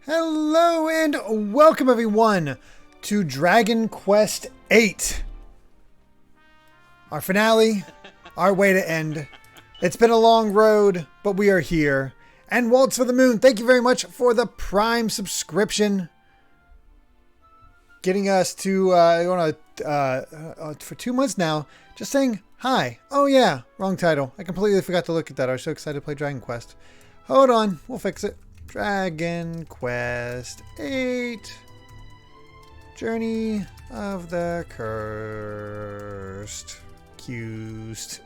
Hello and welcome everyone to Dragon Quest VIII. Our finale, our way to end. It's been a long road, but we are here. And Waltz for the Moon, thank you very much for the Prime subscription. Getting us to, for 2 months now, just saying hi. Oh yeah, wrong title. I completely forgot to look at that. I was so excited to play Dragon Quest. Hold on, we'll fix it. Dragon Quest VIII. Journey of the Cursed. Accused.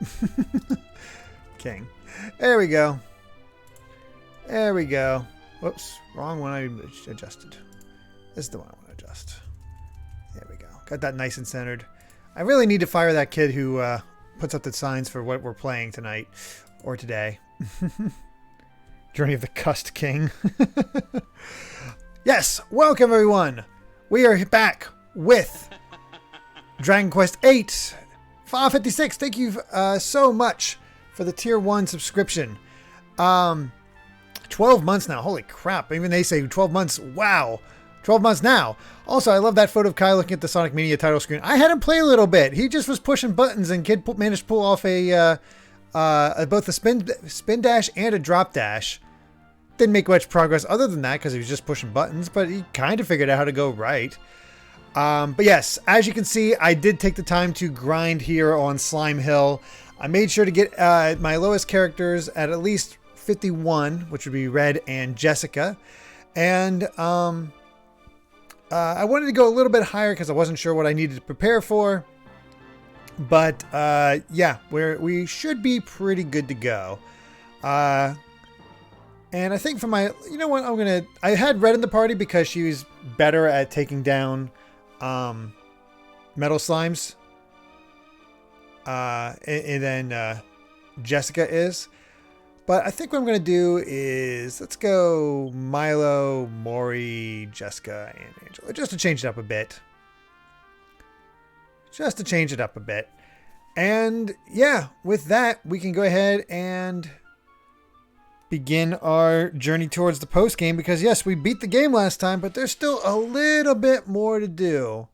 King. There we go. There we go. Whoops. Wrong one I adjusted. This is the one I want to adjust. There we go. Got that nice and centered. I really need to fire that kid who puts up the signs for what we're playing tonight. Or today. Journey of the Cursed King. Yes, welcome everyone. We are back with Dragon Quest VIII. 556. Thank you so much for the tier 1 subscription. 12 months now. Holy crap. Even they say 12 months. Wow. 12 months now. Also, I love that photo of Kai looking at the Sonic Mania title screen. I had him play a little bit. He just was pushing buttons and kid managed to pull off both a spin dash and a drop dash. Didn't make much progress other than that because he was just pushing buttons, but he kind of figured out how to go right. But yes, as you can see, I did take the time to grind here on Slime Hill. I made sure to get my lowest characters at least 51, which would be Red and Jessica. And I wanted to go a little bit higher because I wasn't sure what I needed to prepare for. But yeah, we should be pretty good to go. And I think for my, you know what, I had Red in the party because she was better at taking down metal slimes. And then Jessica is. But I think what I'm going to do is, let's go Milo, Mori, Jessica, and Angela. Just to change it up a bit. Just to change it up a bit. And yeah, with that, we can go ahead and begin our journey towards the post game. Because yes, we beat the game last time, but there's still a little bit more to do.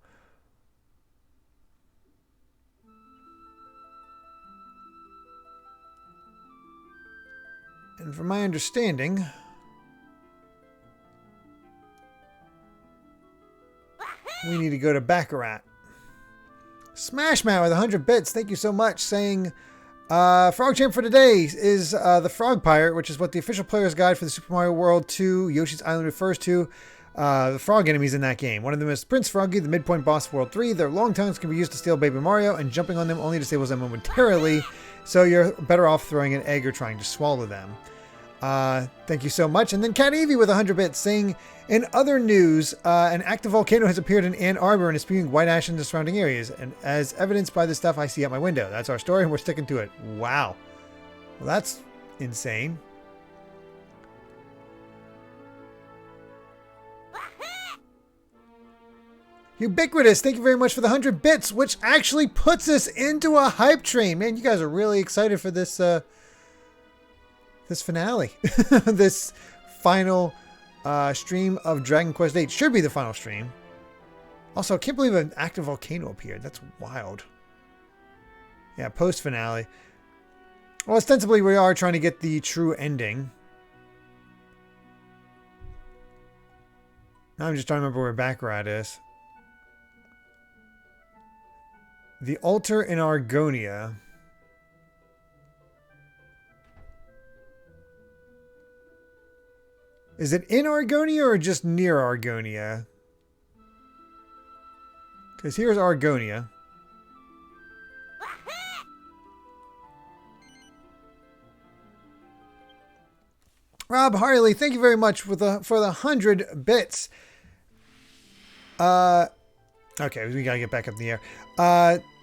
And from my understanding, we need to go to Baccarat. Smashman with 100 bits. Thank you so much. Saying, Frog Champ for today is the Frog Pirate, which is what the official player's guide for the Super Mario World 2 Yoshi's Island refers to. The frog enemies in that game. One of them is Prince Froggy, the midpoint boss of World 3. Their long tongues can be used to steal Baby Mario, and jumping on them only disables them momentarily. So you're better off throwing an egg or trying to swallow them. Thank you so much. And then Cat Evie with 100 bits saying, in other news, an active volcano has appeared in Ann Arbor and is spewing white ash into surrounding areas, and as evidenced by the stuff I see out my window. That's our story and we're sticking to it. Wow. Well, that's insane. Ubiquitous, thank you very much for the 100 bits, which actually puts us into a hype train. Man, you guys are really excited for this this finale. This final stream of Dragon Quest VIII. Should be the final stream. Also, I can't believe an active volcano appeared. That's wild. Yeah, post-finale. Well, ostensibly we are trying to get the true ending. Now I'm just trying to remember where Baccarat is. The altar in Argonia. Is it in Argonia or just near Argonia? Because here's Argonia. Rob Harley, thank you very much for the 100 bits. Okay, we gotta get back up in the air.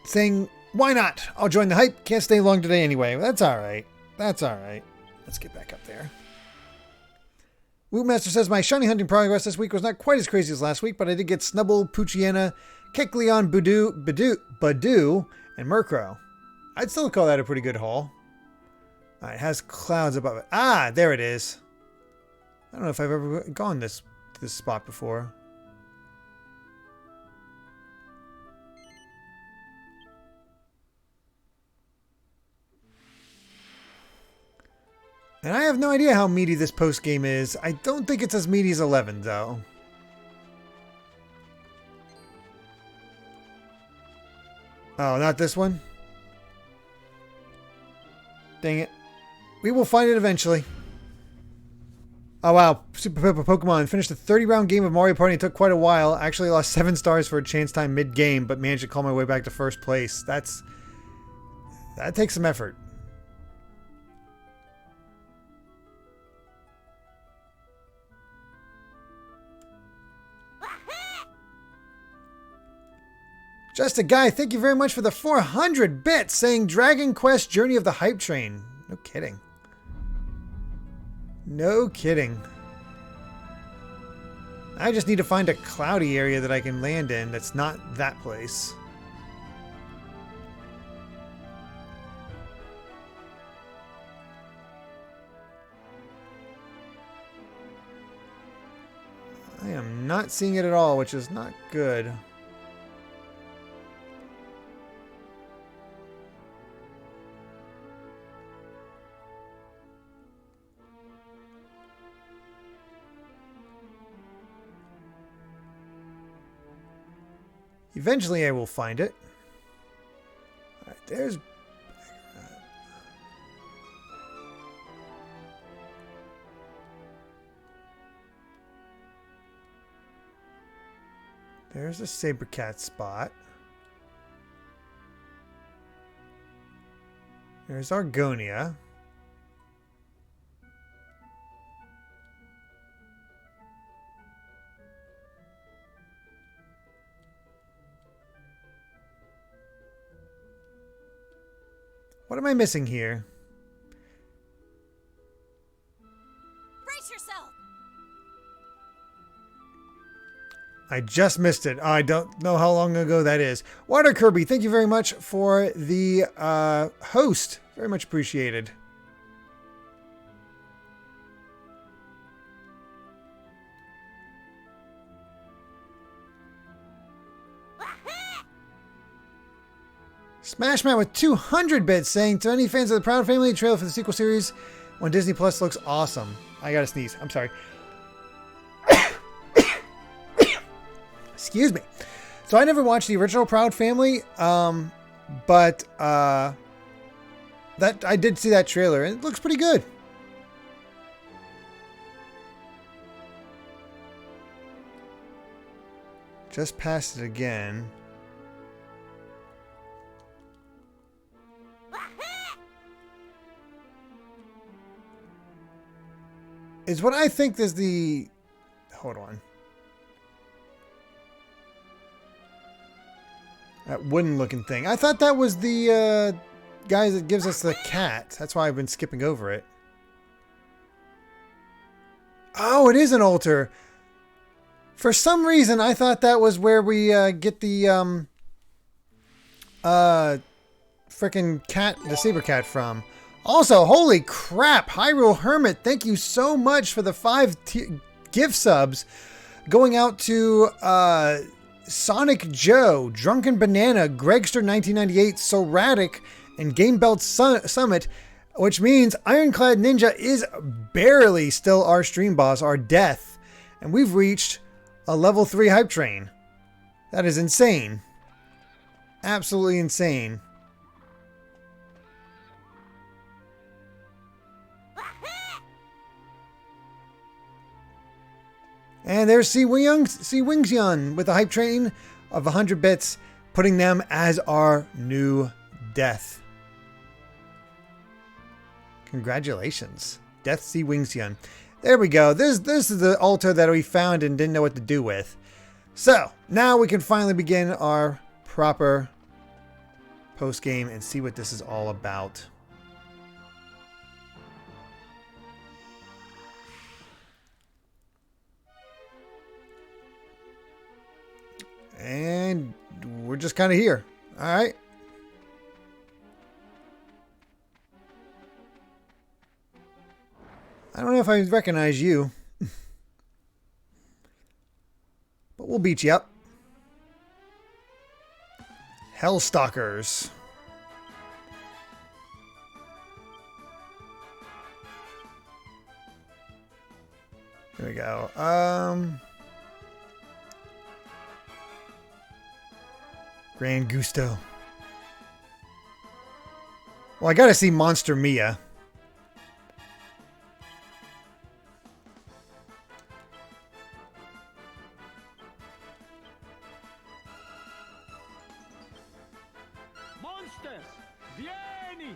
Saying, why not? I'll join the hype. Can't stay long today anyway. That's alright. That's alright. Let's get back up there. Wootmaster says, my shiny hunting progress this week was not quite as crazy as last week, but I did get Snubble, Poochiana, Kecleon, Badoo, and Murkrow. I'd still call that a pretty good haul. It has clouds above it. Ah, there it is. I don't know if I've ever gone to this spot before. And I have no idea how meaty this post game is. I don't think it's as meaty as 11, though. Oh, not this one? Dang it. We will find it eventually. Oh, wow. Super Pokemon finished a 30-round game of Mario Party. It took quite a while. Actually lost 7 stars for a chance time mid-game, but managed to call my way back to first place. That takes some effort. Just a Guy, thank you very much for the 400 bits, saying Dragon Quest Journey of the Hype Train. No kidding. No kidding. I just need to find a cloudy area that I can land in that's not that place. I am not seeing it at all, which is not good. Eventually I will find it. All right, there's... There's a Sabercat spot. There's Argonia. What am I missing here? Brace yourself. I just missed it. I don't know how long ago that is. Water Kirby, thank you very much for the host. Very much appreciated. Smashman with 200 bits saying, to any fans of the Proud Family, the trailer for the sequel series on Disney Plus looks awesome. I gotta sneeze. I'm sorry. Excuse me. So I never watched the original Proud Family, but that I did see that trailer and it looks pretty good. Just passed it again. Is what I think is the... Hold on. That wooden looking thing. I thought that was the guy that gives us the cat. That's why I've been skipping over it. Oh, it is an altar. For some reason, I thought that was where we get the frickin' cat, the saber cat from. Also, holy crap, Hyrule Hermit, thank you so much for the 5 gift subs going out to Sonic Joe, Drunken Banana, Gregster 1998, Soratic, and Game Belt Summit, which means Ironclad Ninja is barely still our stream boss, our death, and we've reached a level 3 hype train. That is insane. Absolutely insane. And there's C Wingsyon with a hype train of 100 bits, putting them as our new death. Congratulations, Death C Wingsyon. There we go. This is the altar that we found and didn't know what to do with. So now we can finally begin our proper post game and see what this is all about. And we're just kind of here. All right. I don't know if I recognize you. We'll beat you up. Hellstalkers. Here we go. Grand Gusto. Well, I gotta see Monster Mia. Monsters, vieni!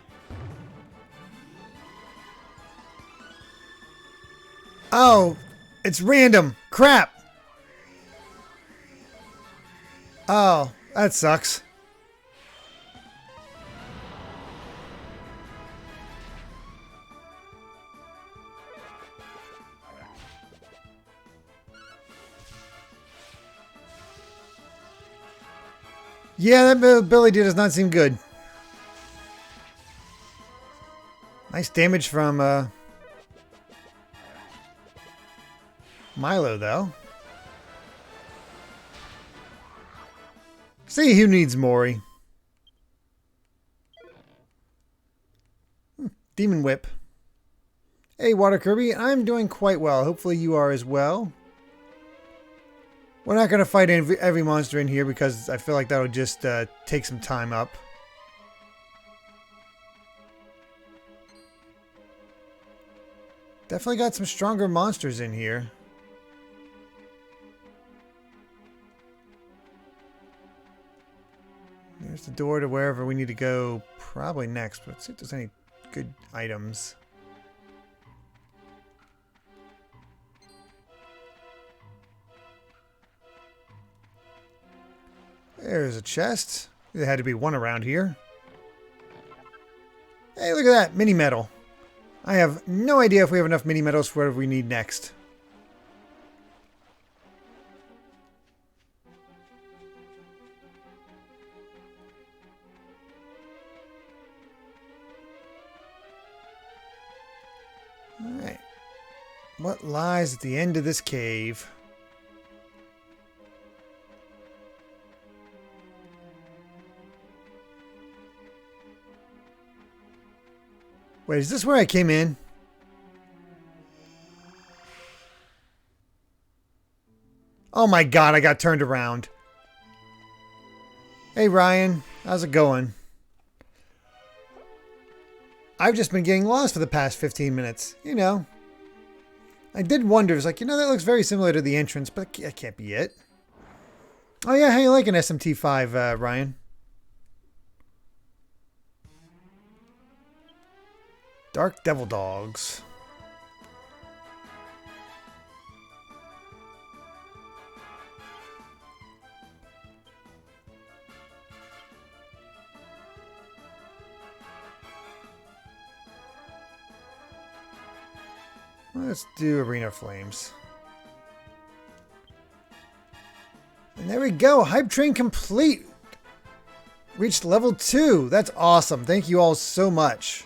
Oh, it's random. Crap. Oh, that sucks. Yeah, that ability does not seem good. Nice damage from Milo, though. See who needs Mori. Demon Whip. Hey, Water Kirby, I'm doing quite well. Hopefully you are as well. We're not going to fight every monster in here because I feel like that would just take some time up. Definitely got some stronger monsters in here. There's the door to wherever we need to go probably next. Let's see if there's any good items. There's a chest. There had to be one around here. Hey, look at that. Mini medal. I have no idea if we have enough mini medals for whatever we need next. Alright. What lies at the end of this cave? Wait, is this where I came in? Oh my god, I got turned around. Hey Ryan, how's it going? I've just been getting lost for the past 15 minutes. You know. I did wonder, it's like, you know, that looks very similar to the entrance, but that can't be it. Oh yeah, how you liking SMT5, Ryan? Dark Devil Dogs. Let's do Arena Flames. And there we go. Hype Train complete. Reached level 2. That's awesome. Thank you all so much.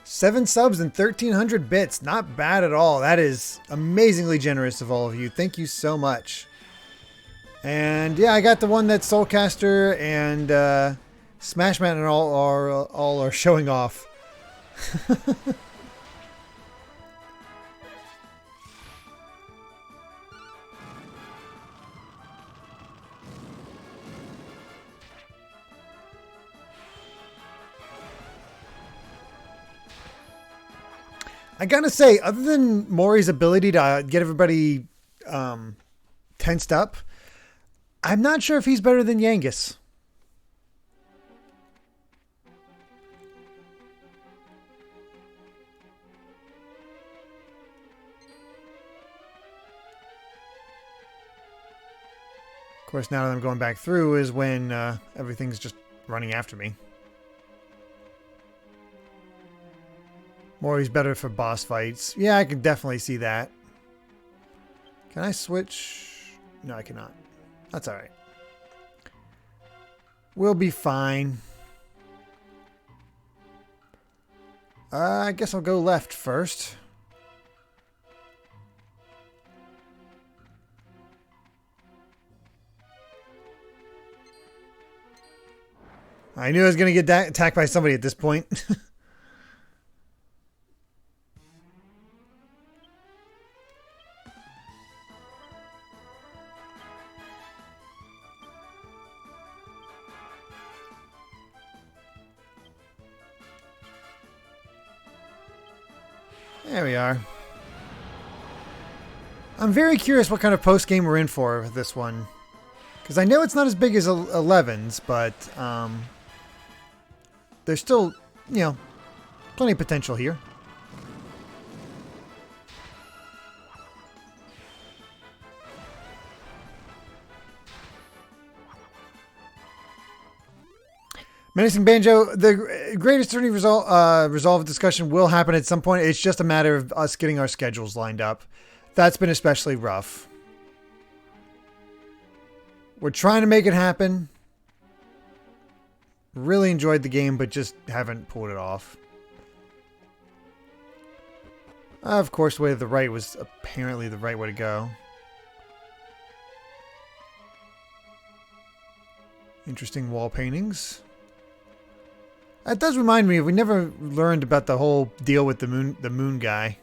7 subs and 1,300 bits. Not bad at all. That is amazingly generous of all of you. Thank you so much. And yeah, I got the one that Soulcaster and Smashman and all are showing off. I gotta say, other than Mori's ability to get everybody tensed up, I'm not sure if he's better than Yangus. Of course, now that I'm going back through is when everything's just running after me. Mori's better for boss fights. Yeah, I can definitely see that. Can I switch? No, I cannot. That's alright. We'll be fine. I guess I'll go left first. I knew I was going to get attacked by somebody at this point. There we are. I'm very curious what kind of post-game we're in for this one. Because I know it's not as big as 11's, but there's still, you know, plenty of potential here. Menacing Banjo, the greatest attorney resolve discussion will happen at some point. It's just a matter of us getting our schedules lined up. That's been especially rough. We're trying to make it happen. Really enjoyed the game, but just haven't pulled it off. Of course, the way to the right was apparently the right way to go. Interesting wall paintings. That does remind me, we never learned about the whole deal with the moon guy.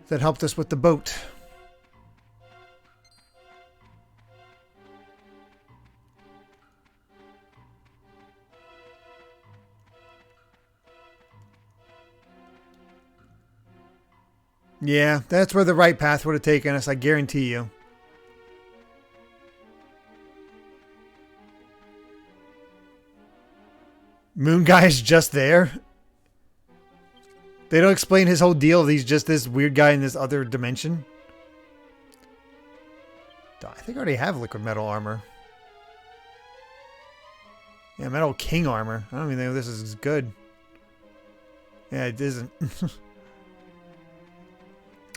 That helped us with the boat. Yeah, that's where the right path would have taken us, I guarantee you. Moon guy is just there. They don't explain his whole deal. He's just this weird guy in this other dimension. I think I already have liquid metal armor. Yeah, metal king armor. I don't even think this is good. Yeah, it isn't.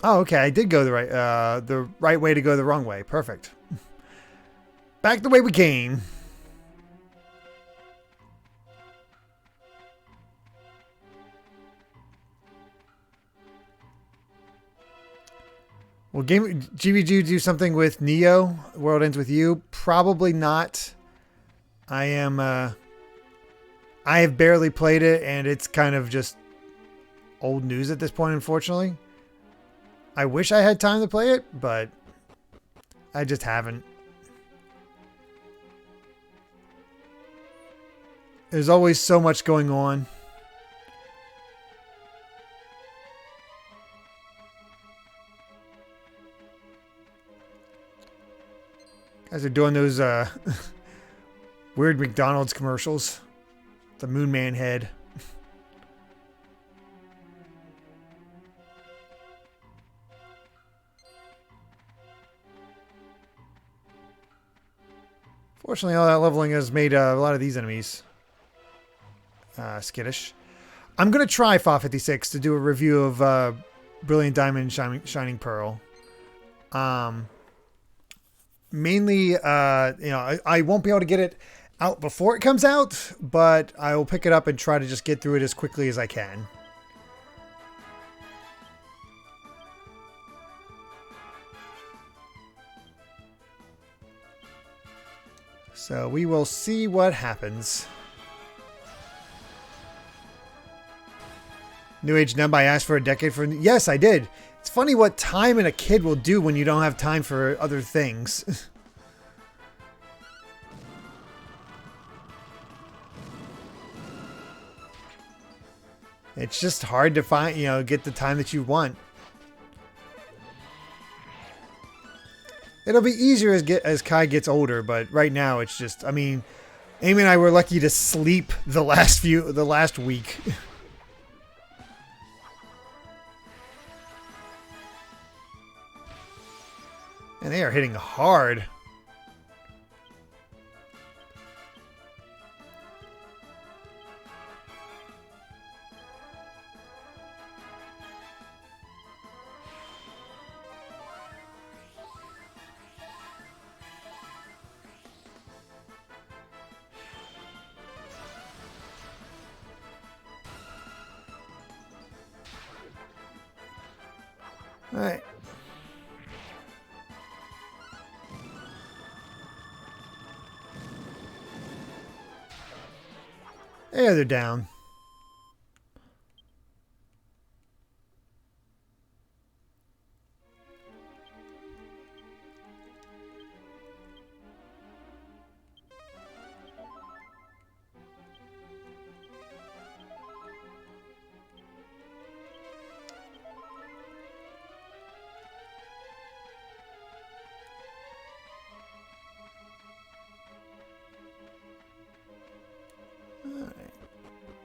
Oh, okay. I did go the right way to go the wrong way. Perfect. Back the way we came. Will GVG do something with Neo? World Ends With You? Probably not. I have barely played it, and it's kind of just old news at this point, unfortunately. I wish I had time to play it, but I just haven't. There's always so much going on. Guys are doing those weird McDonald's commercials. The Moon Man head. Fortunately, all that leveling has made a lot of these enemies skittish. I'm going to try FA 56 to do a review of Brilliant Diamond and Shining Pearl. Mainly, you know, I won't be able to get it out before it comes out, but I will pick it up and try to just get through it as quickly as I can. So we will see what happens. New Age Numb, I asked for a decade for... Yes, I did. It's funny what time and a kid will do when you don't have time for other things. It's just hard to find, you know, get the time that you want. It'll be easier as Kai gets older, but right now it's just, I mean, Amy and I were lucky to sleep the last week. And they are hitting hard. All right. There, they're down.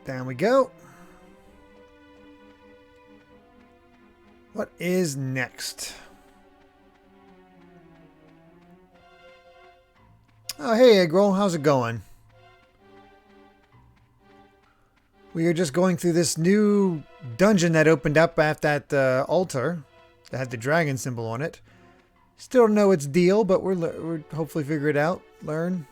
Down we go. What is next? Oh, hey, Eggroll. How's it going? We are just going through this new dungeon that opened up at that altar that had the dragon symbol on it. Still don't know its deal, but we're hopefully figure it out. Learn.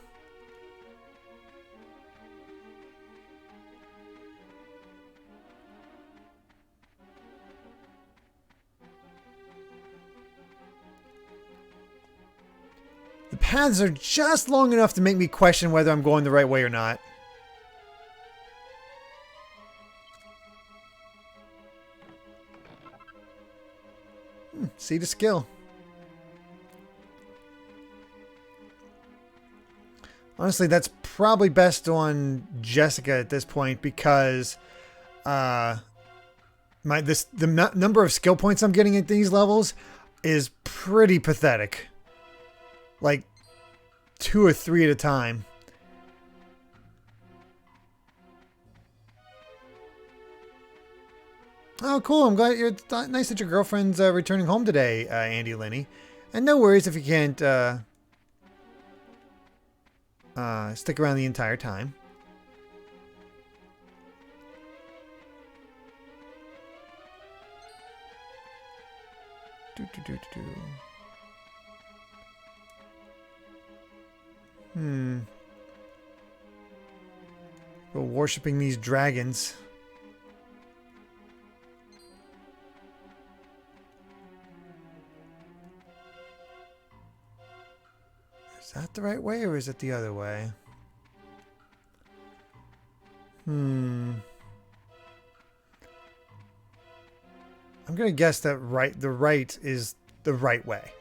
The paths are just long enough to make me question whether I'm going the right way or not. See the skill. Honestly, that's probably best on Jessica at this point because the number of skill points I'm getting at these levels is pretty pathetic. Like 2 or 3 at a time. Oh, cool. I'm glad you're nice that your girlfriend's returning home today, Andy Lenny. And no worries if you can't stick around the entire time. We're worshipping these dragons. Is that the right way or is it the other way? I'm gonna guess that the right is the right way.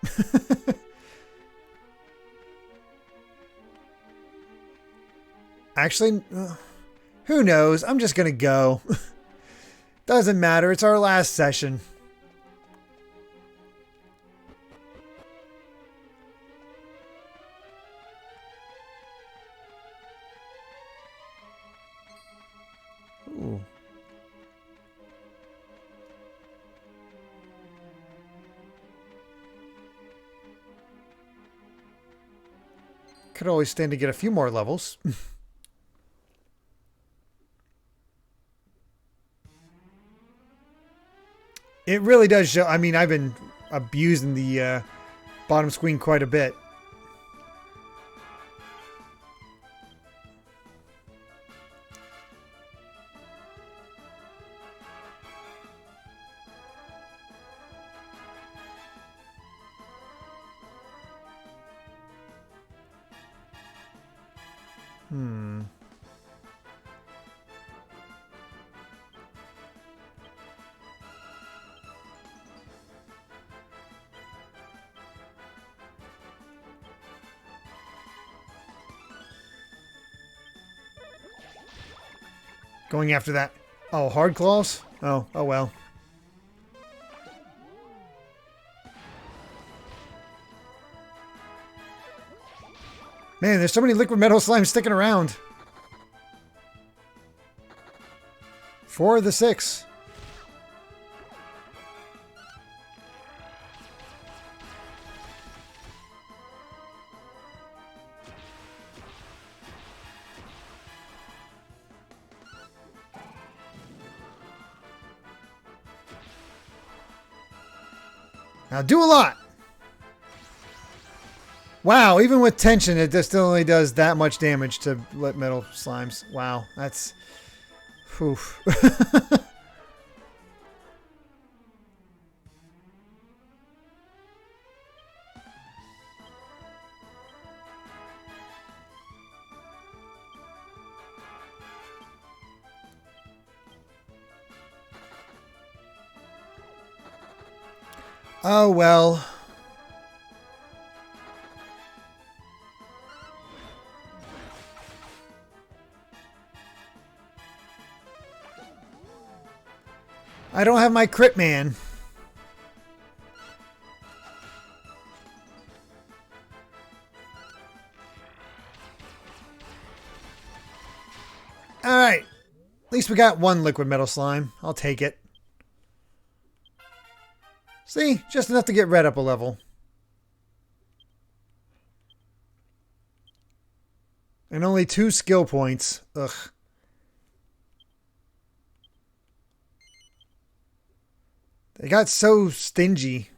Actually, who knows? I'm just gonna go. Doesn't matter. It's our last session. Ooh. Could always stand to get a few more levels. It really does show. I mean, I've been abusing the bottom screen quite a bit. Going after that. Oh, hard claws? Oh well. Man, there's so many liquid metal slimes sticking around. 4 of the 6. Now do a lot. Wow, even with tension, it just only does that much damage to metal slimes. Wow, that's... Oof. Oh, well. I don't have my crit man. Alright. At least we got one liquid metal slime. I'll take it. See? Just enough to get red up a level. And only 2 skill points. Ugh. They got so stingy.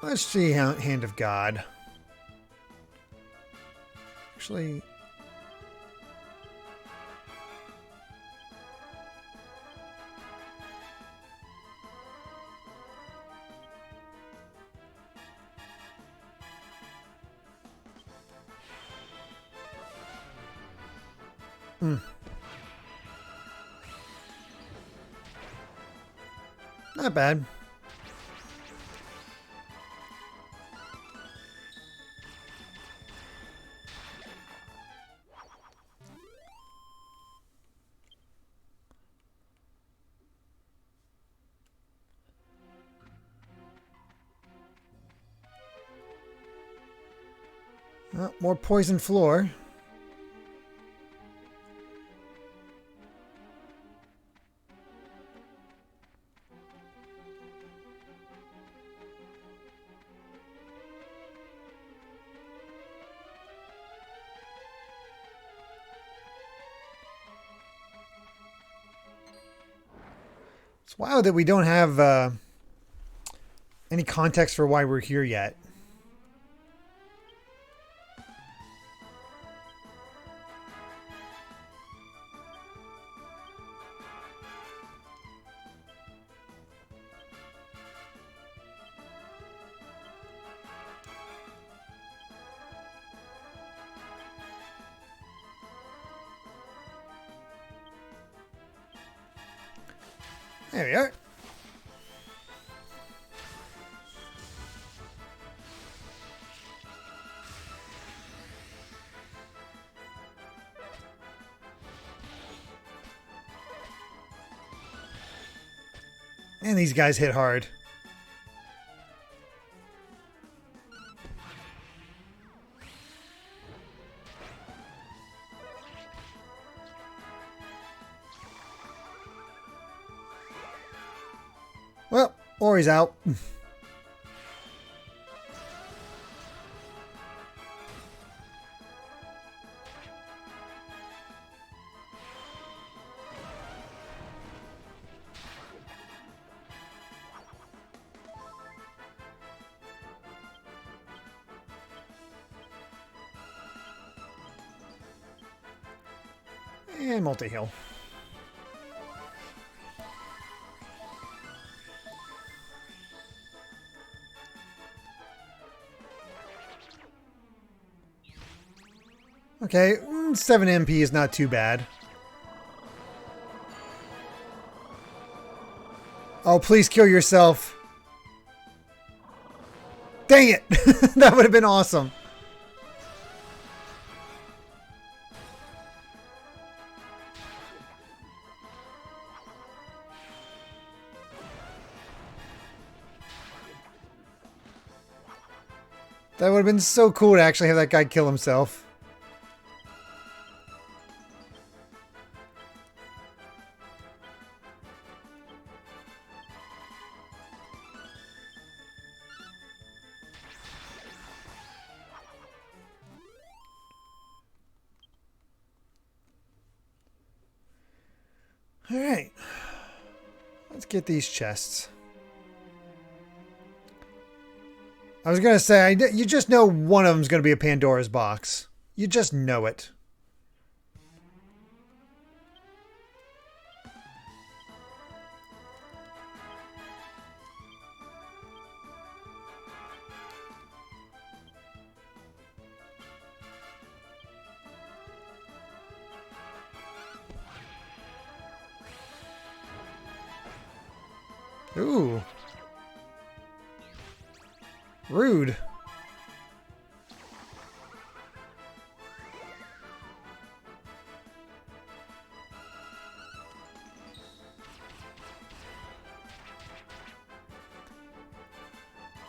Let's see Hand of God. Actually... Not bad. Oh, more poison floor. It's wild that we don't have any context for why we're here yet. There we are. And these guys hit hard. Well, Ori's out. And multi-heal. Okay, 7 MP is not too bad. Oh, please kill yourself. Dang it! That would have been awesome. That would have been so cool to actually have that guy kill himself. All right, let's get these chests. I was going to say, you just know one of them's going to be a Pandora's box. You just know it. Ooh. Rude.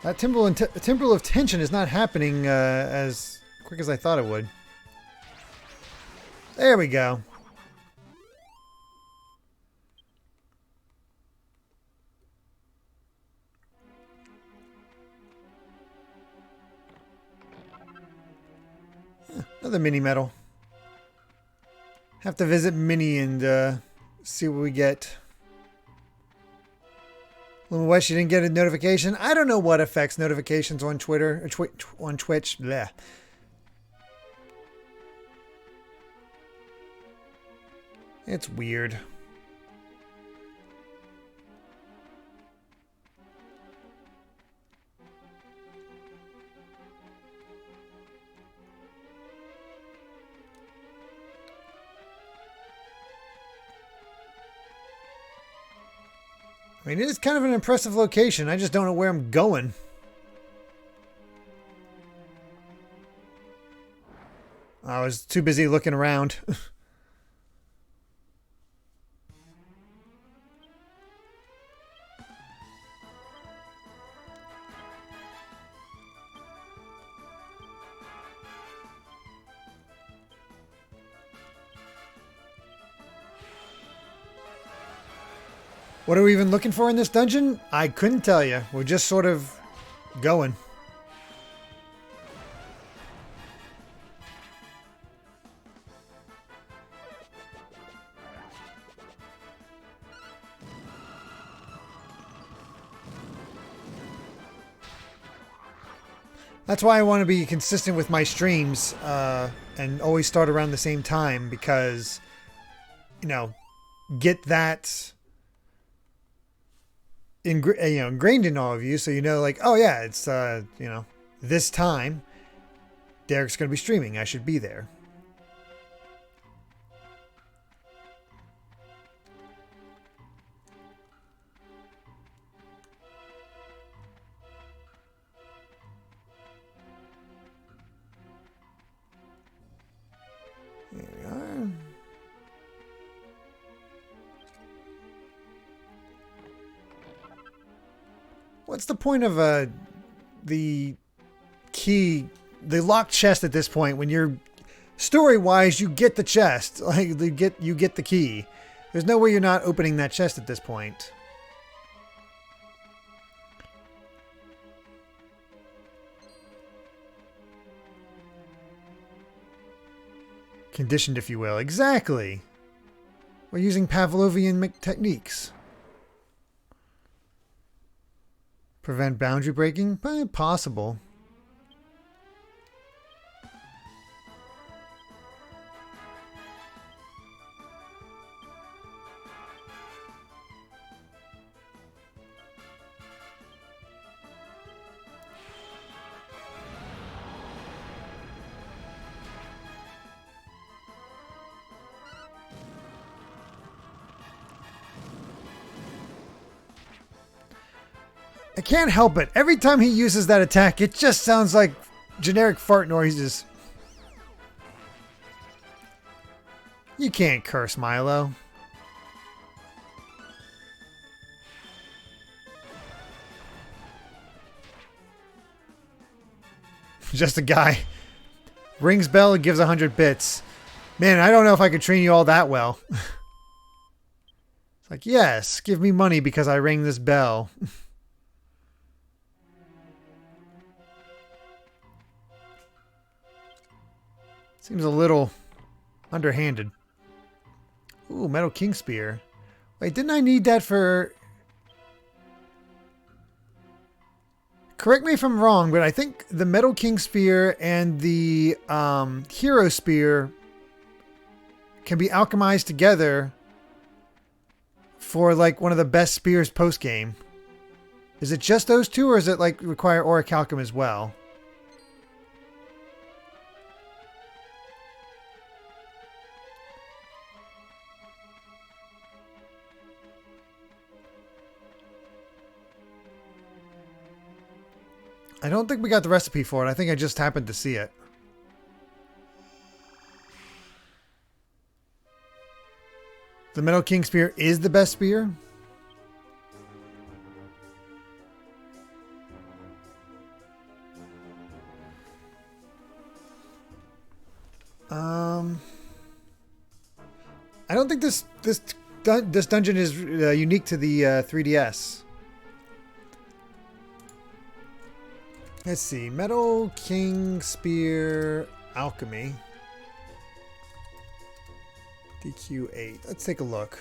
That temporal of tension is not happening as quick as I thought it would. There we go. Another mini medal. Have to visit Mini and see what we get. Luma West, you didn't get a notification? I don't know what affects notifications on Twitter or on Twitch. Bleh. It's weird. I mean, it is kind of an impressive location. I just don't know where I'm going. I was too busy looking around. What are we even looking for in this dungeon? I couldn't tell you. We're just sort of going. That's why I want to be consistent with my streams and always start around the same time because, you know, get that ingrained in all of you, so you know, like, oh yeah, it's this time Derek's going to be streaming. I should be there. Here we are. What's the point of the key, the locked chest at this point when you're story-wise you get the chest, like you get the key. There's no way you're not opening that chest at this point. Conditioned, if you will. Exactly. We're using Pavlovian techniques. Prevent boundary breaking? Possible. I can't help it. Every time he uses that attack, it just sounds like generic fart noises. You can't curse, Milo. Just a guy. Rings bell and gives 100 bits. Man, I don't know if I could train you all that well. It's like, yes, give me money because I rang this bell. Seems a little underhanded. Ooh, Metal King Spear. Wait, didn't I need that for correct me if I'm wrong, but I think the Metal King Spear and the Hero Spear can be alchemized together for like one of the best spears post game. Is it just those two, or is it like require orichalcum as well? I don't think we got the recipe for it. I think I just happened to see it. The Metal King Spear is the best spear? I don't think this dungeon is unique to the 3DS. Let's see. Metal King Spear Alchemy. DQ8. Let's take a look.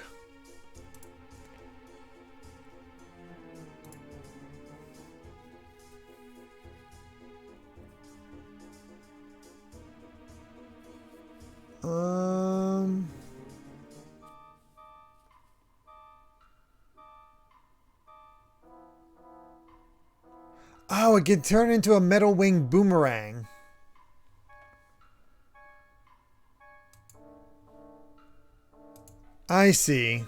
Oh, it can turn into a metal wing boomerang. I see.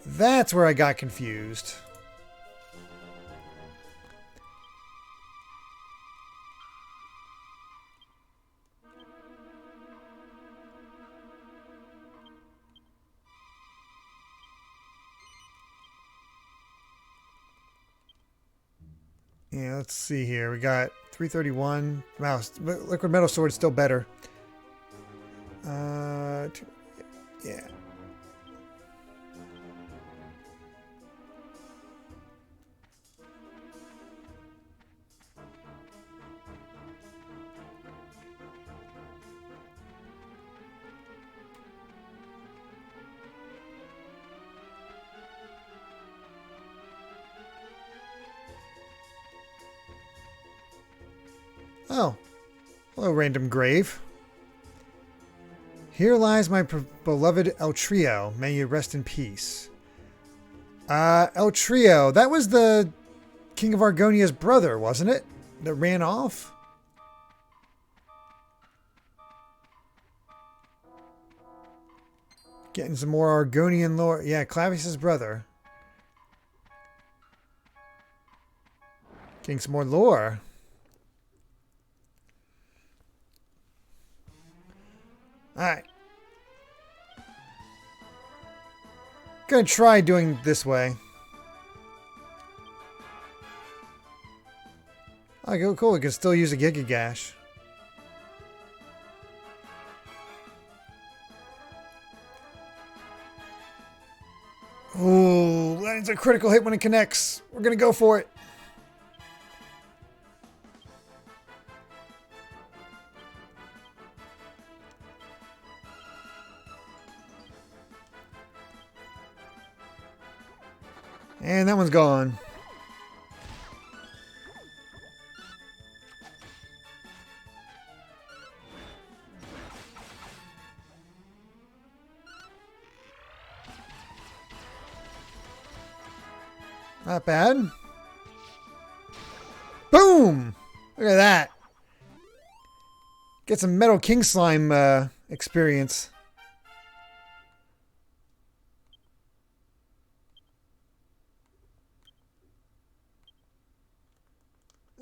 That's where I got confused. Yeah, let's see here. We got 331. Wow, liquid metal sword is still better. Yeah. Oh. Hello, random grave. Here lies my beloved El Trio. May you rest in peace. El Trio. That was the King of Argonia's brother, wasn't it? That ran off? Getting some more Argonian lore. Yeah, Clavius's brother. Getting some more lore. Alright. Gonna try doing this way. Oh, cool. We can still use a Giga Gash. Ooh, that's a critical hit when it connects. We're gonna go for it. And that one's gone. Not bad. Boom! Look at that. Get some Metal King Slime experience.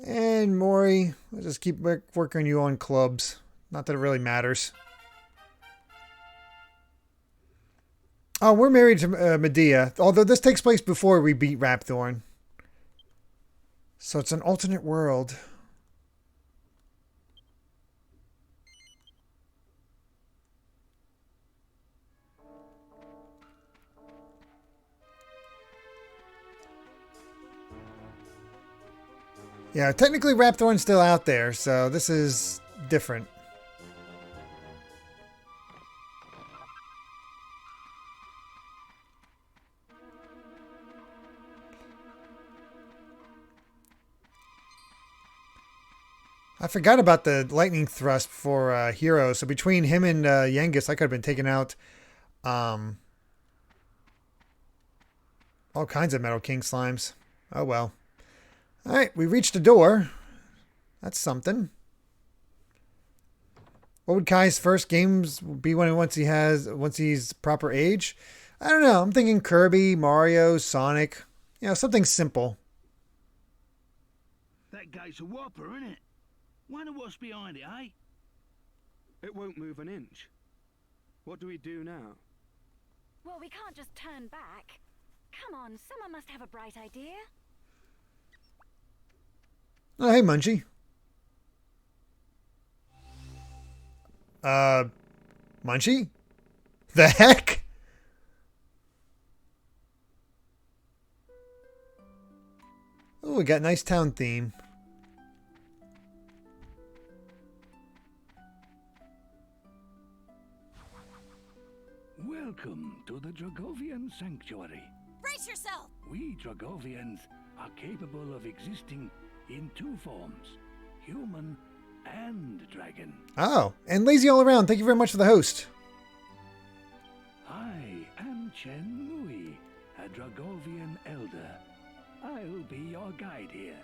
And Mori, we'll just keep working you on clubs. Not that it really matters. Oh, we're married to Medea, although this takes place before we beat Rapthorn. So it's an alternate world. Yeah, technically Rapthorn's still out there, so this is different. I forgot about the lightning thrust for Hero. So between him and Yengus, I could have been taking out all kinds of Metal King slimes. Oh well. All right, we reached a door. That's something. What would Kai's first games be once he's proper age? I don't know. I'm thinking Kirby, Mario, Sonic. You know, something simple. That gate's a whopper, isn't it? Wonder what's behind it, eh? It won't move an inch. What do we do now? Well, we can't just turn back. Come on, someone must have a bright idea. Oh, hey, Munchie. Munchie? The heck? Oh, we got a nice town theme. Welcome to the Dragovian Sanctuary. Brace yourself! We Dragovians are capable of existing in two forms, human and dragon. Oh, and lazy all around. Thank you very much for the host. I am Chen Mui, a Dragovian elder. I'll be your guide here.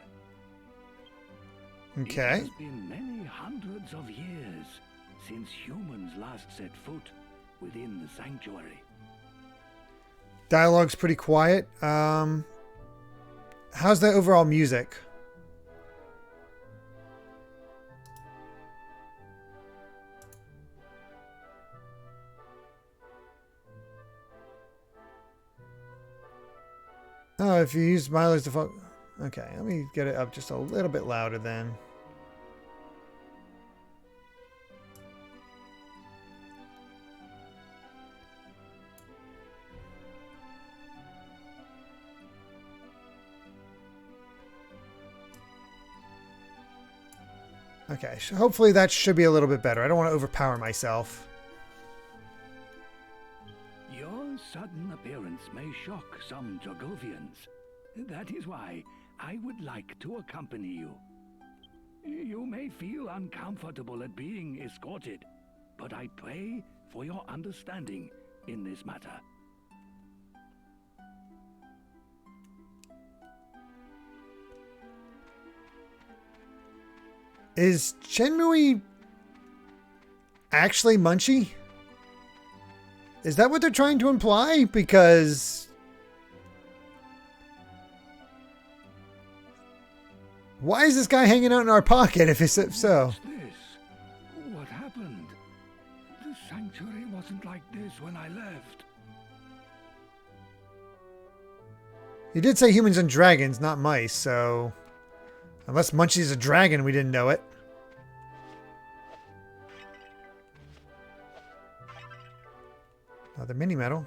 Okay. It has been many hundreds of years since humans last set foot within the sanctuary. Dialogue's pretty quiet. How's the overall music? Oh, if you use Milo's default... Okay, let me get it up just a little bit louder then. Okay, hopefully that should be a little bit better. I don't want to overpower myself. Your sudden appearance may shock some Dragovians. That is why I would like to accompany you. You may feel uncomfortable at being escorted, but I pray for your understanding in this matter. Is Shenmue actually Munchie? Is that what they're trying to imply? Because why is this guy hanging out in our pocket if so? What's this? What happened? The sanctuary wasn't like this when I left. You did say humans and dragons, not mice, so unless Munchie's a dragon, we didn't know it. Another mini medal.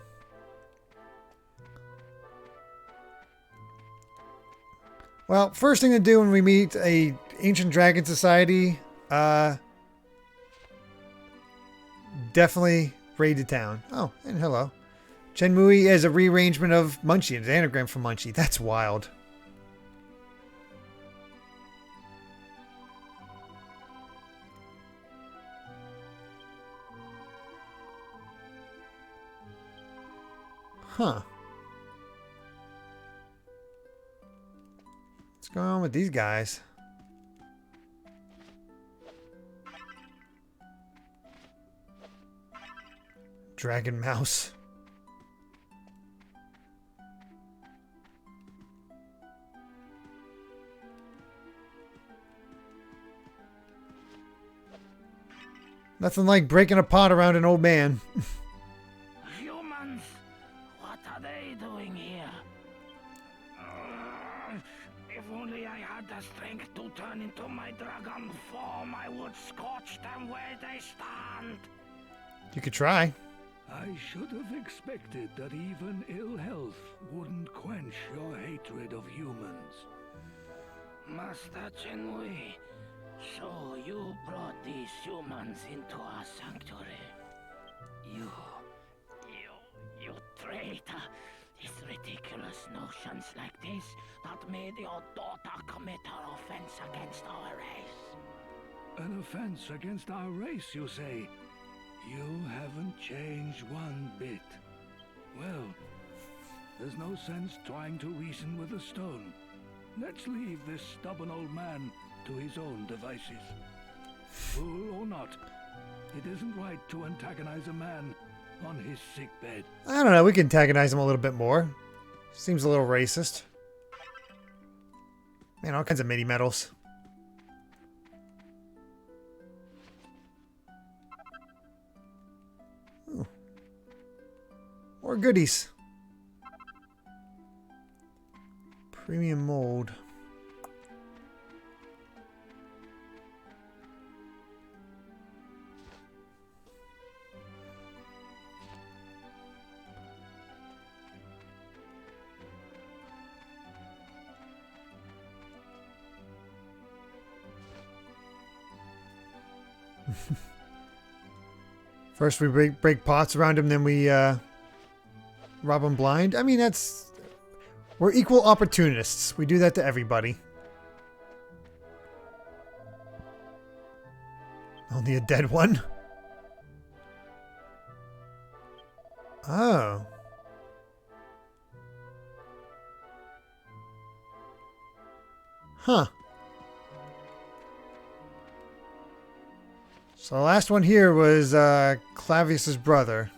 Well, first thing to do when we meet a ancient dragon society, definitely raid the town. Oh, and hello. Shenmue is a rearrangement of Munchie. It's an anagram for Munchie. That's wild. Huh. What's going on with these guys? Dragon mouse. Nothing like breaking a pot around an old man. Humans, what are they doing here? If only I had the strength to turn into my dragon form, I would scorch them where they stand. You could try. I should have expected that even ill health wouldn't quench your hatred of humans. Master Chenmue, so you brought these humans into our sanctuary. You traitor. It's ridiculous notions like this that made your daughter commit her offense against our race. An offense against our race, you say? You haven't changed one bit. Well, there's no sense trying to reason with a stone. Let's leave this stubborn old man to his own devices. Fool or not, it isn't right to antagonize a man on his sickbed. I don't know. We can antagonize him a little bit more. Seems a little racist. Man, all kinds of mini medals. Ooh. More goodies. Premium mold. First we break pots around him, then we rob him blind. I mean, we're equal opportunists. We do that to everybody. Only a dead one. Oh. Huh. So the last one here was Clavius's brother.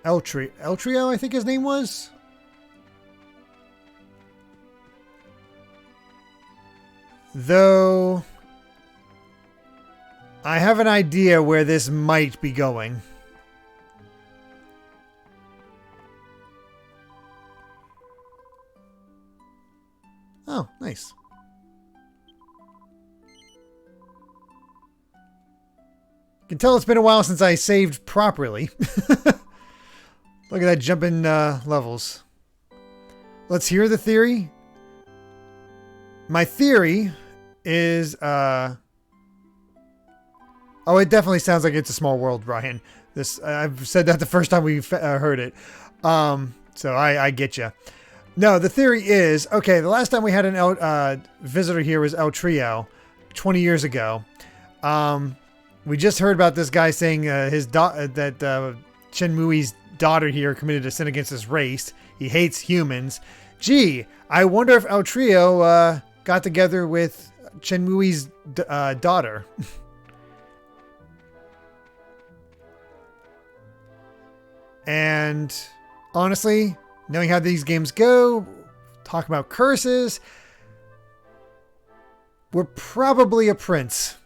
Eltrio, I think his name was? Though I have an idea where this might be going. Oh, nice. You can tell it's been a while since I saved properly. Look at that jumping levels. Let's hear the theory. My theory is... Oh, it definitely sounds like It's a Small World, Brian. I've said that the first time we heard it. So I get you. No, the theory is... Okay, the last time we had an visitor here was El Trio, 20 years ago. We just heard about this guy saying that Shenmui's daughter here committed a sin against his race. He hates humans. Gee, I wonder if El Trio got together with Shenmui's daughter. And honestly, knowing how these games go, talk about curses, we're probably a prince.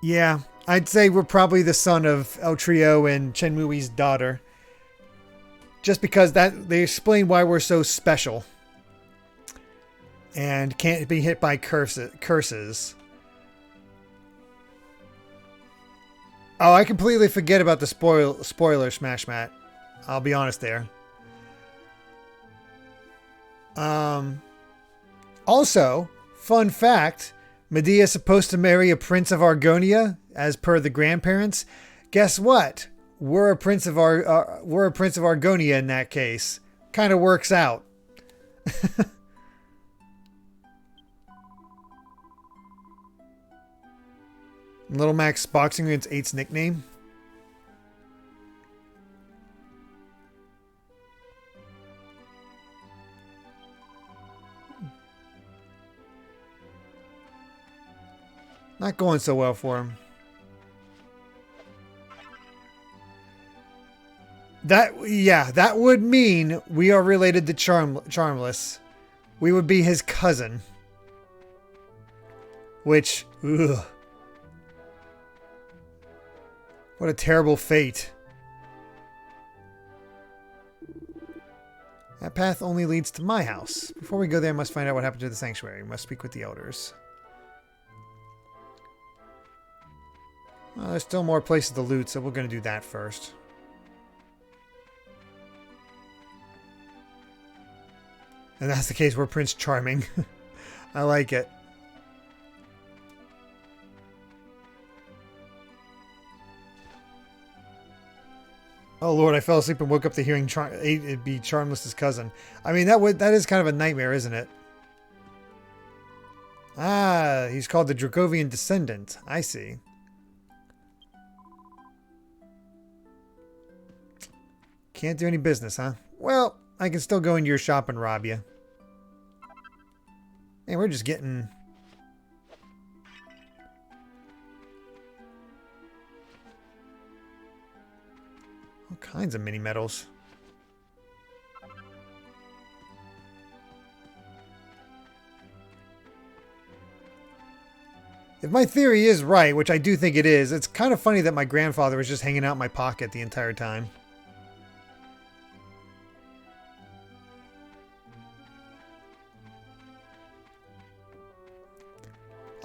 Yeah, I'd say we're probably the son of El Trio and Shenmui's daughter. Just because they explain why we're so special. And can't be hit by curses. Oh, I completely forget about the spoiler, Smash Matt. I'll be honest there. Also, fun fact... Medea is supposed to marry a prince of Argonia, as per the grandparents. Guess what? We're a prince of Argonia in that case. Kind of works out. Little Max boxing against 8's nickname. Not going so well for him. That would mean we are related to Charmless. We would be his cousin. Which, ugh. What a terrible fate. That path only leads to my house. Before we go there, I must find out what happened to the sanctuary. We must speak with the elders. Well, there's still more places to loot, so we're going to do that first. And that's the case, we're Prince Charming. I like it. Oh Lord, I fell asleep and woke up to hearing it'd be Charmless's cousin. I mean, that is kind of a nightmare, isn't it? Ah, he's called the Dragovian Descendant. I see. Can't do any business, huh? Well, I can still go into your shop and rob you. Man, we're just getting... all kinds of mini medals. If my theory is right, which I do think it is, it's kind of funny that my grandfather was just hanging out in my pocket the entire time.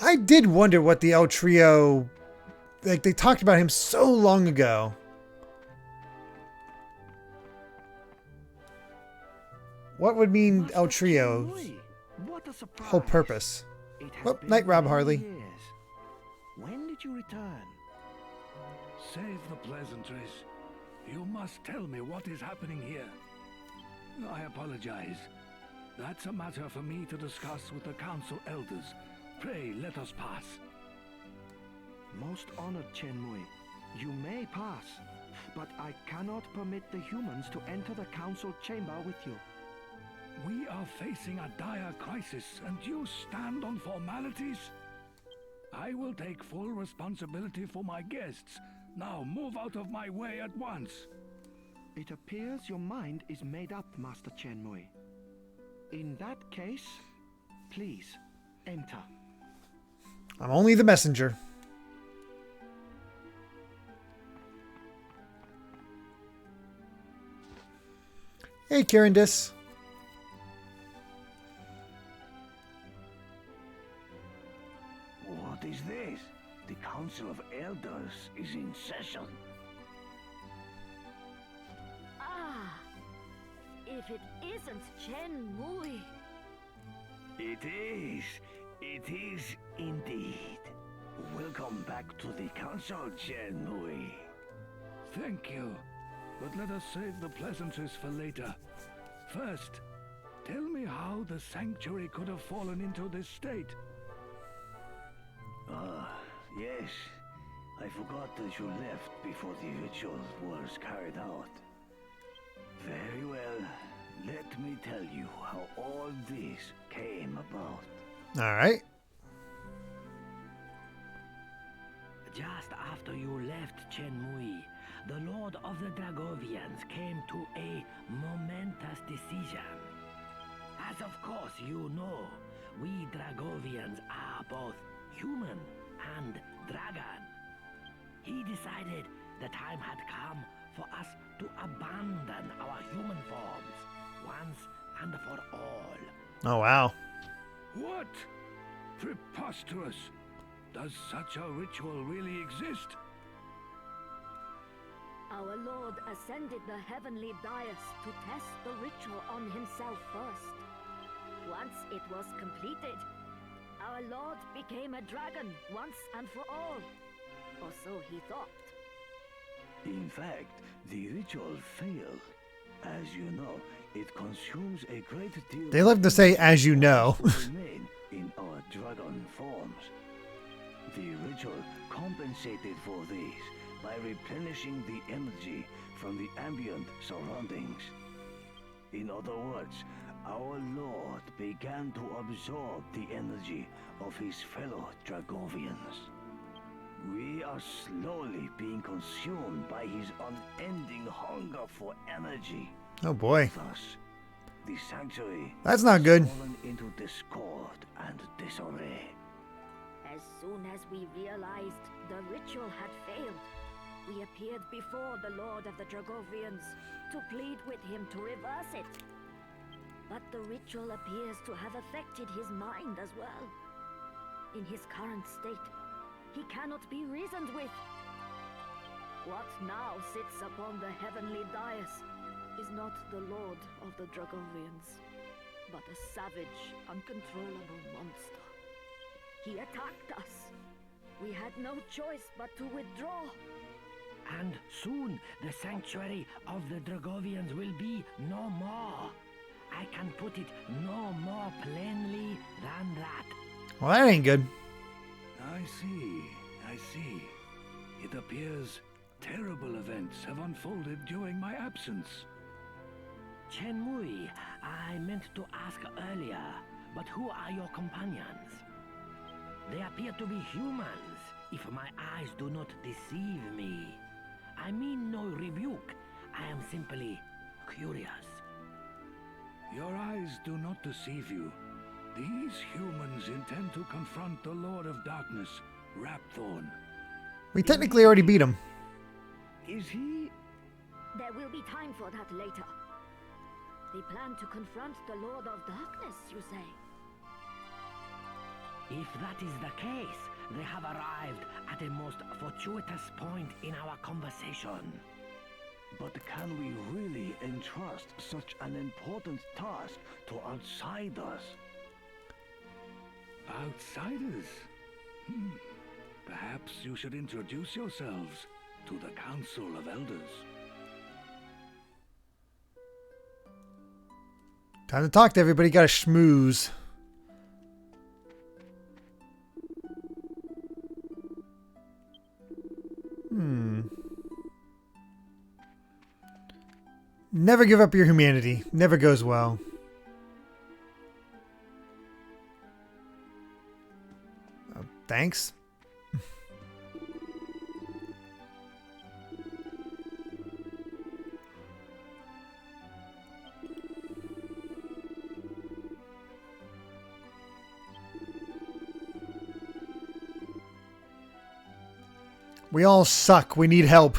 I did wonder what the El Trio... like, they talked about him so long ago. What would mean El Trio's whole purpose? Oh, night, Rob Harley. When did you return? Save the pleasantries. You must tell me what is happening here. I apologize. That's a matter for me to discuss with the council elders. Pray, let us pass. Most honored Chen Mui, you may pass, but I cannot permit the humans to enter the council chamber with you. We are facing a dire crisis, and you stand on formalities? I will take full responsibility for my guests. Now move out of my way at once. It appears your mind is made up, Master Chen Mui. In that case, please, enter. I'm only the messenger. Hey, Kirindis. What is this? The Council of Elders is in session. Ah, if it isn't Chen Mui. It is indeed. Welcome back to the Council, Chen Mui. Thank you. But let us save the pleasantries for later. First, tell me how the sanctuary could have fallen into this state. Yes. I forgot that you left before the ritual was carried out. Very well. Let me tell you how all this came about. All right. Just after you left Chen Mui, the Lord of the Dragovians came to a momentous decision. As of course you know, we Dragovians are both human and dragon. He decided the time had come for us to abandon our human forms once and for all. Oh, wow. What? Preposterous! Does such a ritual really exist? Our Lord ascended the heavenly dais to test the ritual on himself first. Once it was completed, our Lord became a dragon once and for all. Or so he thought. In fact, the ritual failed. As you know, it consumes a great deal. They love to say, as you know. remain in our dragon forms. The ritual compensated for this by replenishing the energy from the ambient surroundings. In other words, our Lord began to absorb the energy of his fellow Dragovians. We are slowly being consumed by his unending hunger for energy. Oh, boy. Thus, the sanctuary That's not good. has fallen into discord and disarray. As soon as we realized the ritual had failed, we appeared before the Lord of the Dragovians to plead with him to reverse it. But the ritual appears to have affected his mind as well. In his current state, he cannot be reasoned with. What now sits upon the heavenly dais is not the Lord of the Dragovians, but a savage, uncontrollable monster. He attacked us. We had no choice but to withdraw. And soon the sanctuary of the Dragovians will be no more. I can put it no more plainly than that. Well, that ain't good. I see. It appears terrible events have unfolded during my absence. Chenmui, I meant to ask earlier, but who are your companions? They appear to be humans, if my eyes do not deceive me. I mean no rebuke. I am simply curious. Your eyes do not deceive you. These humans intend to confront the Lord of Darkness, Rapthorn. We technically already beat him. Is he? There will be time for that later. They plan to confront the Lord of Darkness, you say? If that is the case, they have arrived at a most fortuitous point in our conversation. But can we really entrust such an important task to outsiders? Outsiders? Perhaps you should introduce yourselves to the Council of Elders. Time to talk to everybody. Got to schmooze. Never give up your humanity. Never goes well. Thanks. We all suck. We need help.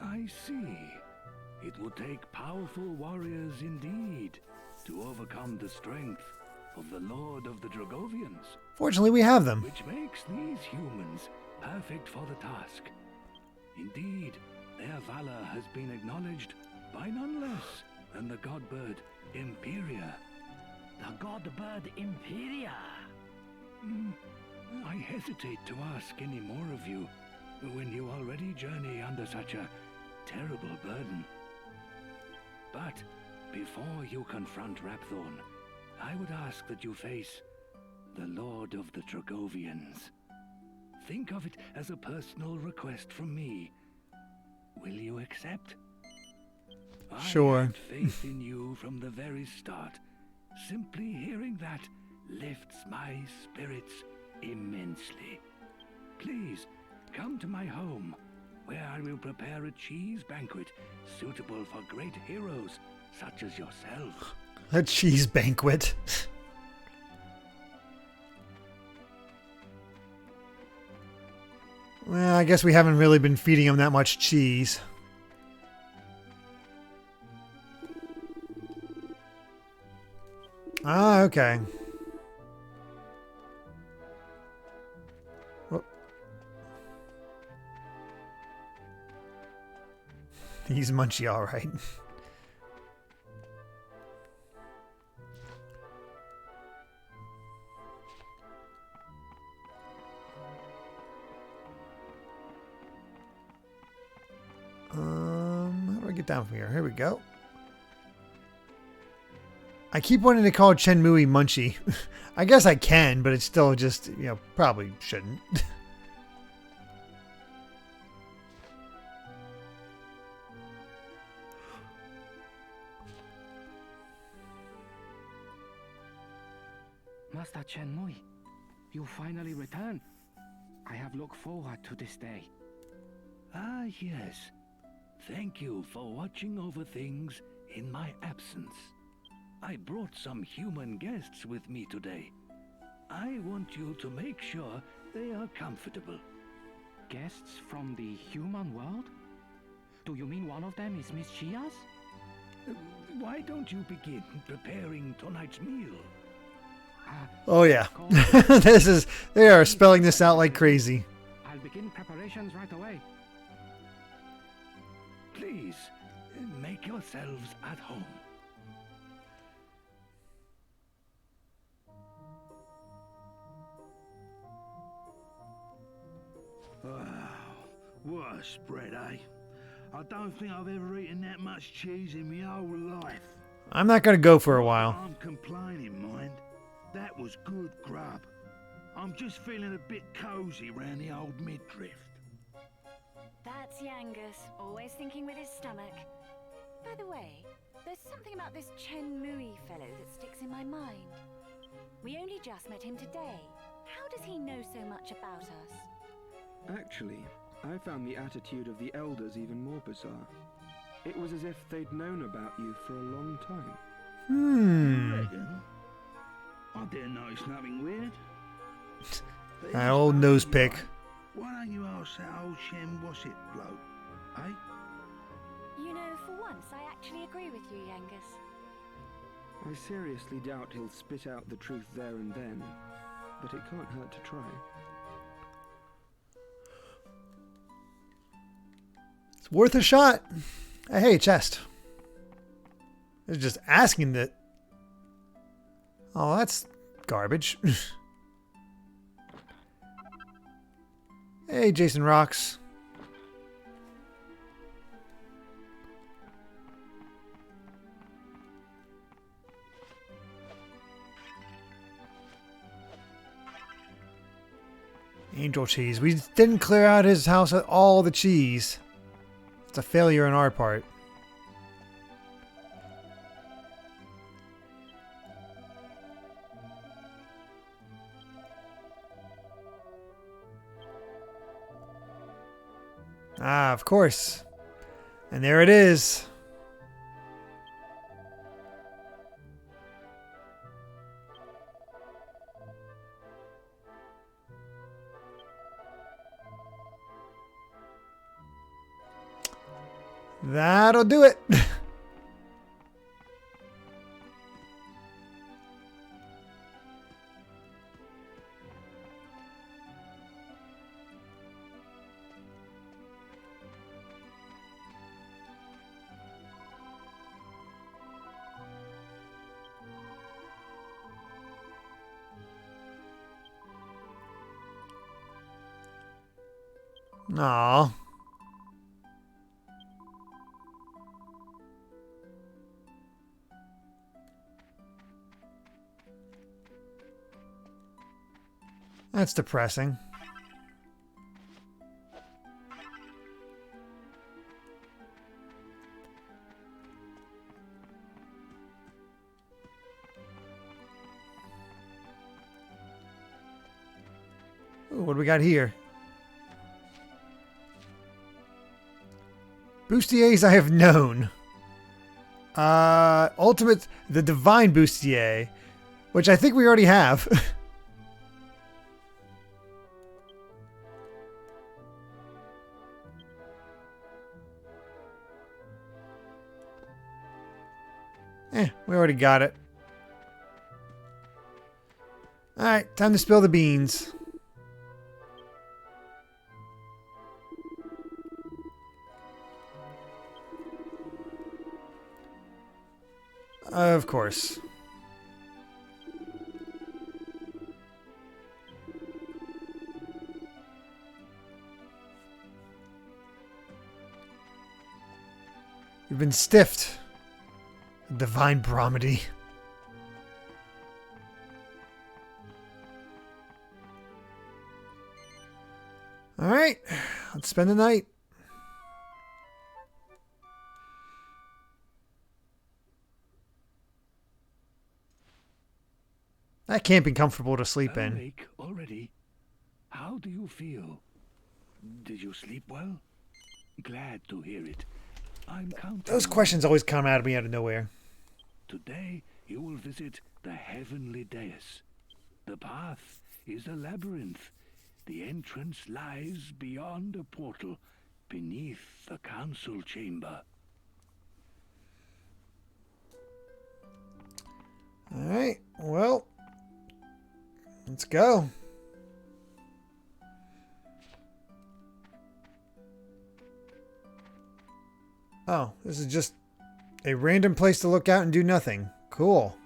I see. It will take powerful warriors indeed to overcome the strength of the Lord of the Dragovians. Fortunately, we have them. Which makes these humans perfect for the task. Indeed, their valor has been acknowledged by none less than the godbird Imperia. The godbird Imperia? I hesitate to ask any more of you when you already journey under such a terrible burden. But before you confront Rapthorn, I would ask that you face the Lord of the Dragovians. Think of it as a personal request from me. Will you accept? Sure. I had faith in you from the very start. Simply hearing that lifts my spirits immensely. Please, come to my home, where I will prepare a cheese banquet suitable for great heroes such as yourself. A cheese banquet. Well, I guess we haven't really been feeding him that much cheese. Ah, okay. Whoop. He's munchy, all right. How do I get down from here? Here we go. I keep wanting to call Chenmui Munchie. I guess I can, but it's still just, you know, probably shouldn't. Master Chenmui, you finally returned. I have looked forward to this day. Ah, yes. Thank you for watching over things in my absence. I brought some human guests with me today. I want you to make sure they are comfortable. Guests from the human world? Do you mean one of them is Miss Chia's? Why don't you begin preparing tonight's meal? Oh yeah. They are spelling this out like crazy. I'll begin preparations right away. Please, make yourselves at home. What a spread, eh? I don't think I've ever eaten that much cheese in my whole life. I'm not going to go for a while. I'm complaining, mind. That was good grub. I'm just feeling a bit cozy round the old midriff. That's Yangus, always thinking with his stomach. By the way, there's something about this Chen Mui fellow that sticks in my mind. We only just met him today. How does he know so much about us? Actually, I found the attitude of the elders even more bizarre. It was as if they'd known about you for a long time. You reckon? I didn't notice nothing weird. But That here's old the nose thing, pick. right? Why don't you ask that old Shem What's-it bloke, eh? You know, for once, I actually agree with you, Yangus. I seriously doubt he'll spit out the truth there and then, but it can't hurt to try. It's worth a shot. Hey, chest. It's just asking that. Oh, that's garbage. Hey, Jason Rocks. Angel cheese. We didn't clear out his house with all the cheese. It's a failure on our part. Ah, of course. And there it is. That'll do it. Aw. That's depressing. Ooh, what do we got here? Bustiers I have known. Ultimate, the Divine Bustier, which I think we already have. We already got it. Alright, time to spill the beans. Of course. You've been stiffed. Divine Bromedy. Alright, let's spend the night. That can't be comfortable to sleep in. Awake already? How do you feel? Did you sleep well? Glad to hear it. I'm counting. Those questions always come out of me out of nowhere. Today you will visit the heavenly dais. The path is a labyrinth. The entrance lies beyond a portal, beneath the council chamber. Alright, well, let's go. Oh, this is just a random place to look out and do nothing. Cool.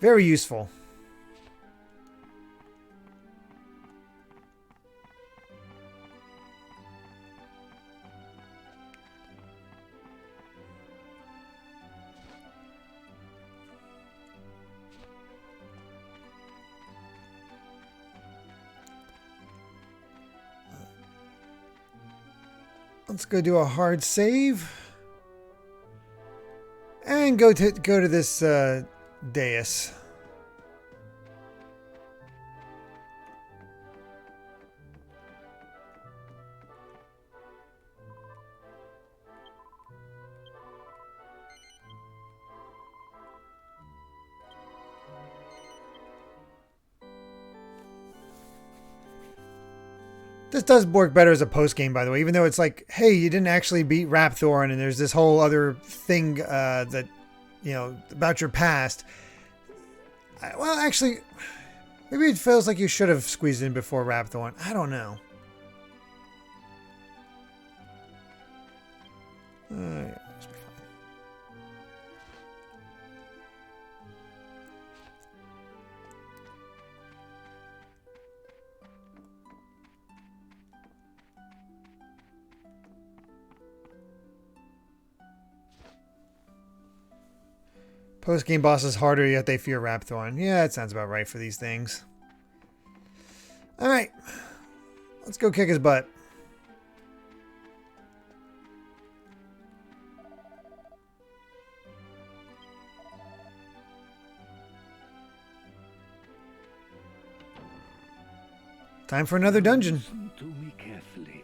Very useful. Let's go do a hard save. And go to this dais. This does work better as a post game, by the way, even though it's like, hey, you didn't actually beat Rapthorn, and there's this whole other thing that, you know, about your past. Well, actually, maybe it feels like you should have squeezed in before Rapthorn. I don't know. Yeah, this will be fine. Post-game boss is harder, yet they fear Rapthorn. Yeah, that sounds about right for these things. Alright. Let's go kick his butt. Time for another dungeon. Listen to me carefully.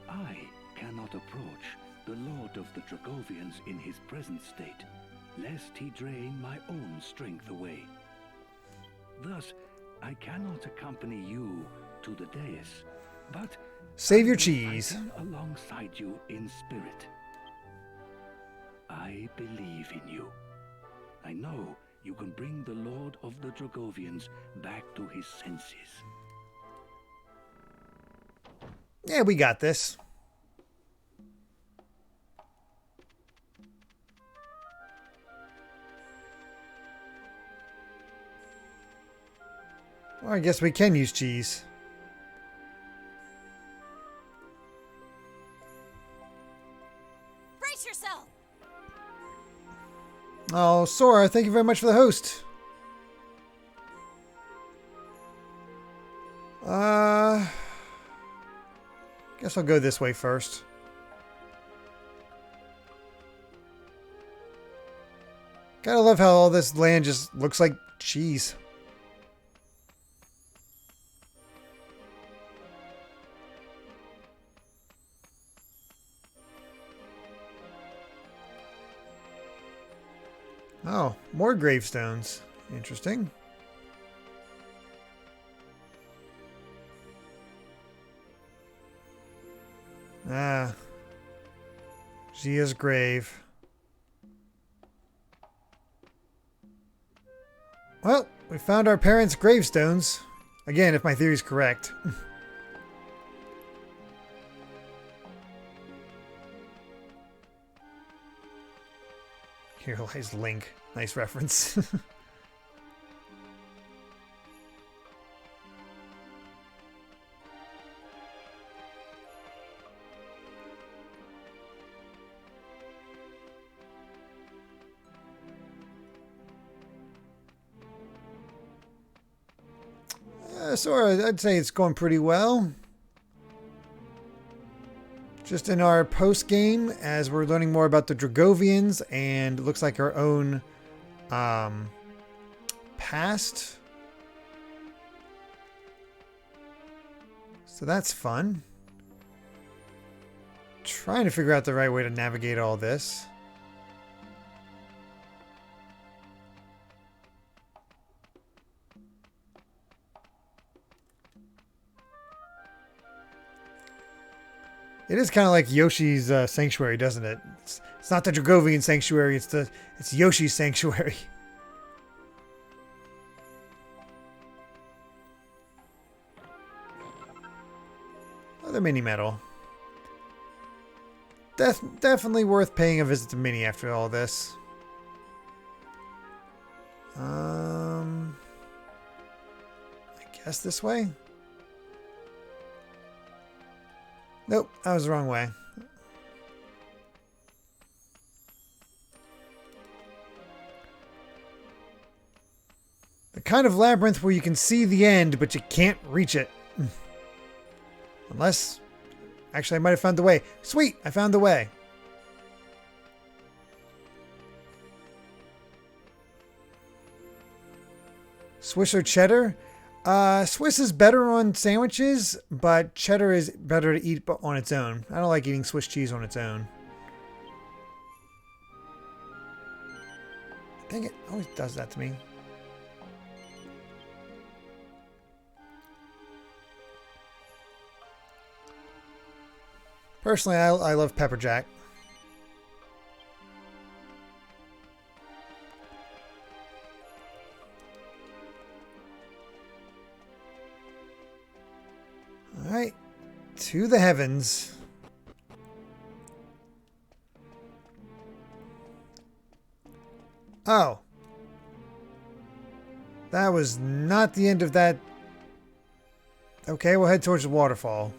I cannot approach the Lord of the Dragovians in his present state, lest he drain my own strength away. Thus, I cannot accompany you to the dais, but save your cheese. Alongside you in spirit. I believe in you. I know you can bring the Lord of the Dragovians back to his senses. Yeah, we got this. Well, I guess we can use cheese. Brace yourself. Oh, Sora, thank you very much for the host. Guess I'll go this way first. Gotta love how all this land just looks like cheese. Oh, more gravestones. Interesting. Ah. Zia's grave. Well, we found our parents' gravestones. Again, if my theory's correct. Here lies Link. Nice reference. Sora, I'd say it's going pretty well. Just in our post game, as we're learning more about the Dragovians and it looks like our own past. So that's fun. Trying to figure out the right way to navigate all this. It is kind of like Yoshi's sanctuary, doesn't it? It's not the Dragovian sanctuary, it's Yoshi's sanctuary. Another mini medal. Definitely worth paying a visit to Mini after all this. I guess this way? Nope, that was the wrong way. The kind of labyrinth where you can see the end, but you can't reach it. Unless Actually, I might have found the way. Sweet, I found the way. Swiss or cheddar? Swiss is better on sandwiches, but cheddar is better to eat on its own. I don't like eating Swiss cheese on its own. Dang it, always does that to me. Personally, I love pepper jack. All right, to the heavens. Oh. That was not the end of that. Okay, we'll head towards the waterfall.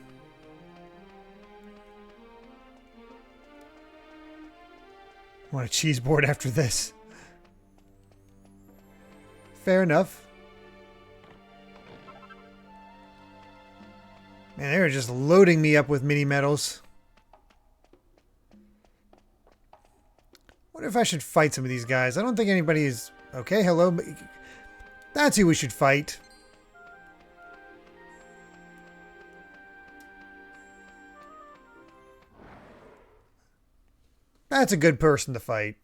I want a cheese board after this. Fair enough. Man, they were just loading me up with mini medals. Wonder if I should fight some of these guys. I don't think anybody is... Okay, hello. That's who we should fight. That's a good person to fight.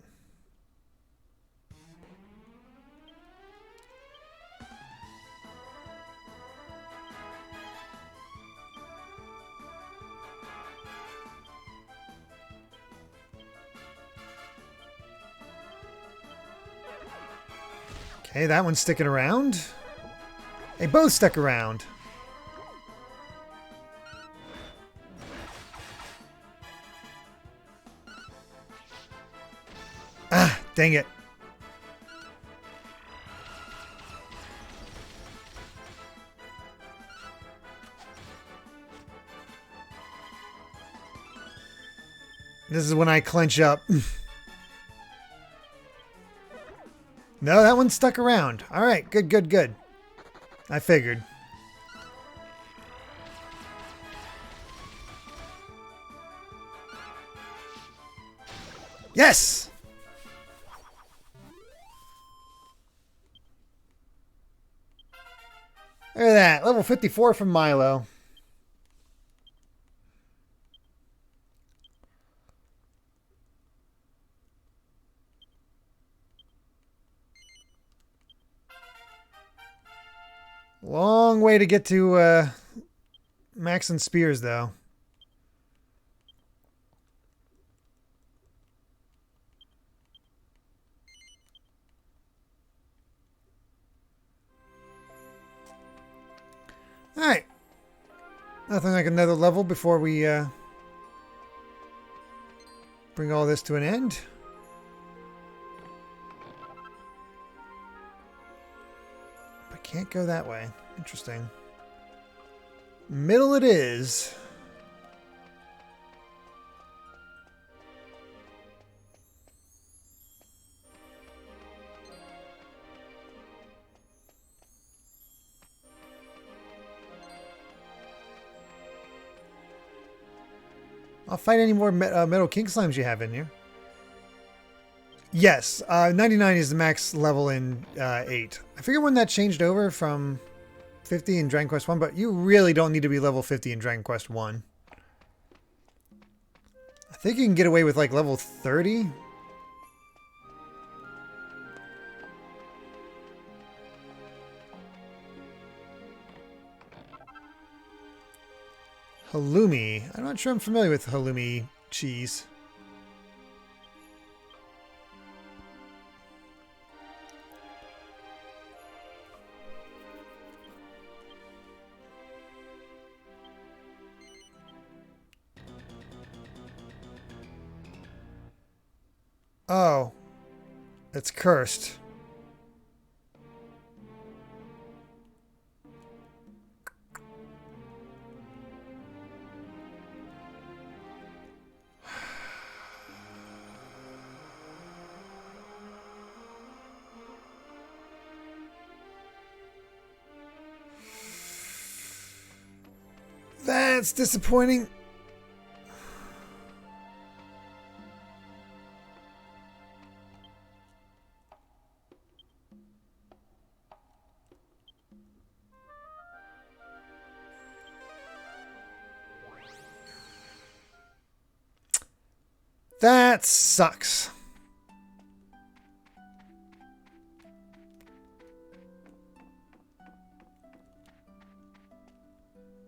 Okay, that one's sticking around. They both stuck around. Ah, dang it. This is when I clench up. No, that one stuck around. All right, good, good, good. I figured. Yes! Look at that. Level 54 from Milo. Long way to get to Max and Spears, though. Alright. Nothing like another level before we bring all this to an end. Can't go that way. Interesting. Middle it is. I'll fight any more Metal King Slimes you have in here. Yes, 99 is the max level in 8. I figure when that changed over from 50 in Dragon Quest 1, but you really don't need to be level 50 in Dragon Quest 1. I think you can get away with like level 30. Halloumi. I'm not sure I'm familiar with halloumi cheese. Oh, it's cursed. That's disappointing. That sucks.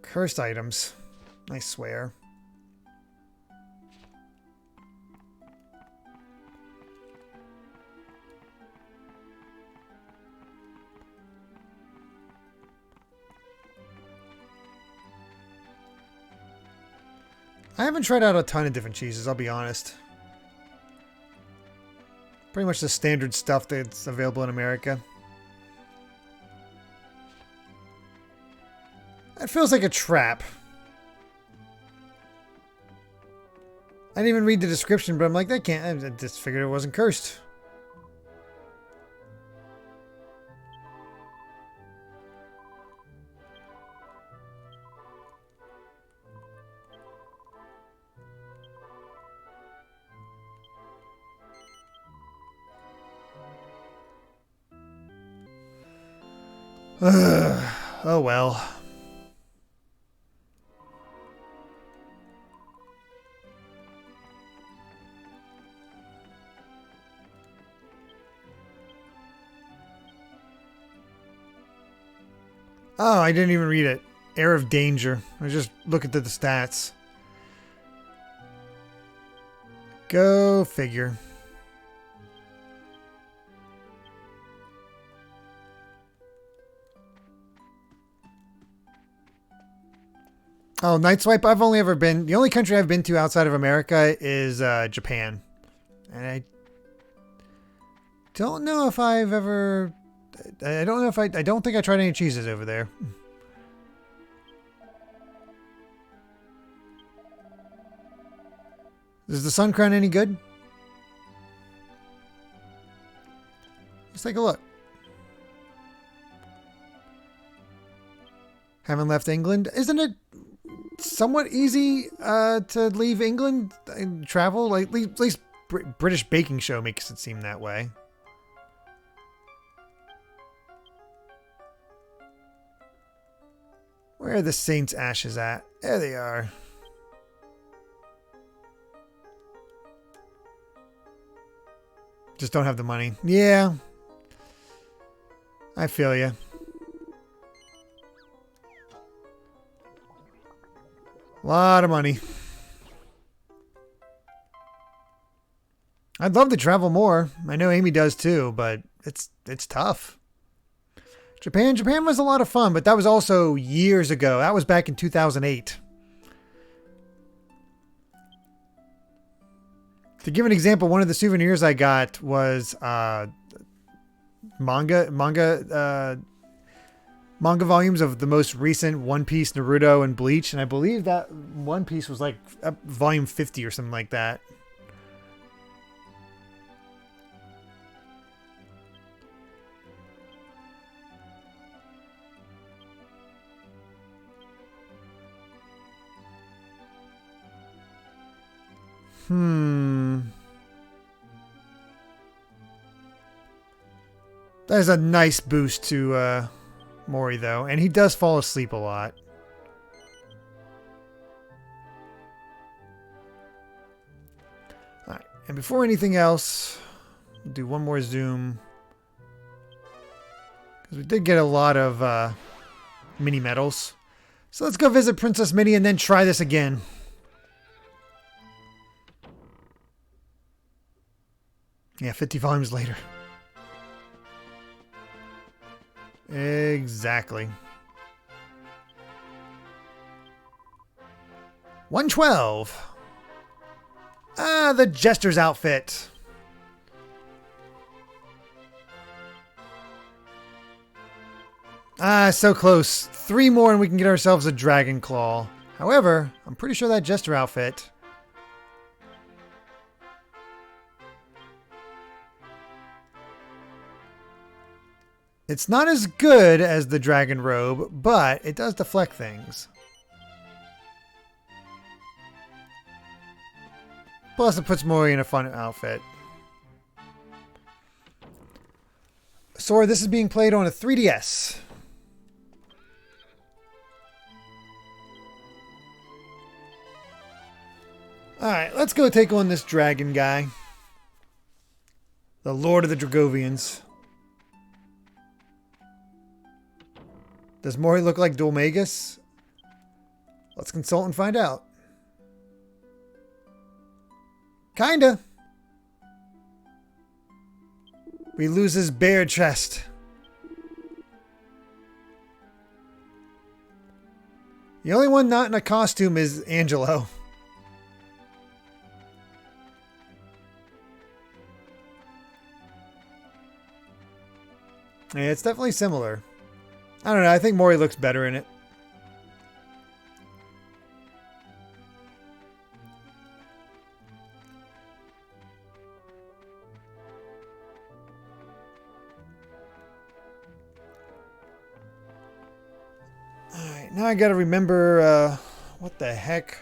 Cursed items. I swear. I haven't tried out a ton of different cheeses, I'll be honest. Pretty much the standard stuff that's available in America. It feels like a trap. I didn't even read the description, but I'm like, that can't. I just figured it wasn't cursed. Oh well. Oh, I didn't even read it. Air of danger. I just look at the stats. Go figure. Oh, Night Swipe, I've only ever been... The only country I've been to outside of America is Japan. And I don't know if I've ever... I don't know if I don't think I tried any cheeses over there. Is the Sun Crown any good? Let's take a look. Haven't left England. Isn't it somewhat easy to leave England and travel? Like, at least British Baking Show makes it seem that way. Where are the Saints' ashes at? There they are. Just don't have the money. Yeah. I feel you. A lot of money. I'd love to travel more. I know Amy does too, but it's tough. Japan was a lot of fun, but that was also years ago. That was back in 2008. To give an example, one of the souvenirs I got was manga volumes of the most recent One Piece, Naruto, and Bleach, and I believe that One Piece was like volume 50 or something like that. That is a nice boost to Mori, though. And he does fall asleep a lot. Alright, and before anything else, we'll do one more zoom. Because we did get a lot of mini medals. So let's go visit Princess Minnie and then try this again. Yeah, 50 volumes later. Exactly. 112. Ah, the Jester's outfit. Ah, so close. 3 more and we can get ourselves a Dragon Claw. However, I'm pretty sure that Jester outfit... It's not as good as the Dragon Robe, but it does deflect things. Plus, it puts Mori in a fun outfit. Sora, this is being played on a 3DS. Alright, let's go take on this dragon guy. The Lord of the Dragovians. Does Mori look like Dulmagus? Let's consult and find out. Kinda. We lose his bear chest. The only one not in a costume is Angelo. Yeah, it's definitely similar. I don't know. I think Mori looks better in it. Alright, now I gotta remember, what the heck?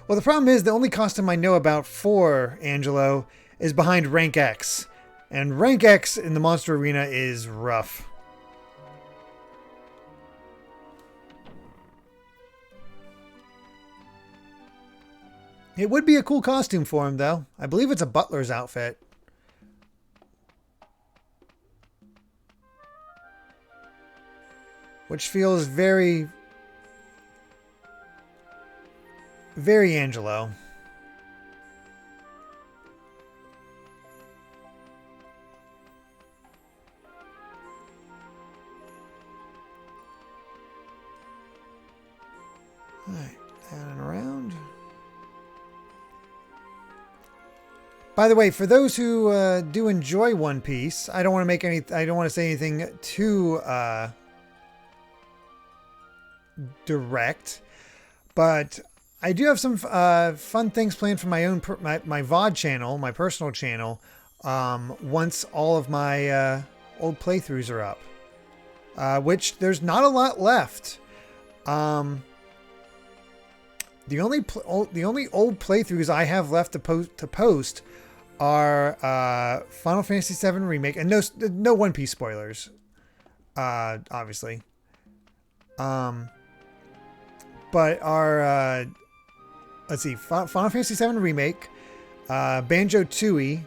Well, the problem is the only costume I know about for Angelo is behind Rank X. And Rank X in the Monster Arena is rough. It would be a cool costume for him, though. I believe it's a butler's outfit. Which feels very, very Angelo. Alright, down and around. By the way, for those who do enjoy One Piece, I don't want to say anything too direct, but I do have some fun things planned for my own my VOD channel, my personal channel. Once all of my old playthroughs are up, which there's not a lot left. The only old playthroughs I have left to post are Final Fantasy VII Remake, and no One Piece spoilers, obviously. But our let's see, Final Fantasy VII Remake, Banjo-Tooie,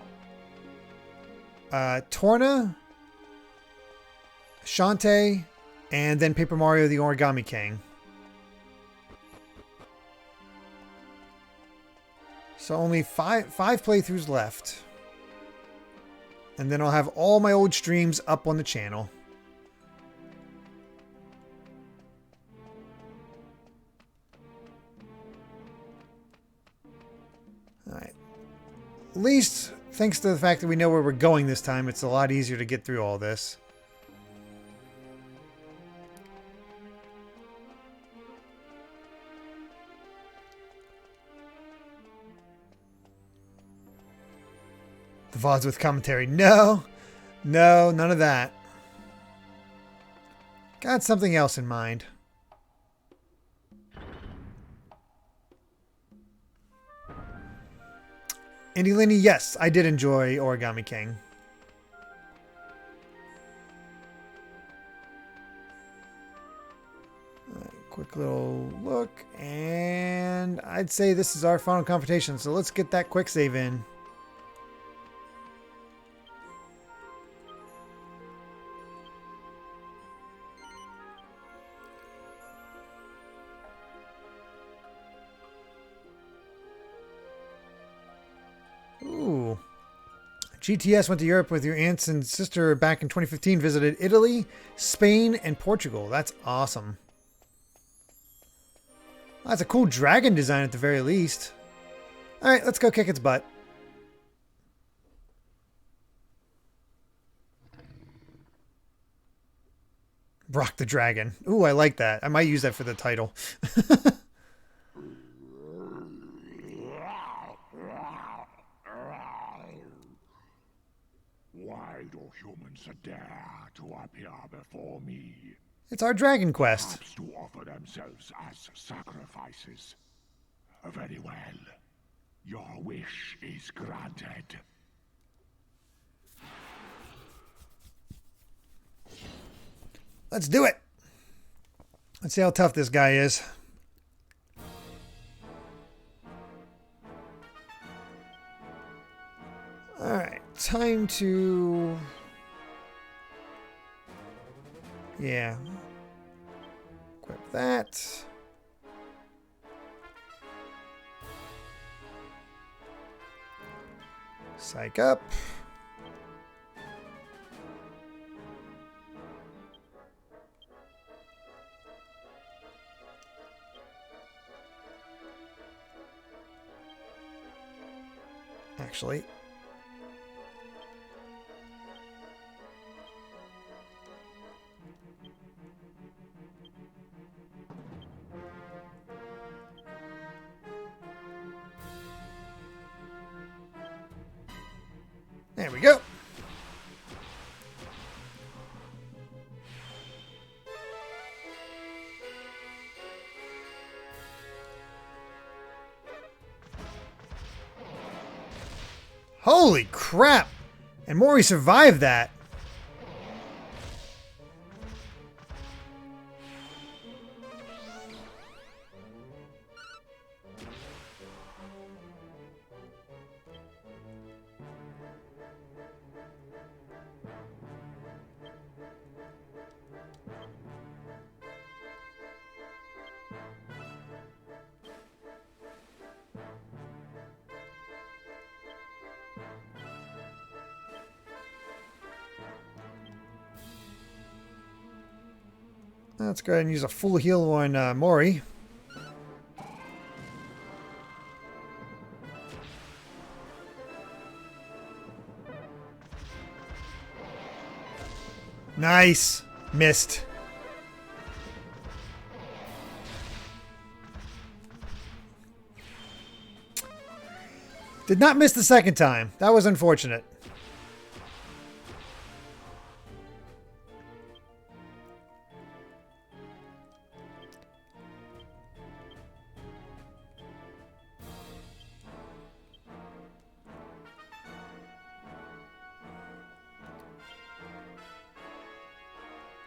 Torna, Shantae, and then Paper Mario: The Origami King. So only five playthroughs left. And then I'll have all my old streams up on the channel. Alright. At least, thanks to the fact that we know where we're going this time, it's a lot easier to get through all this. The VODs with commentary. No, none of that. Got something else in mind. Indy Linny, yes, I did enjoy Origami King. Quick little look, and I'd say this is our final confrontation, so let's get that quick save in. Ooh. GTS went to Europe with your aunts and sister back in 2015, visited Italy, Spain, and Portugal. That's awesome. That's a cool dragon design at the very least. Alright, let's go kick its butt. Brock the Dragon. Ooh, I like that. I might use that for the title. Why do humans dare to appear before me? It's our Dragon Quest. Perhaps to offer themselves as sacrifices. Very well. Your wish is granted. Let's do it. Let's see how tough this guy is. time to... Yeah. Equip that. Psych up. Actually, there we go. Holy crap! And Mori survived that. Let's go ahead and use a full heal on Mori. Nice. Missed. Did not miss the second time. That was unfortunate.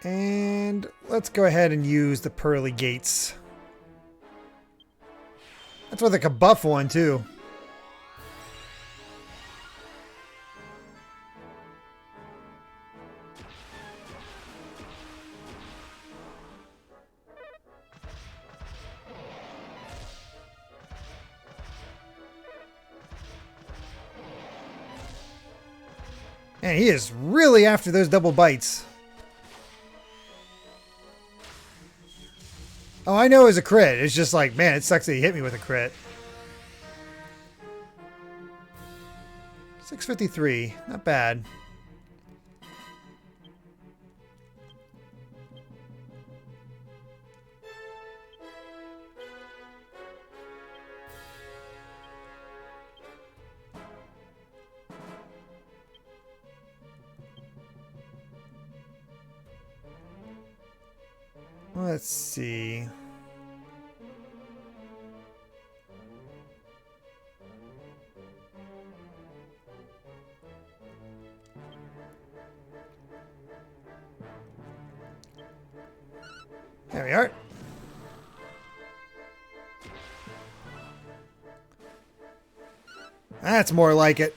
And let's go ahead and use the pearly gates. That's with like a buff one too. And he is really after those double bites. Oh, I know it was a crit. It's just like, man, it sucks that he hit me with a crit. 653. Not bad. Let's see. There we are. That's more like it.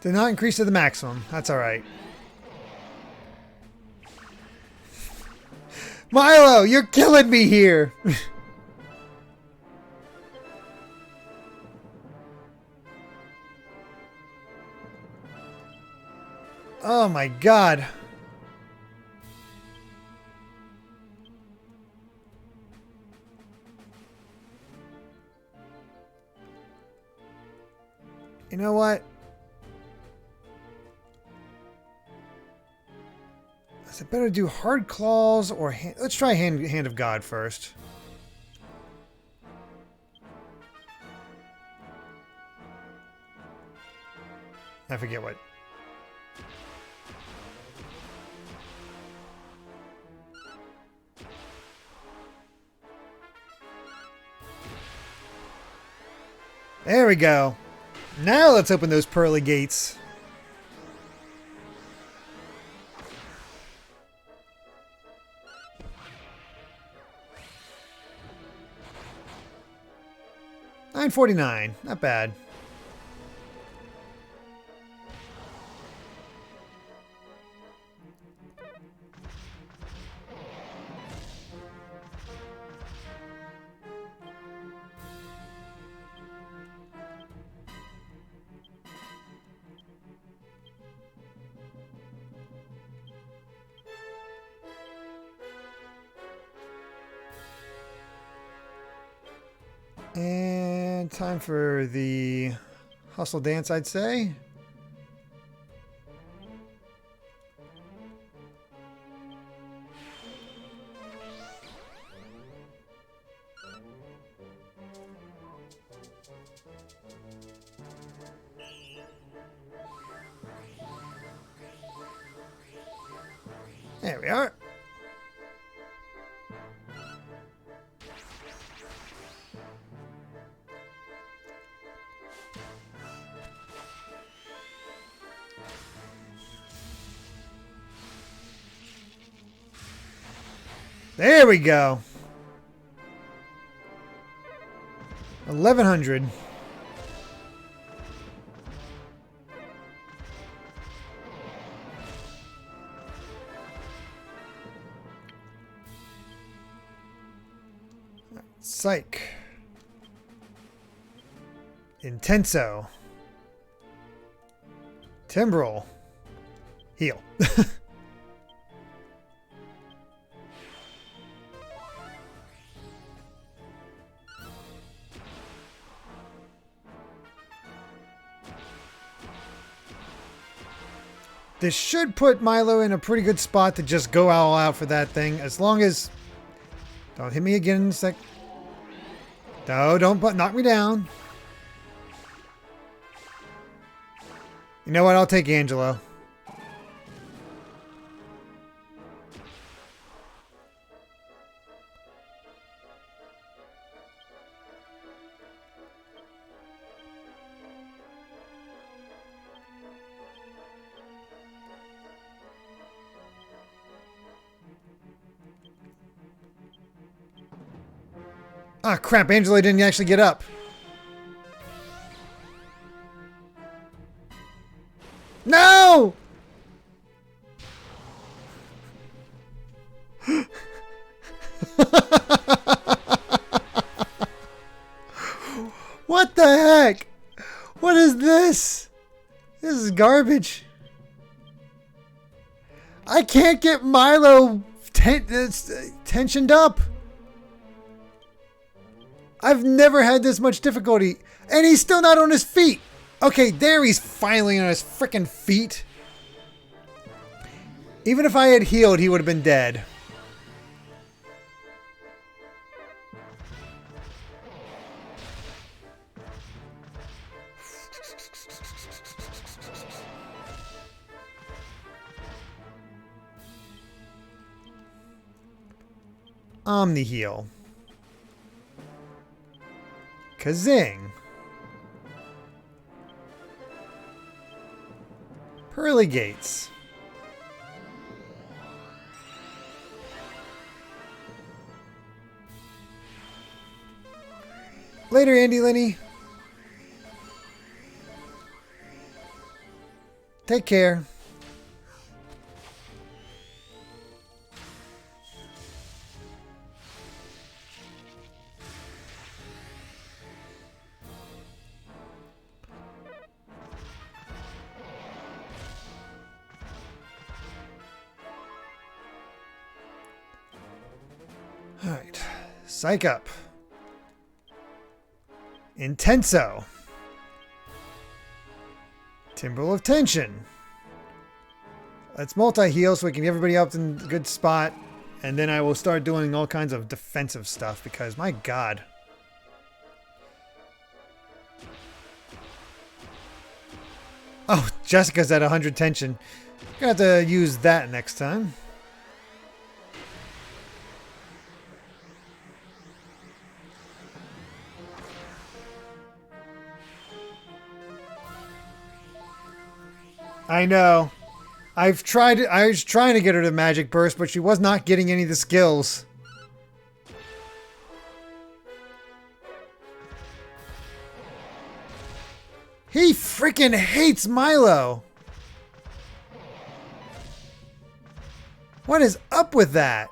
Did not increase to the maximum. That's all right. Milo, you're killing me here. Oh my God. You know what? Is it better to do hard claws or hand? Let's try hand of God first. I forget what. There we go. Now let's open those pearly gates. 949. Not bad. And time for the hustle dance, I'd say. There we are. There we go. 1100. Psych. Intenso. Timbrel. Heal. This should put Milo in a pretty good spot to just go all out for that thing. As long as... Don't hit me again in a sec. No, don't knock me down. You know what? I'll take Angelo. Ah, crap. Angelo didn't actually get up. No! What the heck? What is this? This is garbage. I can't get Milo tensioned up. I've never had this much difficulty. And he's still not on his feet. Okay, there he's finally on his freaking feet. Even if I had healed, he would have been dead. Omni heal. Kazing. Pearly gates. Later, Andy Lenny. Take care. Alright, psych up. Intenso. Timbrel of Tension. Let's multi-heal so we can get everybody up in a good spot. And then I will start doing all kinds of defensive stuff because, my God. Oh, Jessica's at 100 tension. Gonna have to use that next time. I know. I was trying to get her to Magic Burst, but she was not getting any of the skills. He freaking hates Milo. What is up with that?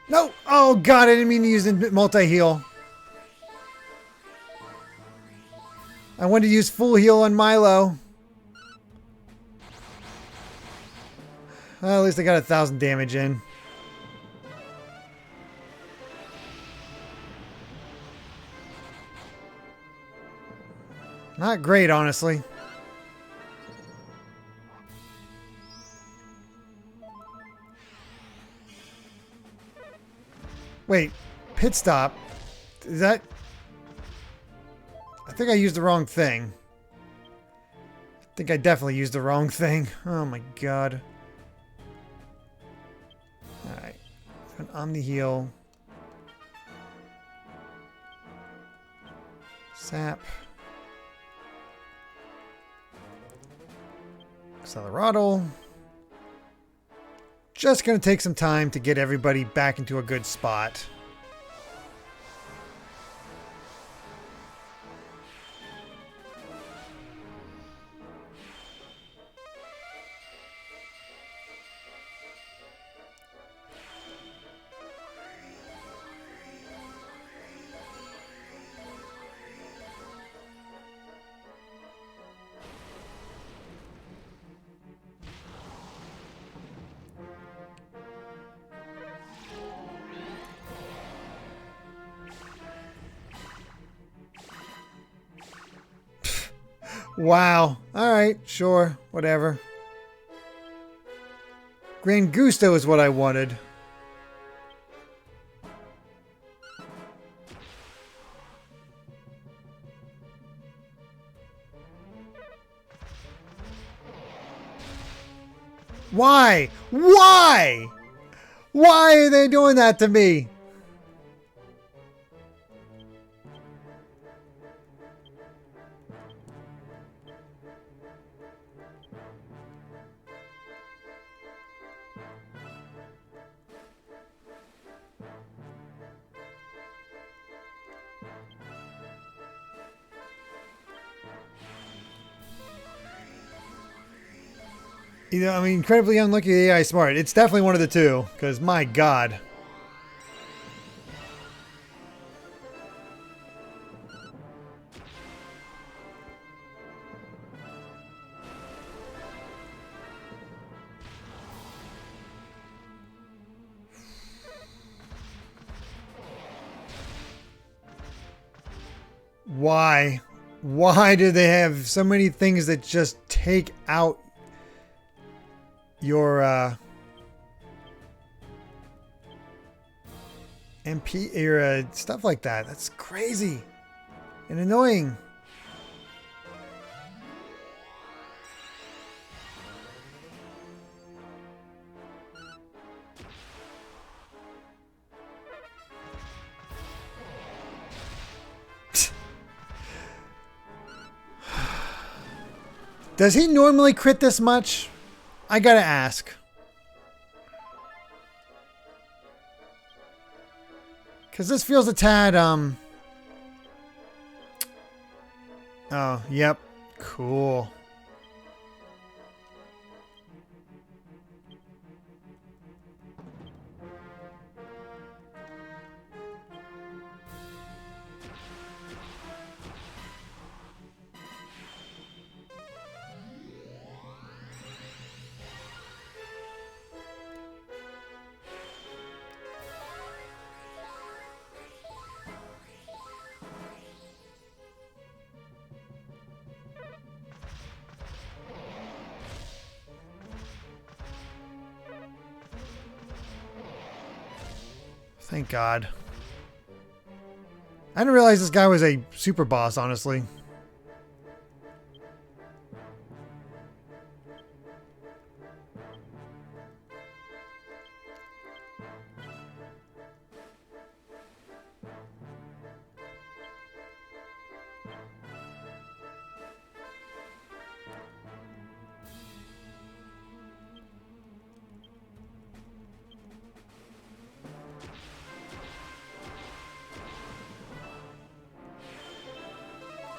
No! Oh god, I didn't mean to use multi-heal. I wanted to use full heal on Milo. Well, at least I got 1,000 damage in. Not great, honestly. Wait, pit stop? Is that... I think I used the wrong thing. I think I definitely used the wrong thing. Oh my god. Alright. An Omni heal. Sap. Acceleraddle. Just gonna take some time to get everybody back into a good spot. Wow. Alright, sure. Whatever. Gran Gusto is what I wanted. Why? Why? Why are they doing that to me? You know, I mean, incredibly unlucky, AI smart. It's definitely one of the two, because my god. Why? Why do they have so many things that just take out your MP or stuff like that? That's crazy and annoying. Does he normally crit this much? I gotta ask. Because this feels a tad, Oh, yep. Cool. Thank God. I didn't realize this guy was a super boss, honestly.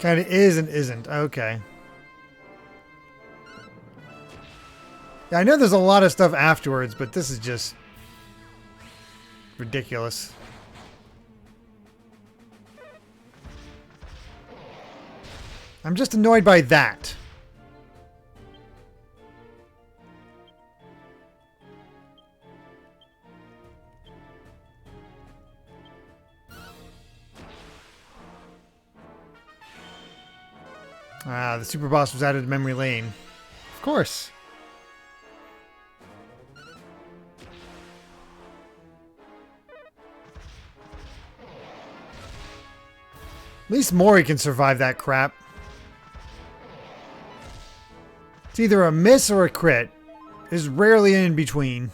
Kind of is and isn't. Okay. Yeah, I know there's a lot of stuff afterwards, but this is just ridiculous. I'm just annoyed by that. Ah, the super boss was added to memory lane. Of course. At least Mori can survive that crap. It's either a miss or a crit. There's rarely an in between.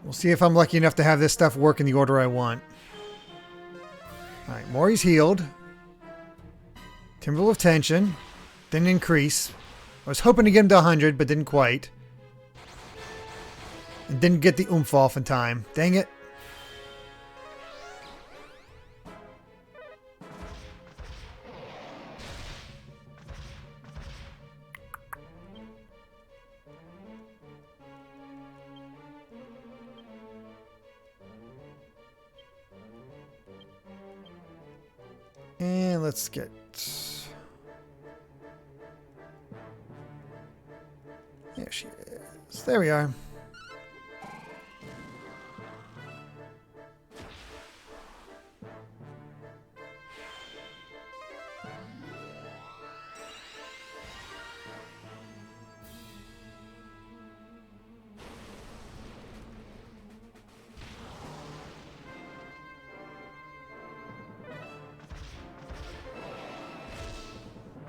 We'll see if I'm lucky enough to have this stuff work in the order I want. Alright, Mori's healed. Timberwolf tension. Didn't increase. I was hoping to get him to 100, but didn't quite. And didn't get the oomph off in time. Dang it. And let's get... There she is. There we are.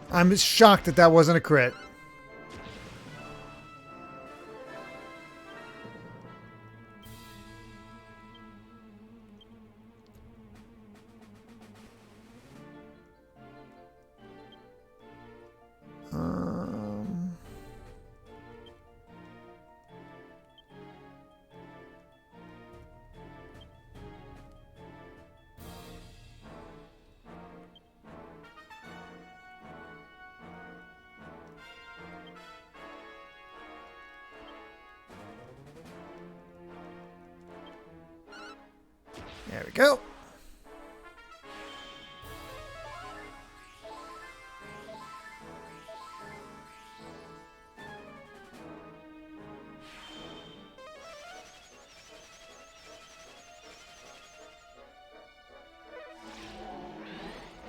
I'm shocked that that wasn't a crit. There we go.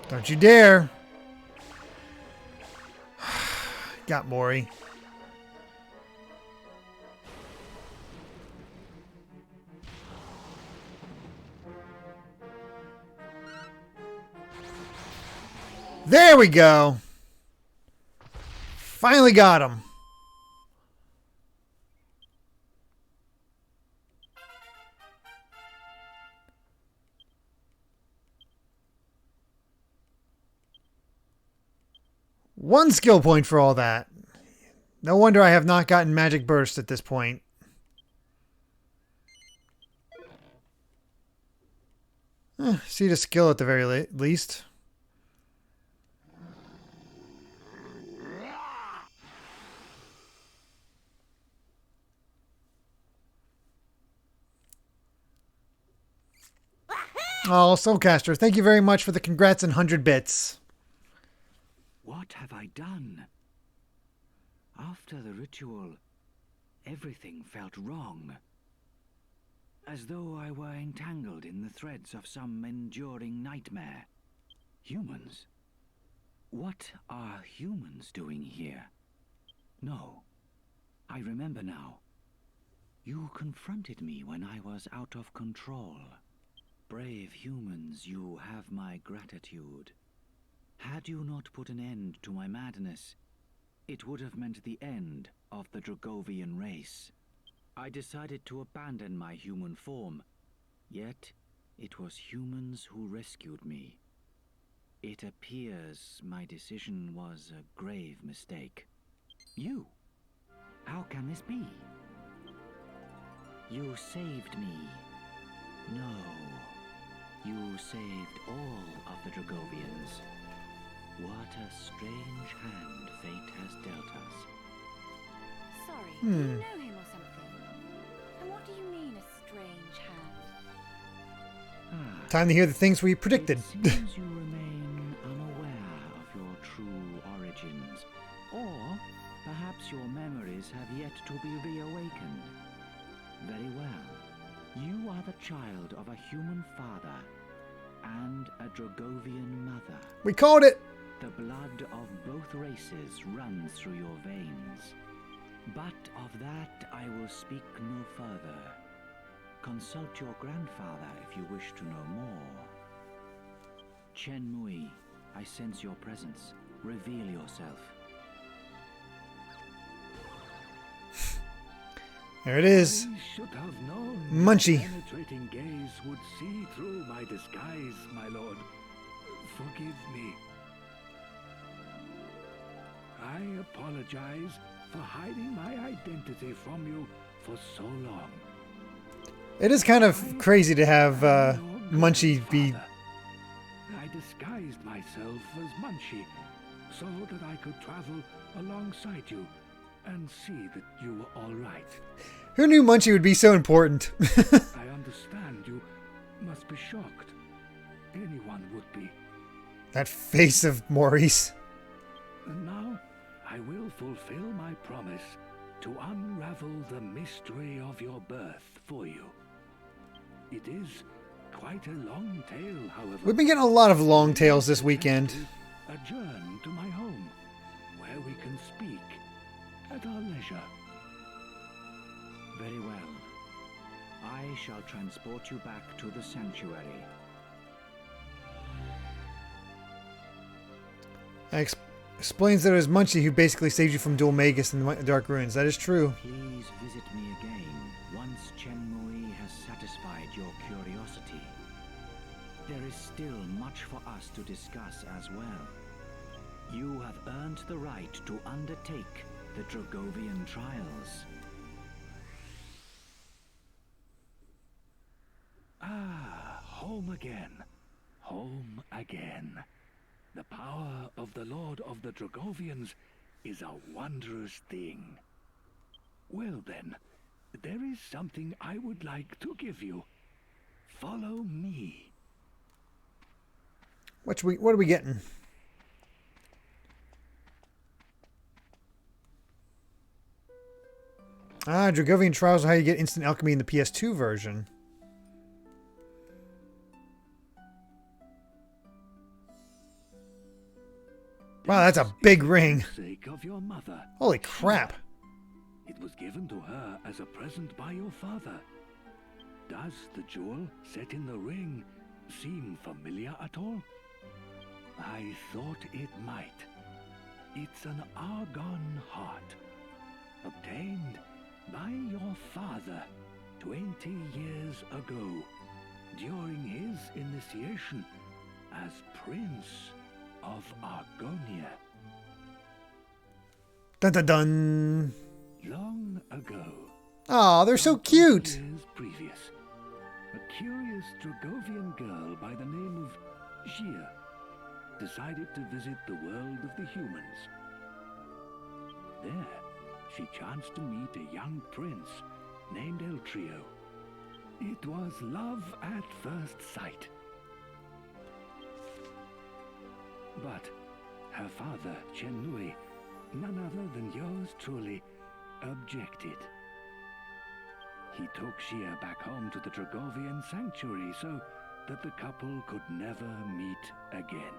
Don't you dare. Got Mori. There we go. Finally got him. One skill point for all that. No wonder I have not gotten Magic Burst at this point. See the skill at the very least. Oh, Soulcaster, thank you very much for the congrats and 100 bits. What have I done? After the ritual, everything felt wrong. As though I were entangled in the threads of some enduring nightmare. Humans? What are humans doing here? No, I remember now. You confronted me when I was out of control. Brave humans, you have my gratitude. Had you not put an end to my madness, it would have meant the end of the Dragovian race. I decided to abandon my human form, yet it was humans who rescued me. It appears my decision was a grave mistake. You? How can this be? You saved me. No. You saved all of the Dragovians. What a strange hand fate has dealt us. Sorry, do you know him or something? And what do you mean, a strange hand? Time to hear the things we predicted. It seems you remain unaware of your true origins. Or perhaps your memories have yet to be reawakened. Very well. You are the child of a human father and a Dragovian mother. We called it! The blood of both races runs through your veins. But of that I will speak no further. Consult your grandfather if you wish to know more. Chen Mui, I sense your presence. Reveal yourself. There it is. I should have known Munchie. your penetrating gaze would see through my disguise, my lord. Forgive me. I apologize for hiding my identity from you for so long. It is kind of crazy to have Munchie be... I disguised myself as Munchie so that I could travel alongside you and see that you were all right. Who knew Munchie would be so important? I understand you must be shocked. Anyone would be. That face of Maurice. And now I will fulfill my promise to unravel the mystery of your birth for you. It is quite a long tale, however. We've been getting a lot of long tales this weekend. Adjourn to my home, where we can speak at our leisure. Very well. I shall transport you back to the sanctuary. Explains that it was Munchie who basically saved you from Dual Magus and the Dark Ruins. That is true. Please visit me again once Chen Mui has satisfied your curiosity. There is still much for us to discuss as well. You have earned the right to undertake the Dragovian trials. Ah, home again. Home again. The power of the Lord of the Dragovians is a wondrous thing. Well then, there is something I would like to give you. Follow me. What are we getting? Dragovian Trials are how you get instant alchemy in the PS2 version. Wow, that's a big ring. Sake of your mother. Holy crap. It was given to her as a present by your father. Does the jewel set in the ring seem familiar at all? I thought it might. It's an argon heart, obtained by your father 20 years ago, during his initiation as Prince of Argonia. Dun dun dun. Long ago. Aw, they're so cute. Years previous, a curious Dragovian girl by the name of Xia decided to visit the world of the humans. There, she chanced to meet a young prince named Eltrio. It was love at first sight. But her father, Chen Nui, none other than yours truly, objected. He took Xia back home to the Dragovian sanctuary so that the couple could never meet again.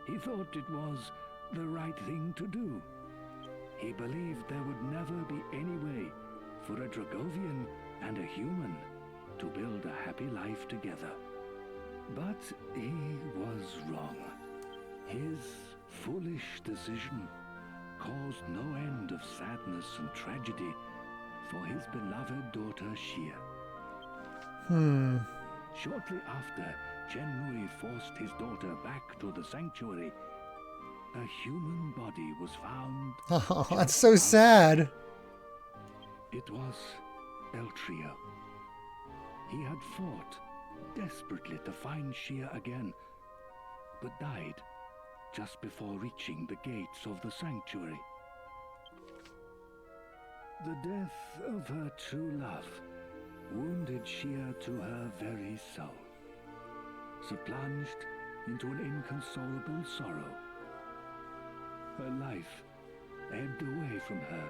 He thought it was the right thing to do. He believed there would never be any way for a Dragovian and a human to build a happy life together. But he was wrong. His foolish decision caused no end of sadness and tragedy for his beloved daughter Xia. Shortly after, Chenmui forced his daughter back to the sanctuary, a human body was found. Oh, that's so sad. It was Eltrio. He had fought desperately to find Shia again, but died just before reaching the gates of the sanctuary. The death of her true love wounded Shia to her very soul. She plunged into an inconsolable sorrow. Her life ebbed away from her,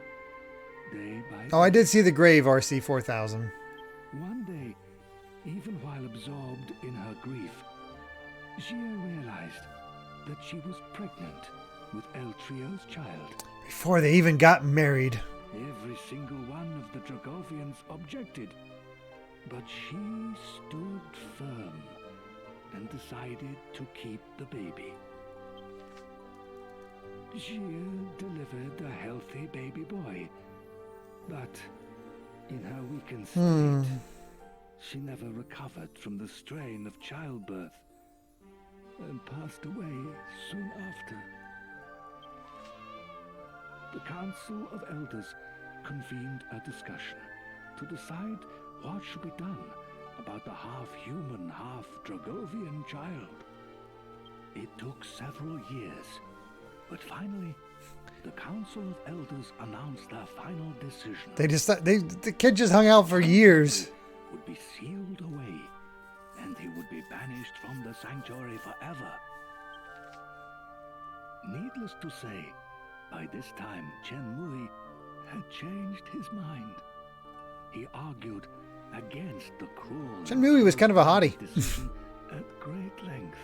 day by day. Oh, I did see the grave, RC 4000. One day, even while absorbed in her grief, Shia realized that she was pregnant with Eltrio's child. Before they even got married. Every single one of the Dragovians objected, but she stood firm and decided to keep the baby. Shia delivered a healthy baby boy, but in her weakened state, she never recovered from the strain of childbirth and passed away soon after. The Council of Elders convened a discussion to decide what should be done about the half-human, half-Dragovian child. It took several years, but finally, the Council of Elders announced their final decision. The kid just hung out for years. Would be sealed away, and he would be banished from the sanctuary forever. Needless to say, by this time, Chenmui had changed his mind. He argued against the cruel... Chenmui was kind of a hottie. ...decision at great length.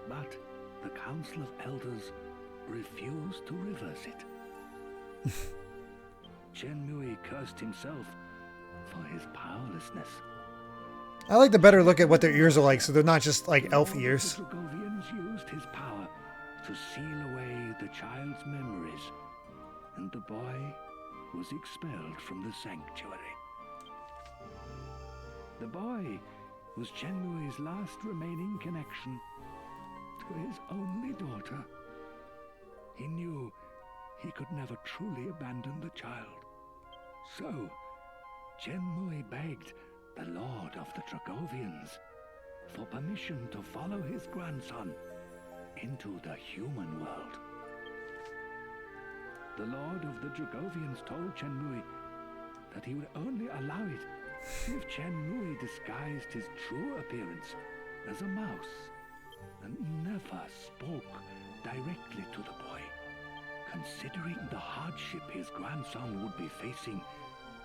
But the Council of Elders refused to reverse it. Chenmui cursed himself for his powerlessness. I like the better look at what their ears are like, so they're not just like elf ears. The Dragovians used his power to seal away the child's memories, and the boy was expelled from the sanctuary. The boy was Chenmui's last remaining connection to his only daughter. He knew he could never truly abandon the child. So, Chenmui begged the Lord of the Dragovians for permission to follow his grandson into the human world. The Lord of the Dragovians told Chenmui that he would only allow it if Chenmui disguised his true appearance as a mouse and never spoke directly to the boy. Considering the hardship his grandson would be facing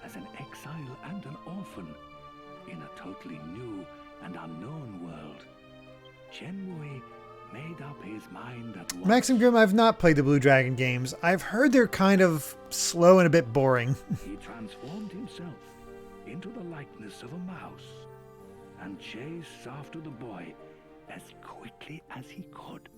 as an exile and an orphan in a totally new and unknown world, Chenmui made up his mind at once. Maxim Grimm, I've not played the Blue Dragon games. I've heard they're kind of slow and a bit boring. He transformed himself into the likeness of a mouse and chased after the boy as quickly as he could.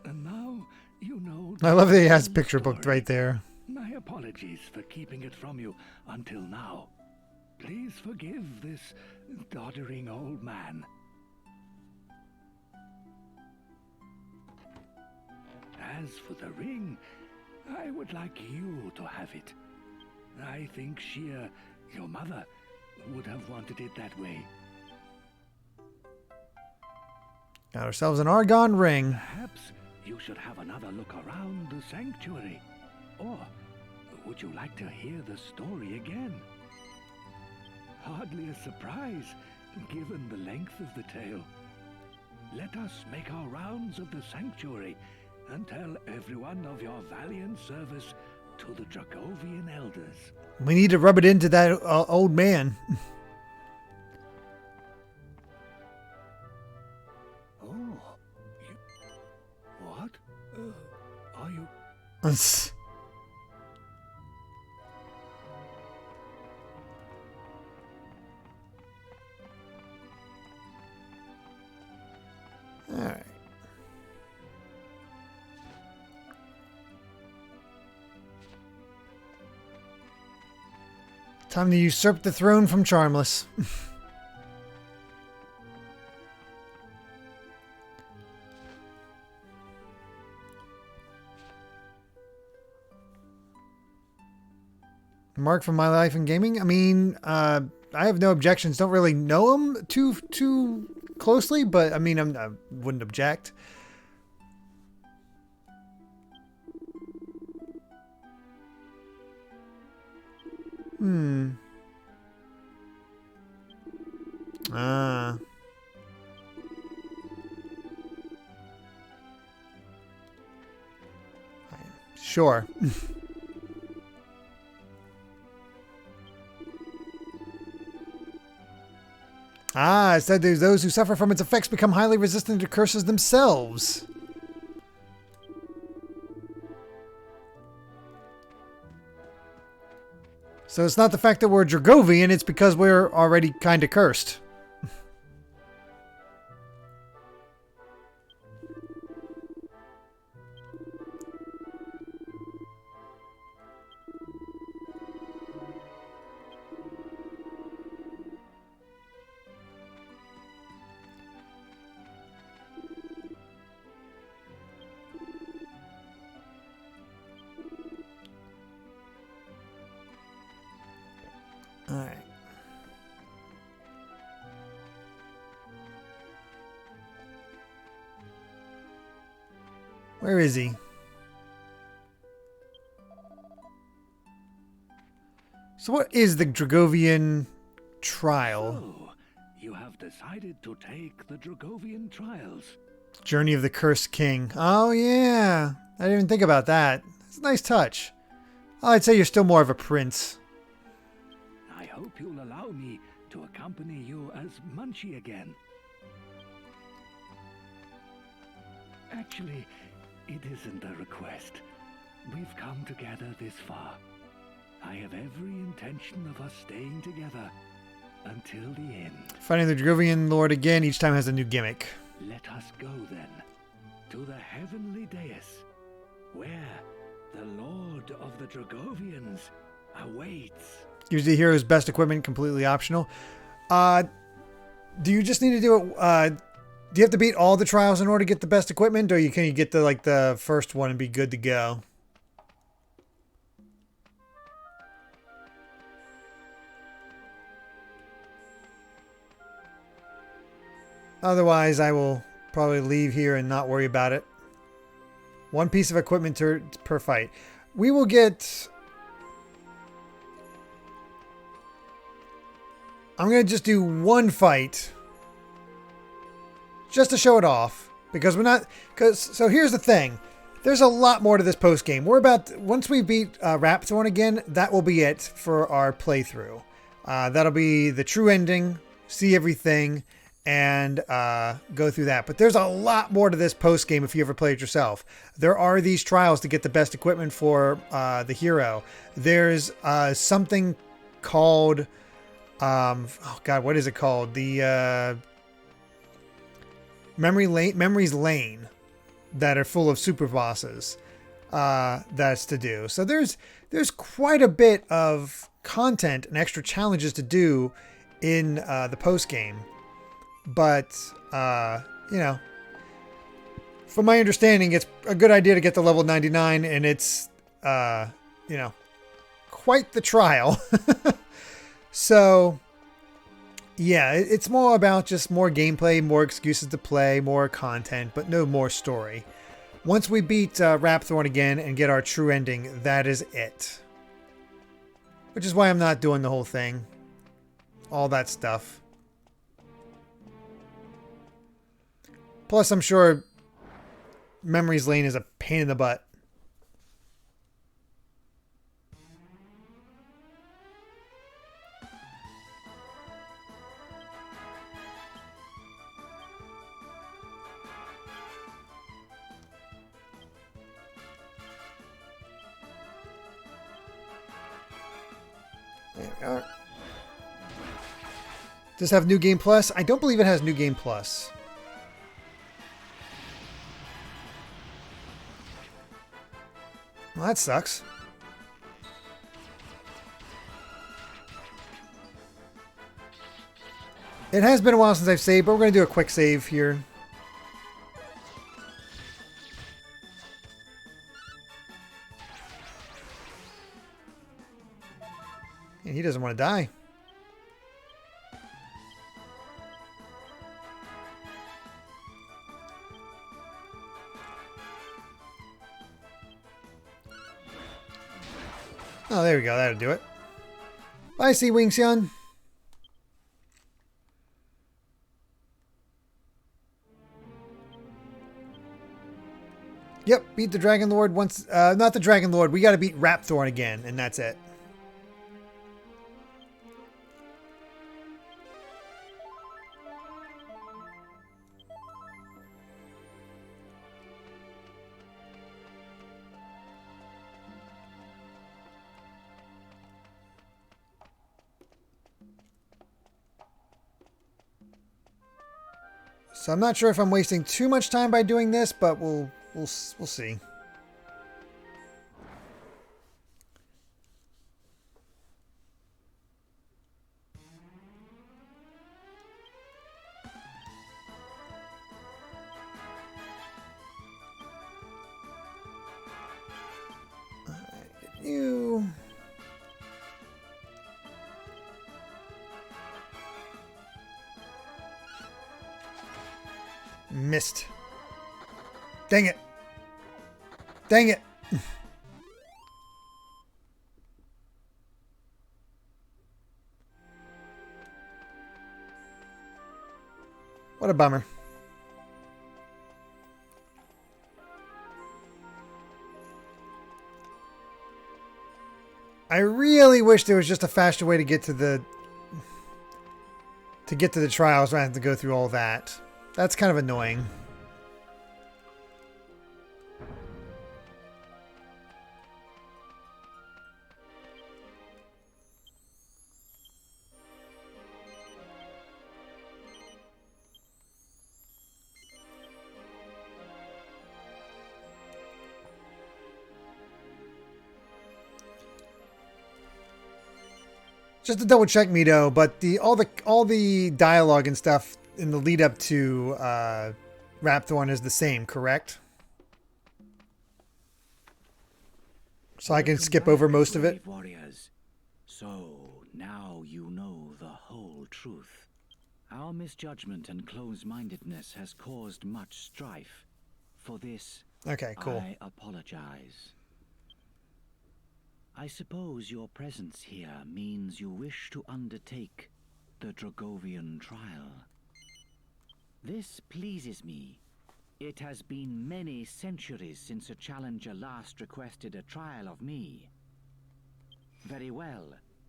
And now you know. I love that he has picture booked right there. My apologies for keeping it from you until now. Please forgive this doddering old man. As for the ring, I would like you to have it. I think Shia, your mother, would have wanted it that way. Got ourselves an Argon ring. Perhaps you should have another look around the sanctuary. Or would you like to hear the story again? Hardly a surprise, given the length of the tale. Let us make our rounds of the sanctuary and tell everyone of your valiant service to the Dragovian elders. We need to rub it into that old man. Oh, what? Are you... Alright. Time to usurp the throne from Charmless. Mark from My Life in Gaming. I mean, I have no objections. Don't really know him too closely, but I mean, I wouldn't object. Sure. It said there's those who suffer from its effects become highly resistant to curses themselves. So it's not the fact that we're Dragovian, it's because we're already kind of cursed. Alright. Where is he? So what is the Dragovian trial? So, you have decided to take the Dragovian trials. Journey of the Cursed King. Oh yeah. I didn't even think about that. It's a nice touch. I'd say you're still more of a prince. I hope you'll allow me to accompany you as Munchie again. Actually, it isn't a request. We've come together this far. I have every intention of us staying together until the end. Fighting the Dragovian Lord again each time has a new gimmick. Let us go then to the heavenly dais, where the Lord of the Dragovians awaits. Use the hero's best equipment, completely optional. Do you just need to do it? Do you have to beat all the trials in order to get the best equipment, or can you get the first one and be good to go? Otherwise, I will probably leave here and not worry about it. One piece of equipment per fight. We will get... I'm going to just do one fight. Just to show it off. Because we're not... So here's the thing. There's a lot more to this post game. We're about... Once we beat Rapthorn again, that will be it for our playthrough. That'll be the true ending. See everything. And go through that. But there's a lot more to this post game if you ever play it yourself. There are these trials to get the best equipment for the hero. There's something called... oh god, what is it called? The Memories Lane that are full of super bosses. That's to do. So there's quite a bit of content and extra challenges to do in the post game. But you know, from my understanding, it's a good idea to get to level 99, and it's you know, quite the trial. So, yeah, it's more about just more gameplay, more excuses to play, more content, but no more story. Once we beat Rapthorn again and get our true ending, that is it. Which is why I'm not doing the whole thing. All that stuff. Plus, I'm sure Memories Lane is a pain in the butt. Does it have New Game Plus? I don't believe it has New Game Plus. Well, that sucks. It has been a while since I've saved, but we're going to do a quick save here. And he doesn't want to die. Oh, there we go. That'll do it. Bye, Sea Wingxion. Yep, beat the Dragon Lord once. Not the Dragon Lord. We got to beat Rapthorn again, and that's it. So I'm not sure if I'm wasting too much time by doing this, but we'll see. You. Missed. Dang it. Dang it. What a bummer. I really wish there was just a faster way to get to the trials rather than to go through all that. That's kind of annoying. Just to double check me though, but all the dialogue and stuff in the lead up to Rapthorn is the same, correct? So I can skip over most of it. Warriors. So now you know the whole truth. Our misjudgment and close-mindedness has caused much strife. For this, okay, cool. I apologize. I suppose your presence here means you wish to undertake the Dragovian trial. This pleases me. It has been many centuries since a challenger last requested a trial of me. Very well,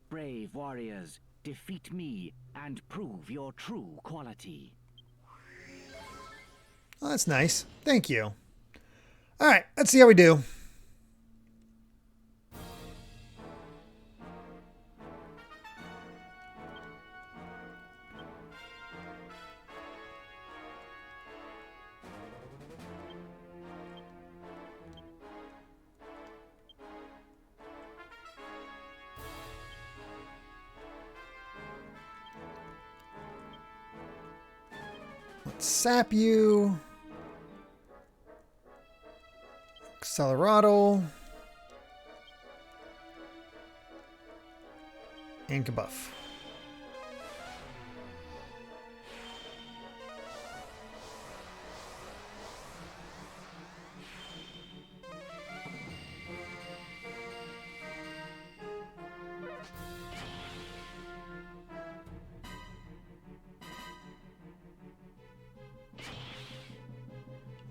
brave warriors, defeat me and prove your true quality. Oh, that's nice. Thank you. All right, let's see how we do. Let's sap you. Accelerado. And Kabuff.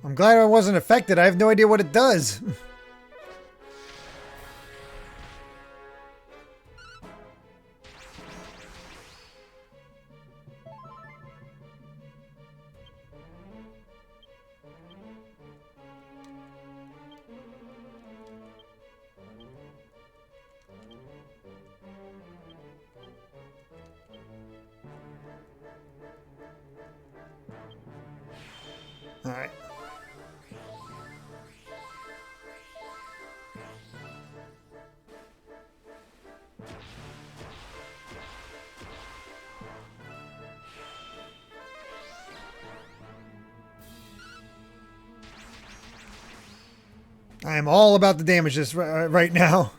I'm glad I wasn't affected. I have no idea what it does. All right. I am all about the damages right now.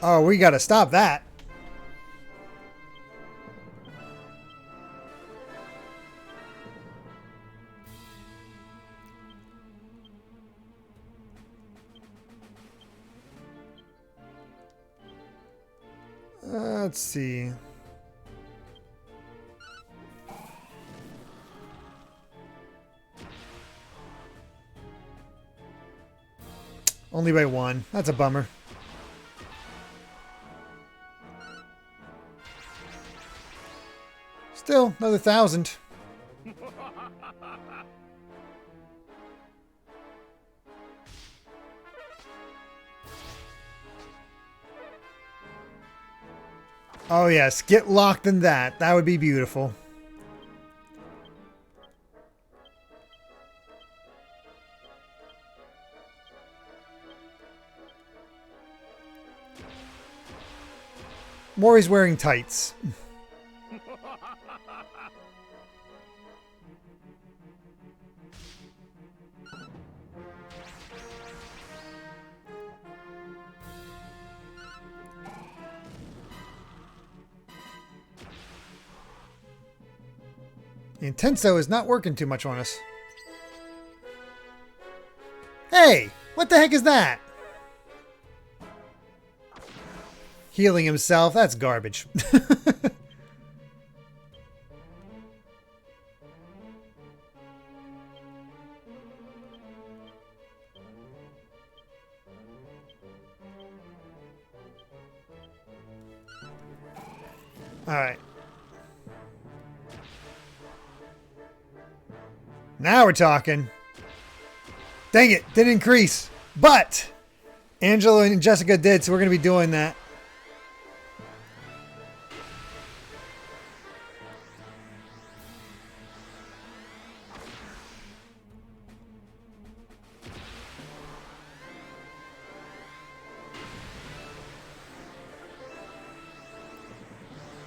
Oh, we gotta stop that. Let's see. Only by one. That's a bummer. Still, another 1,000. Oh yes, get locked in that. That would be beautiful. Maury's wearing tights. The Intenso is not working too much on us. Hey! What the heck is that? Healing himself? That's garbage. Alright. Now we're talking. Dang it, didn't increase. But Angela and Jessica did, so we're going to be doing that.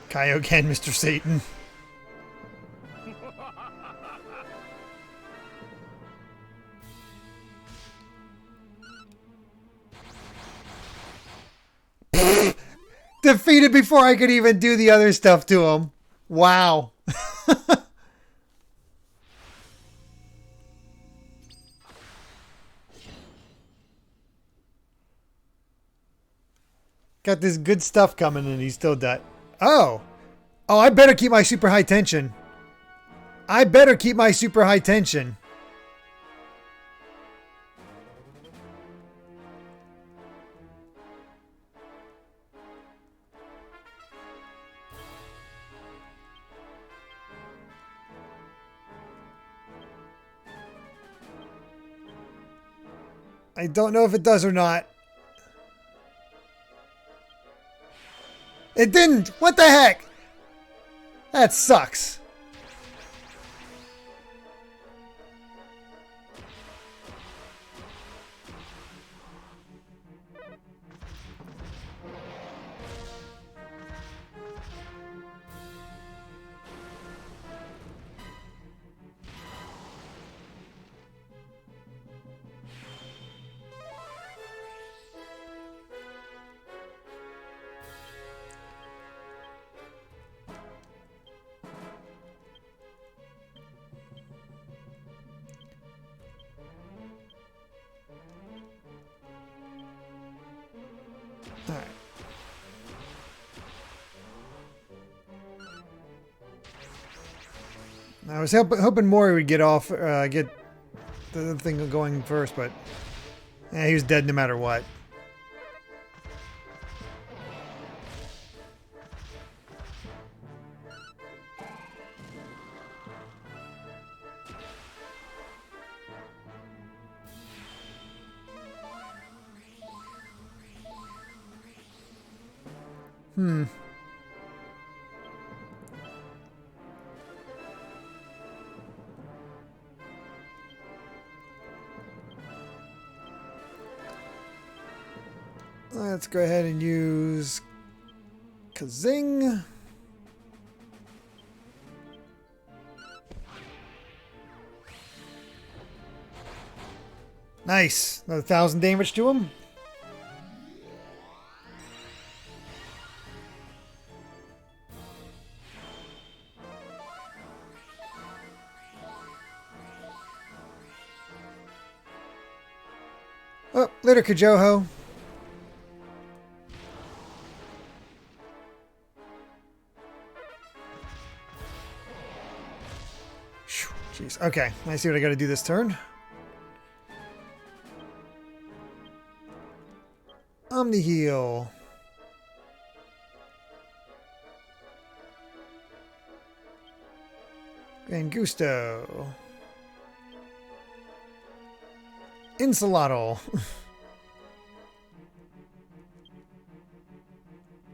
Kaioken, Mr. Satan. Defeated before I could even do the other stuff to him. Wow. Got this good stuff coming and he's still dead. Oh. Oh, I better keep my super high tension. I better keep my super high tension. I don't know if it does or not. It didn't! What the heck? That sucks. Alright. I was hoping Mori would get off, get the thing going first, but he was dead no matter what. Let's go ahead and use Kazing. Nice. Another 1,000 damage to him. Oh, later, Kajoho. Jeez. Okay, I see what I got to do this turn. Omni Heal. Gran Gusto. Insulattle.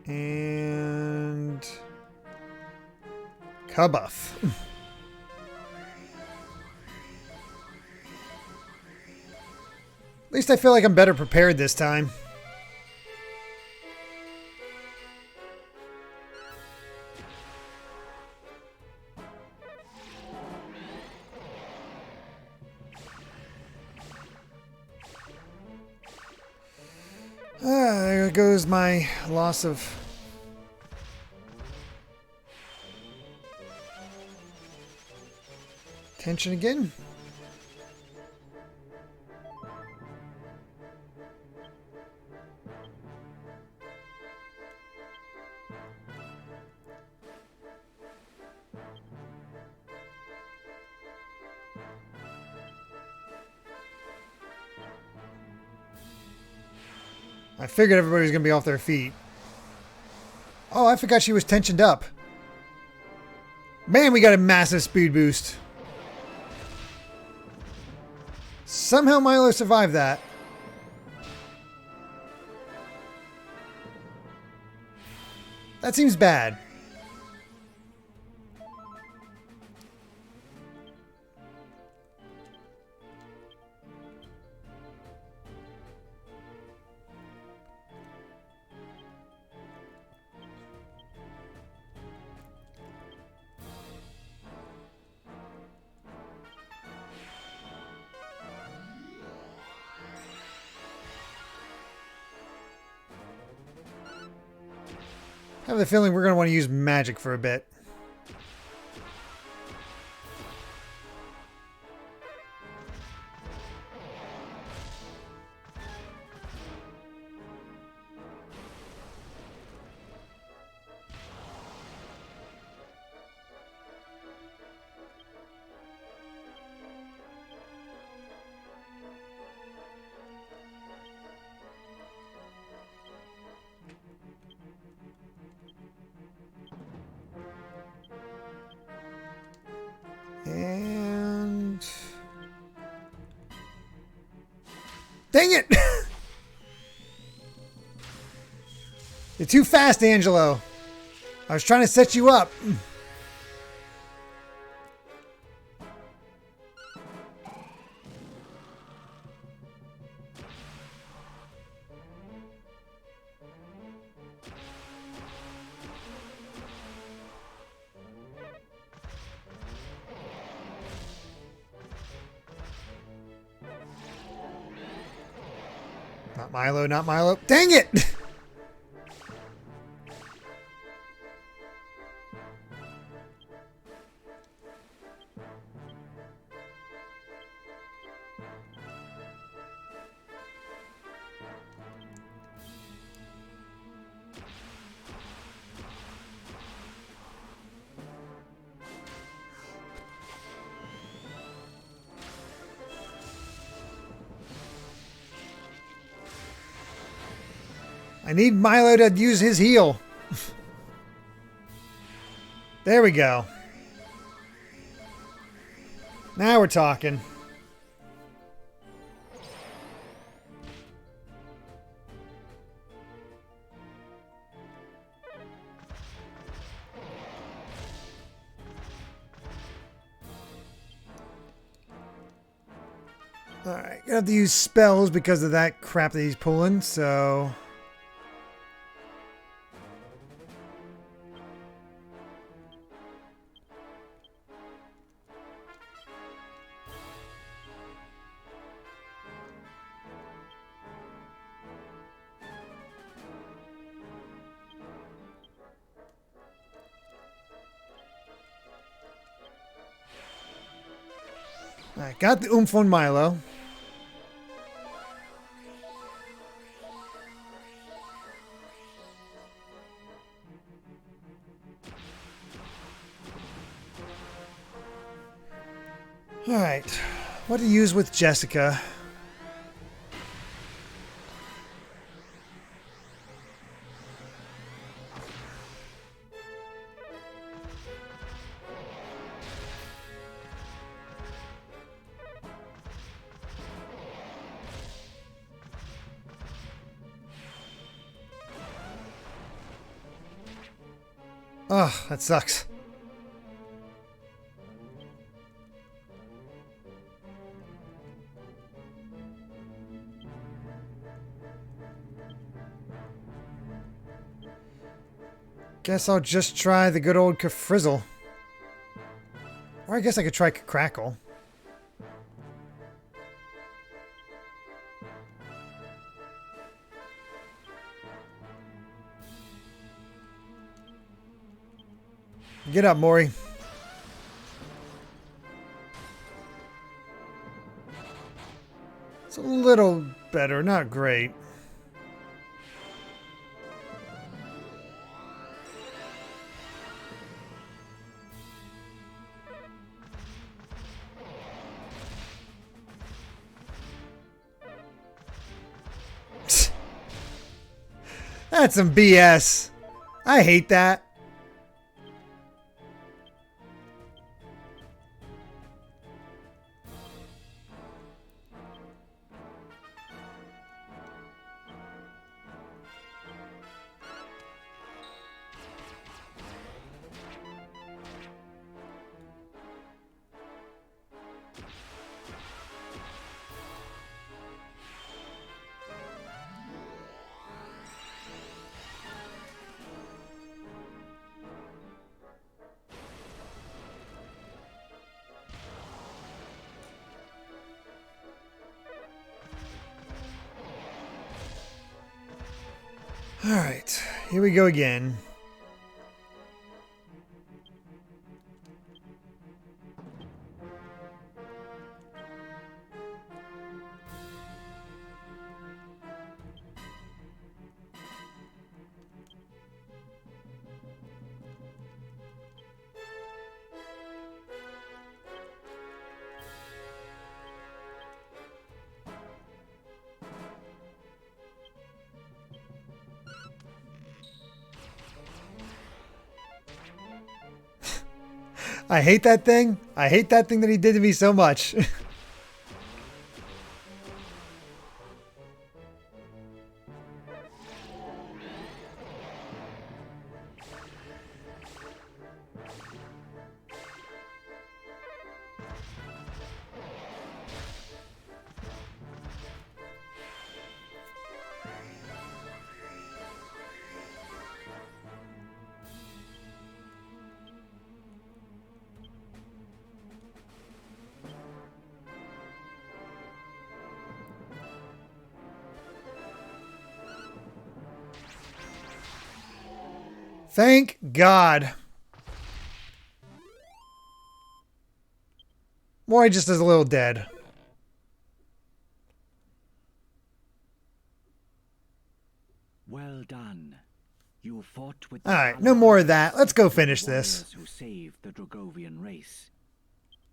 And Kabuff. At least I feel like I'm better prepared this time. There goes my loss of tension again. I figured everybody was going to be off their feet. Oh, I forgot she was tensioned up. Man, we got a massive speed boost. Somehow Milo survived that. That seems bad. I have the feeling we're going to want to use magic for a bit. And... Dang it! You're too fast, Angelo. I was trying to set you up. Not Milo, not Milo. Dang it! I need Milo to use his heal. There we go. Now we're talking. Alright, gonna have to use spells because of that crap that he's pulling, so... Alright, got the oomph on Milo. Alright, what to use with Jessica? Oh, that sucks. Guess I'll just try the good old Kafrizzle. Or I guess I could try Crackle. Get up, Maury. It's a little better, not great. That's some BS. I hate that. Alright, here we go again. I hate that thing. I hate that thing that he did to me so much. Thank God. Mori just is a little dead. Well done. You fought with. All right, no more of that. Let's go finish this. Who saved the Dragovian race.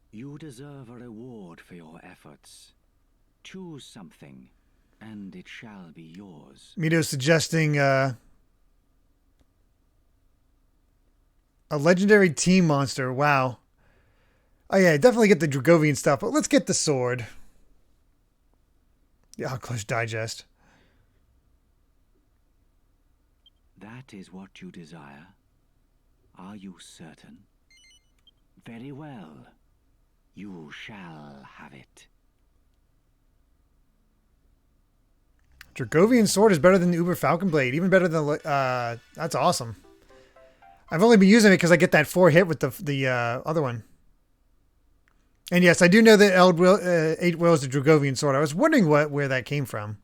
You deserve a reward for your efforts. Choose something, and it shall be yours. Mito's suggesting a legendary team monster. Wow. Oh yeah, definitely get the Dragovian stuff, but let's get the sword. Yeah, Clutch Digest. That is what you desire? Are you certain? Very well. You shall have it. Dragovian sword is better than the Uber Falcon Blade. Even better than... that's awesome. I've only been using it because I get that 4 hit with the other one. And yes, I do know that 8 Will is the Dragovian sword. I was wondering where that came from.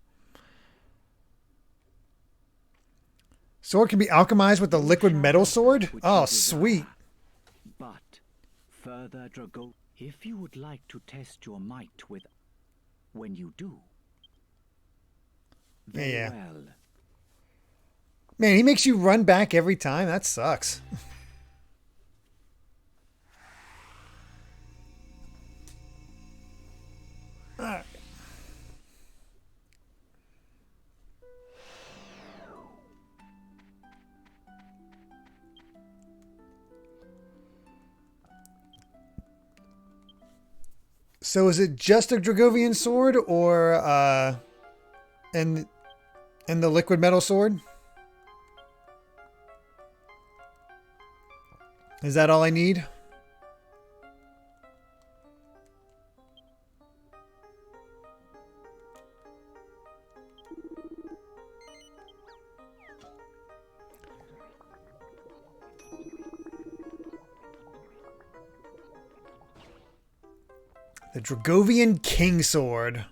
Sword can be alchemized with the liquid metal sword? Oh, sweet. But further If you would like to test your might with... when you do... Very Yeah. well. Man, he makes you run back every time. That sucks. Alright. So is it just a Dragovian sword or and the liquid metal sword? Is that all I need? The Dragovian King Sword.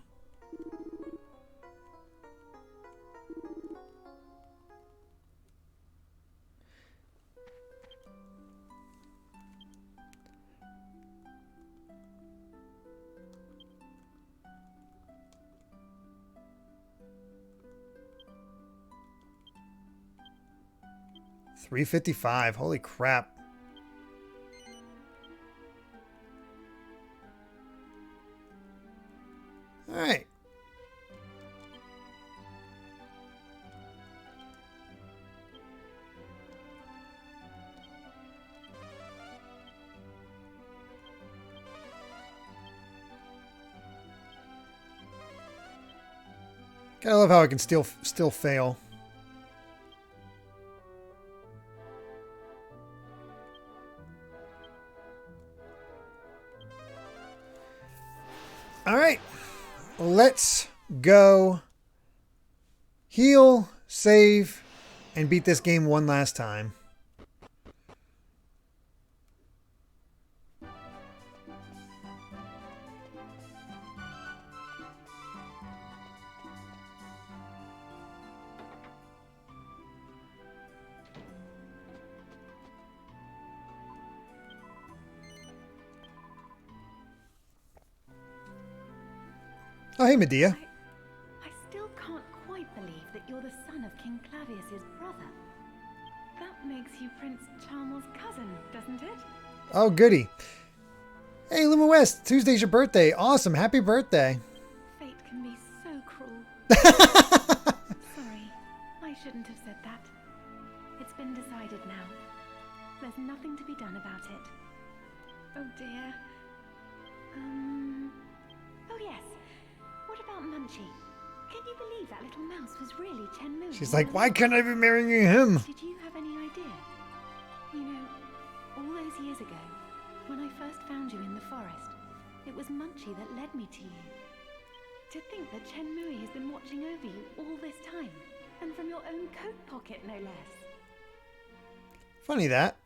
$355. Holy crap. All right. Gotta love how I can still fail. All right. Let's go heal, save, and beat this game one last time. Oh, hey, Medea. I still can't quite believe that you're the son of King Clavius's brother. That makes you Prince Charmel's cousin, doesn't it? Oh, goody. Hey, Luma West, Tuesday's your birthday. Awesome. Happy birthday. Fate can be so cruel. Sorry, I shouldn't have said that. It's been decided now. There's nothing to be done about it. Oh dear. Oh yes. What about Munchie? Can you believe that little mouse was really Chen Mu? She's like, why can't I be marrying him? Did you have any idea? You know, all those years ago, when I first found you in the forest, it was Munchie that led me to you. To think that Chen Mui has been watching over you all this time, and from your own coat pocket, no less. Funny that.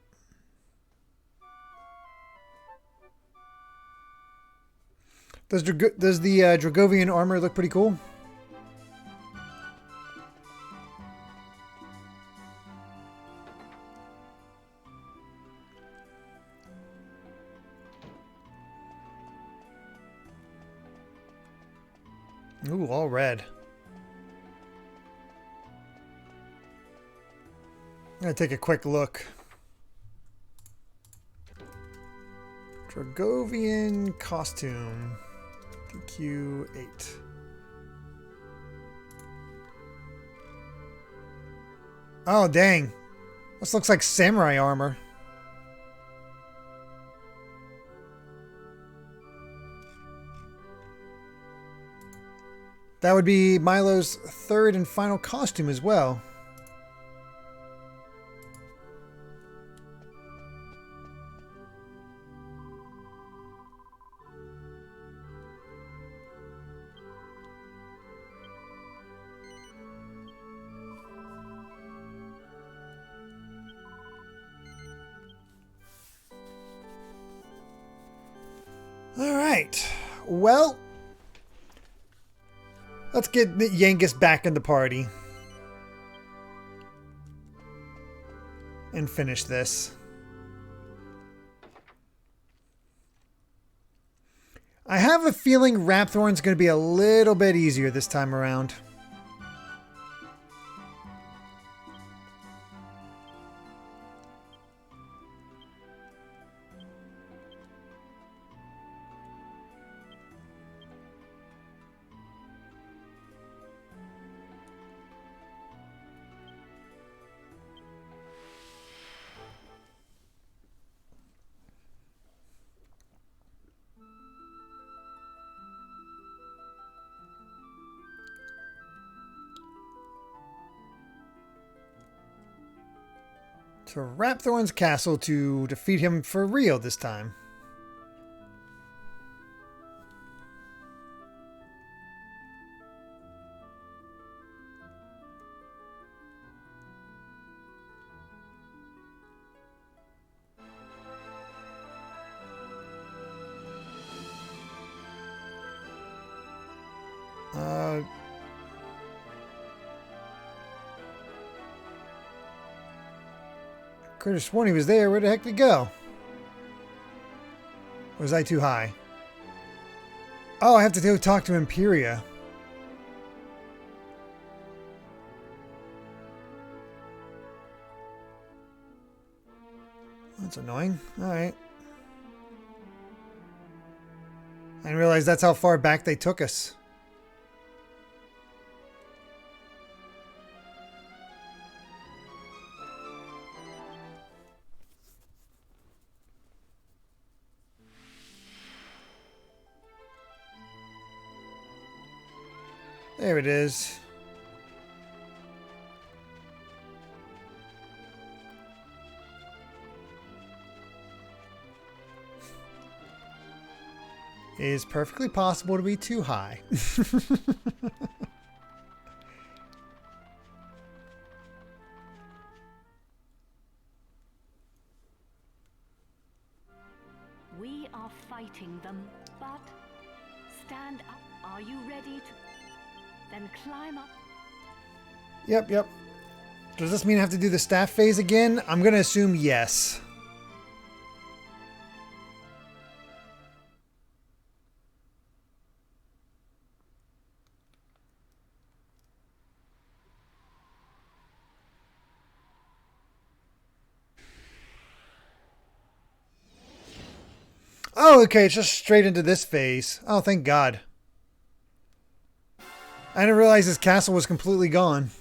Does the Dragovian armor look pretty cool? Ooh, all red. I'm gonna take a quick look. Dragovian costume. DQ8. Oh, dang. This looks like samurai armor. That would be Milo's third and final costume as well. All right. Well, let's get Yangus back in the party and finish this. have a feeling Rapthorn's going to be a little bit easier this time around. To Rapthorn's castle to defeat him for real this time. Could have sworn he was there. Where the heck did he go? Or was I too high? Oh, I have to go talk to Imperia. That's annoying. Alright. I didn't realize that's how far back they took us. There it is. It is perfectly possible to be too high. We are fighting them, but stand up. Are you ready to... Then climb up. Yep. Does this mean I have to do the staff phase again? I'm going to assume yes. Oh, okay. It's just straight into this phase. Oh, thank God. I didn't realize this castle was completely gone.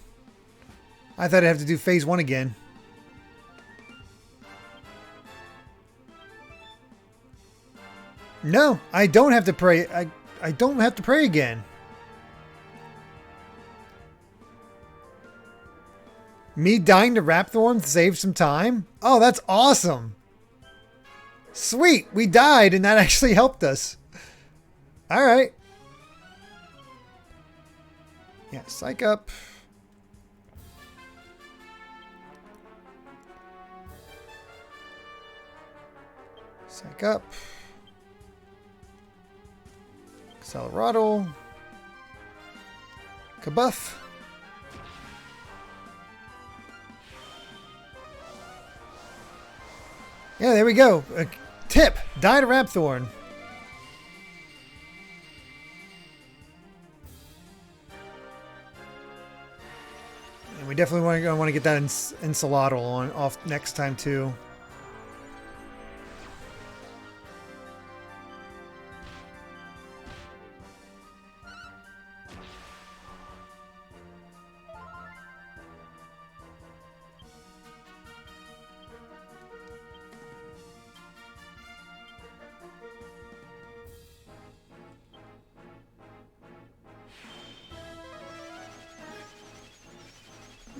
I thought I'd have to do phase 1 again. No, I don't have to pray. I don't have to pray again. Me dying to Rapthorn saved some time? Oh, that's awesome. Sweet, we died and that actually helped us. All right. Yeah, psych up. Psych up. Accelerado. Kabuff. Yeah, there we go. Tip, die to Rapthorn. And we definitely want to get that Ensaladal on off next time too.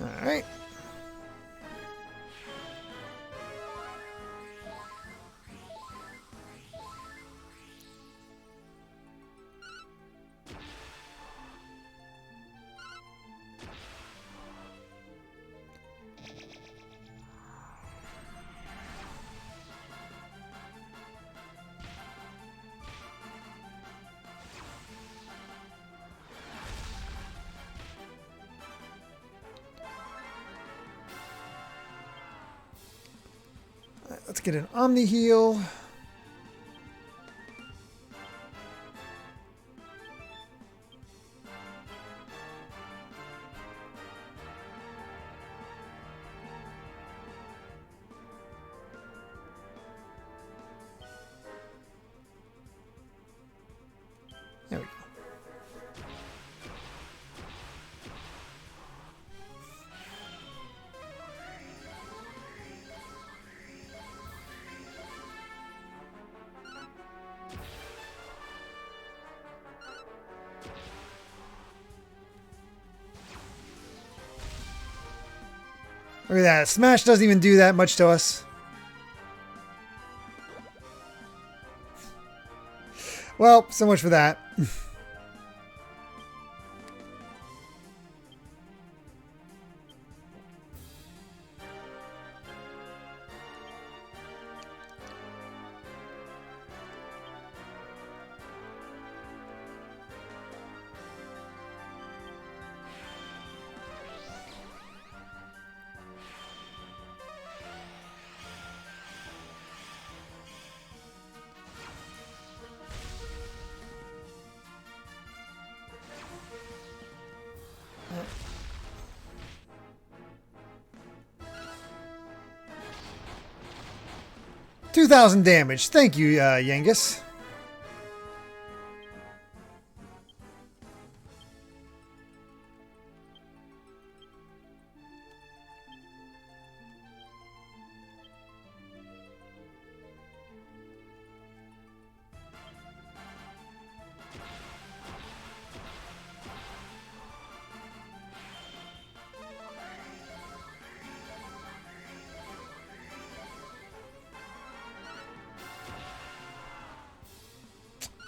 All right. Let's get an Omni Heal. Look at that. Smash doesn't even do that much to us. Well, so much for that. 2,000 damage. Thank you, Yengus.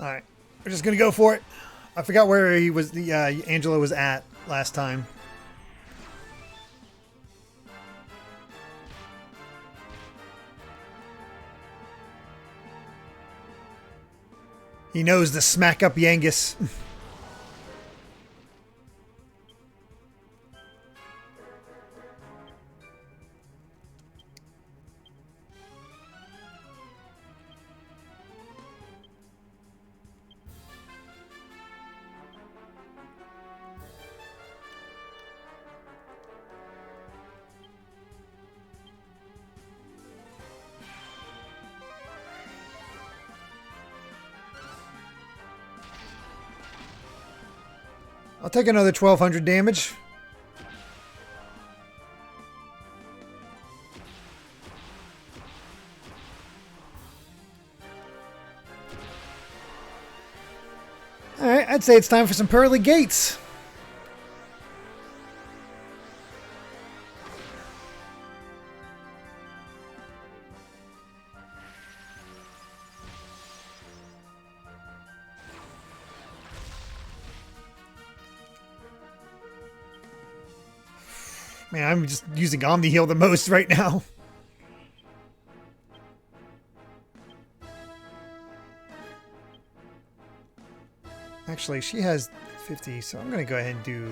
Alright, we're just gonna go for it. I forgot where he was, Angela was at last time. He knows to smack up Yangus. I'll take another 1,200 damage. Alright, I'd say it's time for some pearly gates. Man, I'm just using Omni Heal the most right now. Actually, she has 50, so I'm going to go ahead and do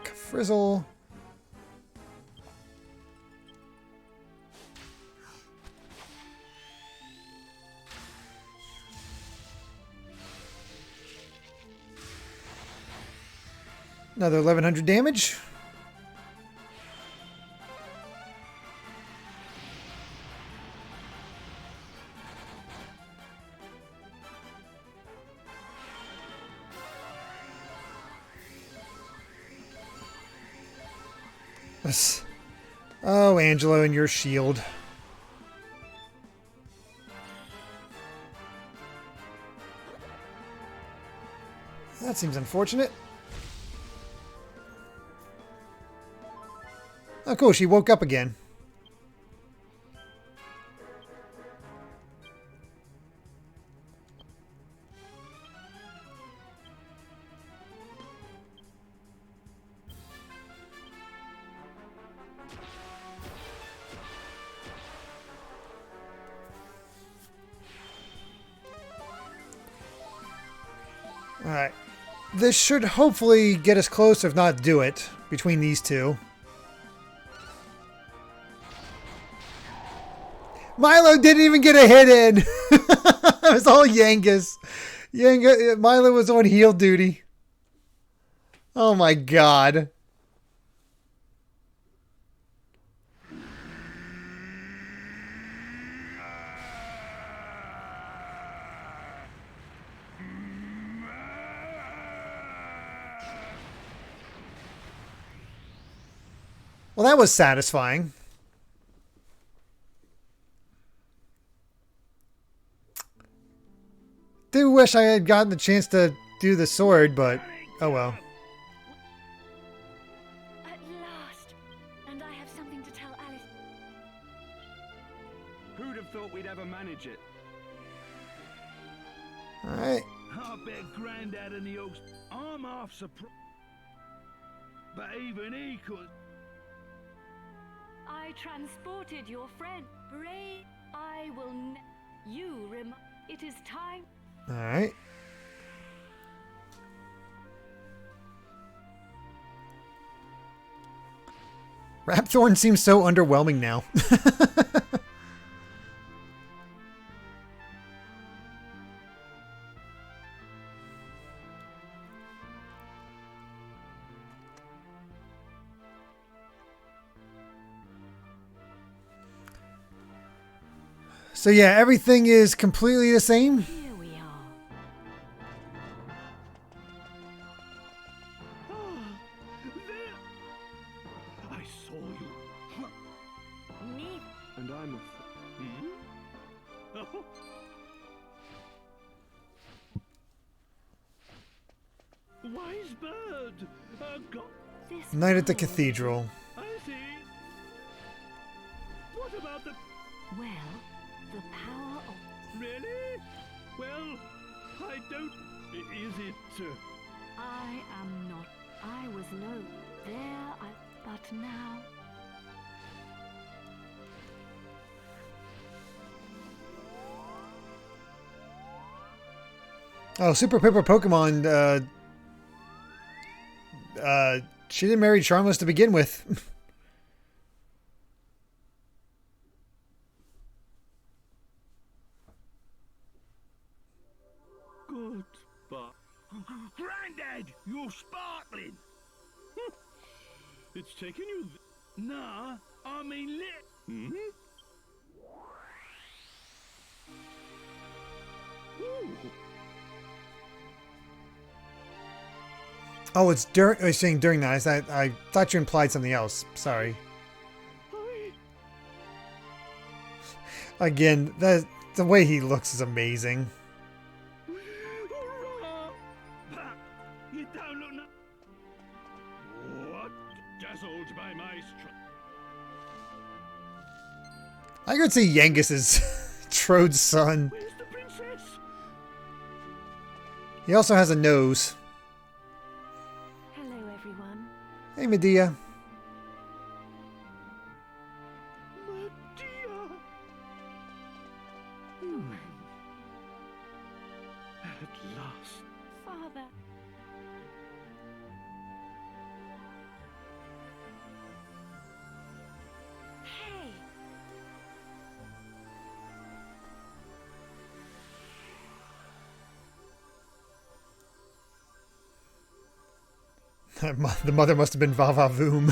Frizzle. Another 1,100 damage. Oh, Angelo and your shield. That seems unfortunate. Oh, cool. She woke up again. Alright. This should hopefully get us close, if not do it, between these two. Milo didn't even get a hit in! It was all Yangus. Milo was on heal duty. Oh my god. Well, that was satisfying. Do wish I had gotten the chance to do the sword, but oh well. At last, and I have something to Who'd have thought we'd ever manage it? Alright. I bet Grandad and the Oaks. I'm half surprised. But even he could. I transported your friend. Brave. I will. You it is time. Alright. Rapthorn seems so underwhelming now. So yeah, everything is completely the same. Here we are. I saw you. Neat. And I'm a... Wise bird. This Night at the power- cathedral. I see. What about the... Well, the power of... Really? Well, I don't... Is it... I am not. I was low. But now... Oh, Super Paper Pokemon, she didn't marry Charmless to begin with. Good, but... Grandad, you're sparkling! It's taken you... Nah, I mean lit... Hmm? Ooh. Oh, it's during. I was saying during that. I thought you implied something else. Sorry. Again, the way he looks is amazing. You don't look What? Dazzled by my strength. I could see Yangus is Trode's son. Where's the princess? He also has a nose. Hello, everyone. Hey, Medea. Medea. At last. Father. Hey. The mother must have been Vava Voom.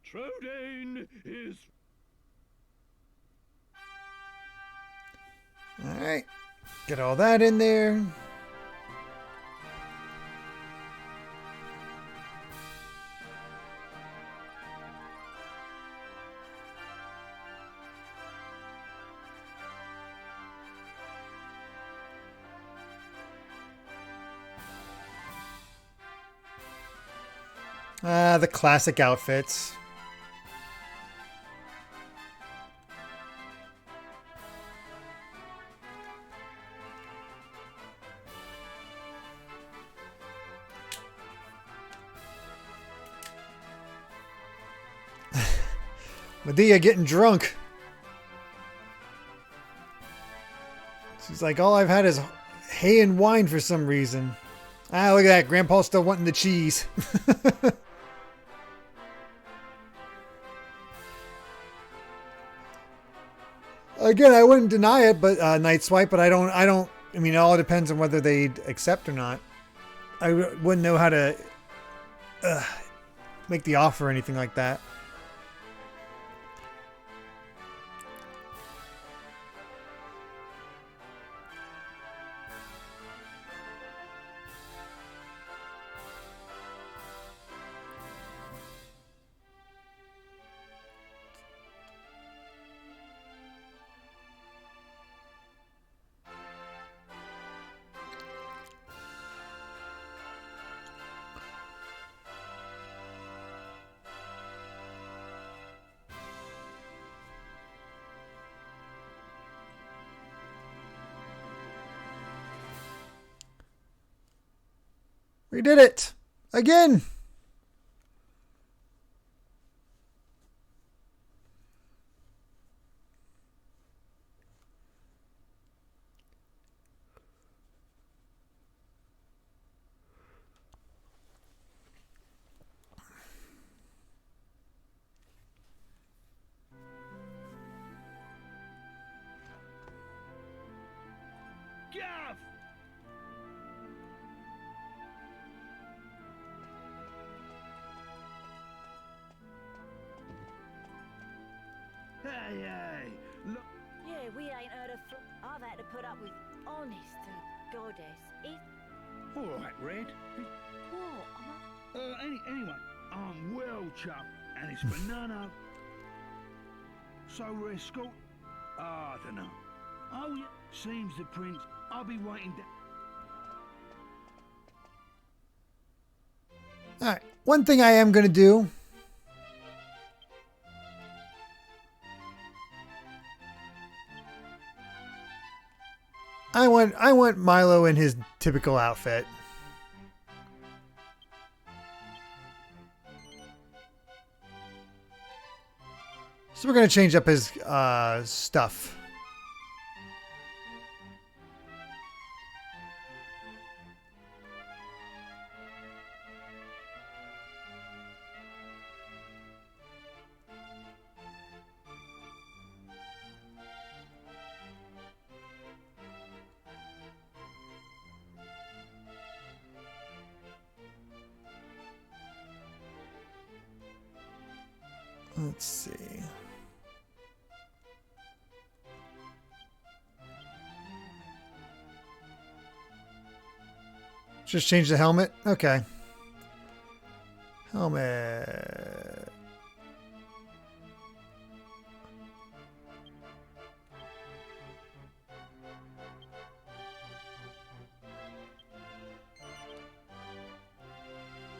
Trodane is... Alright. Get all that in there. The classic outfits. Medea getting drunk. She's like, all I've had is hay and wine for some reason. Ah, look at that. Grandpa's still wanting the cheese. Again, I wouldn't deny it, but Night Swipe, but I mean, it all depends on whether they'd accept or not. I wouldn't know how to make the offer or anything like that. We did it! Again! Gaff! Hey, hey! Look. Yeah, we ain't heard of. I've had to put up with. Honest to goddess, it. All right, Red. What? Anyway, I'm well chuffed, and it's for none of. So we're escort. I don't know. Oh yeah, seems the prince. I'll be waiting. Alright, one thing I am going to do. I want Milo in his typical outfit. So we're going to change up his stuff. Let's see. Just change the helmet? Okay. Helmet.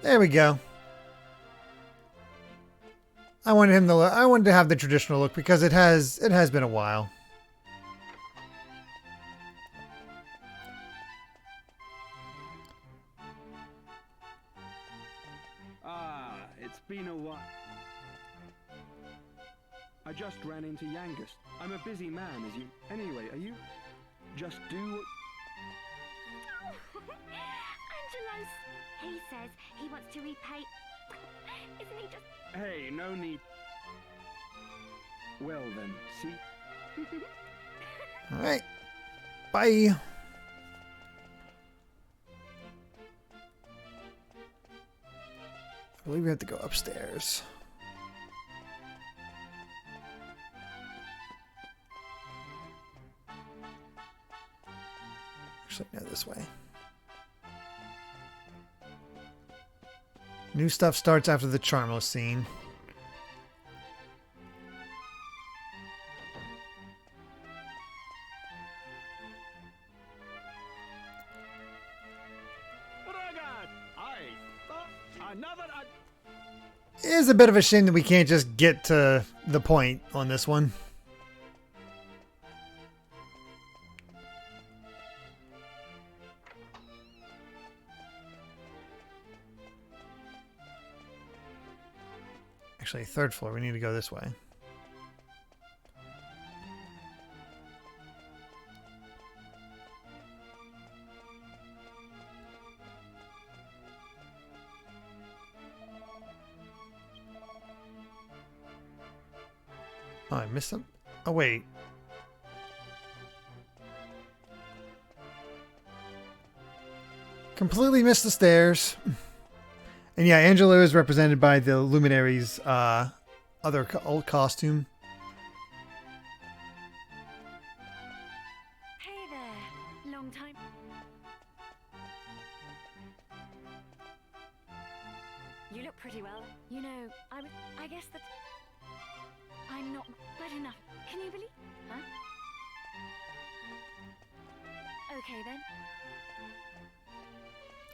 There we go. I wanted him to look, I wanted to have the traditional look because it has been a while. Ah, it's been a while. I just ran into Yangus. I'm a busy man, as you. Anyway, are you? Just do what. Angelos, he says he wants to repay. Isn't he just? Hey, no need. Well then, see? Alright. Bye. I believe we have to go upstairs. Actually, no, this way. New stuff starts after the Charmless scene. It is a bit of a shame that we can't just get to the point on this one. Actually, third floor. We need to go this way. Oh, I missed some. Oh, wait. Completely missed the stairs. And yeah, Angelo is represented by the Luminary's other old costume. Hey there, long time. You look pretty well. You know, I guess that I'm not good enough. Can you believe? Huh? Okay then.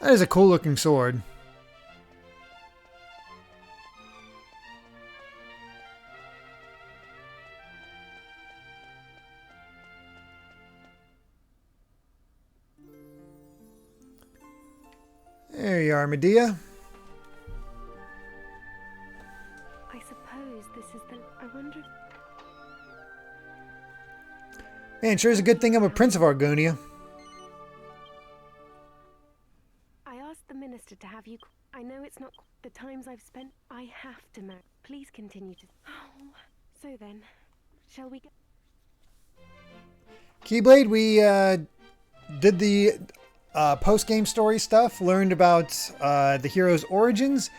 That is a cool looking sword. There There you are, Medea. I suppose this is the... I wonder... Man, sure is a good thing I'm a prince of Argonia. I asked the minister to have you... I know it's not the times I've spent. I have to marry. Please continue to... Oh, so then, shall we go? Keyblade, we did the post-game story stuff, learned about the hero's origins,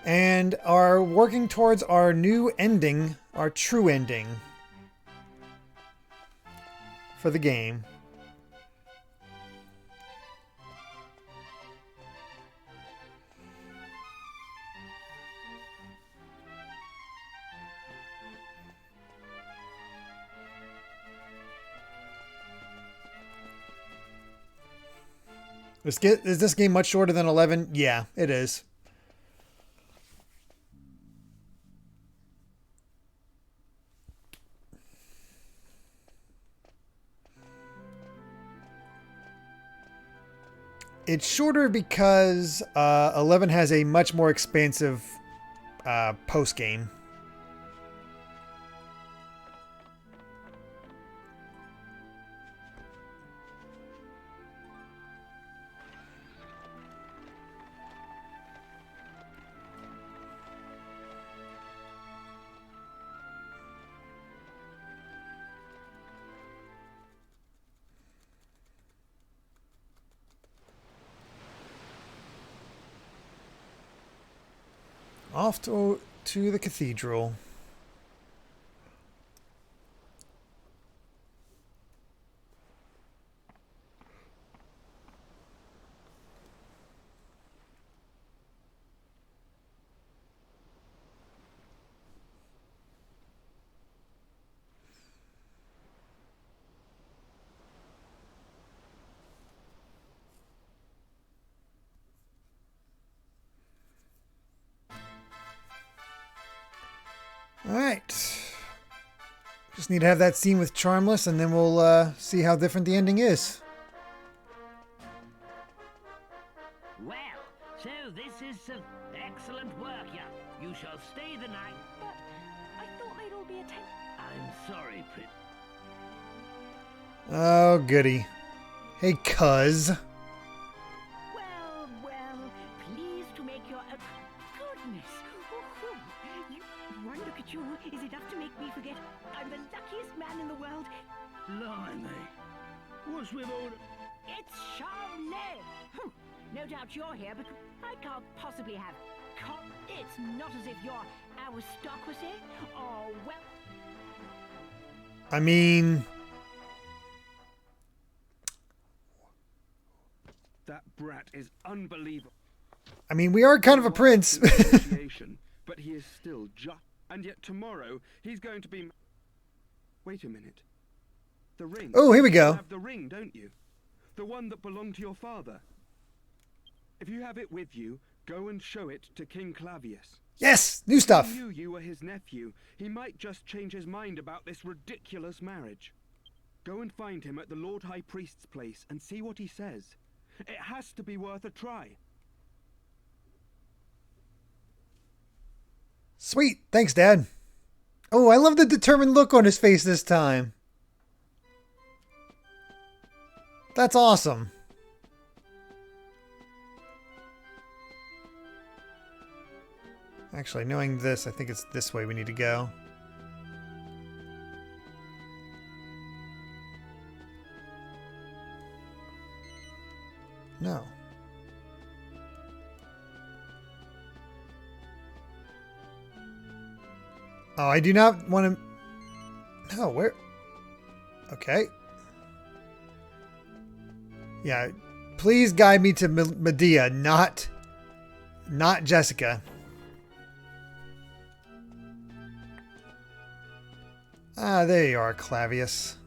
and are working towards our new ending, our true ending for the game. Is this game much shorter than 11? Yeah, it is. It's shorter because 11 has a much more expansive post-game. Off to the cathedral. Alright. Just need to have that scene with Charmless, and then we'll see how different the ending is. Well, so this is some excellent work, you shall stay the night. But I thought they'd all be attending. I'm sorry, Prince. Oh, goody. Hey, cuz. Well, pleased to make your... goodness. One look at you is enough to make me forget I'm the luckiest man in the world. Blimey. What's with all... It's Charlotte! No doubt you're here, but I can't possibly have... It's not as if you're aristocracy, or well... I mean... That brat is unbelievable. I mean, we are kind of a prince. But he is still just... And yet tomorrow, he's going to be... Wait a minute. The ring. Oh, here we go. You have the ring, don't you? The one that belonged to your father. If you have it with you, go and show it to King Clavius. Yes! New stuff! If he knew you were his nephew, he might just change his mind about this ridiculous marriage. Go and find him at the Lord High Priest's place and see what he says. It has to be worth a try. Sweet. Thanks, Dad. Oh, I love the determined look on his face this time. That's awesome. Actually, knowing this, I think it's this way we need to go. No. Oh, I do not want to... No, where... Okay. Yeah, please guide me to Medea, not Jessica. Ah, there you are, Clavius.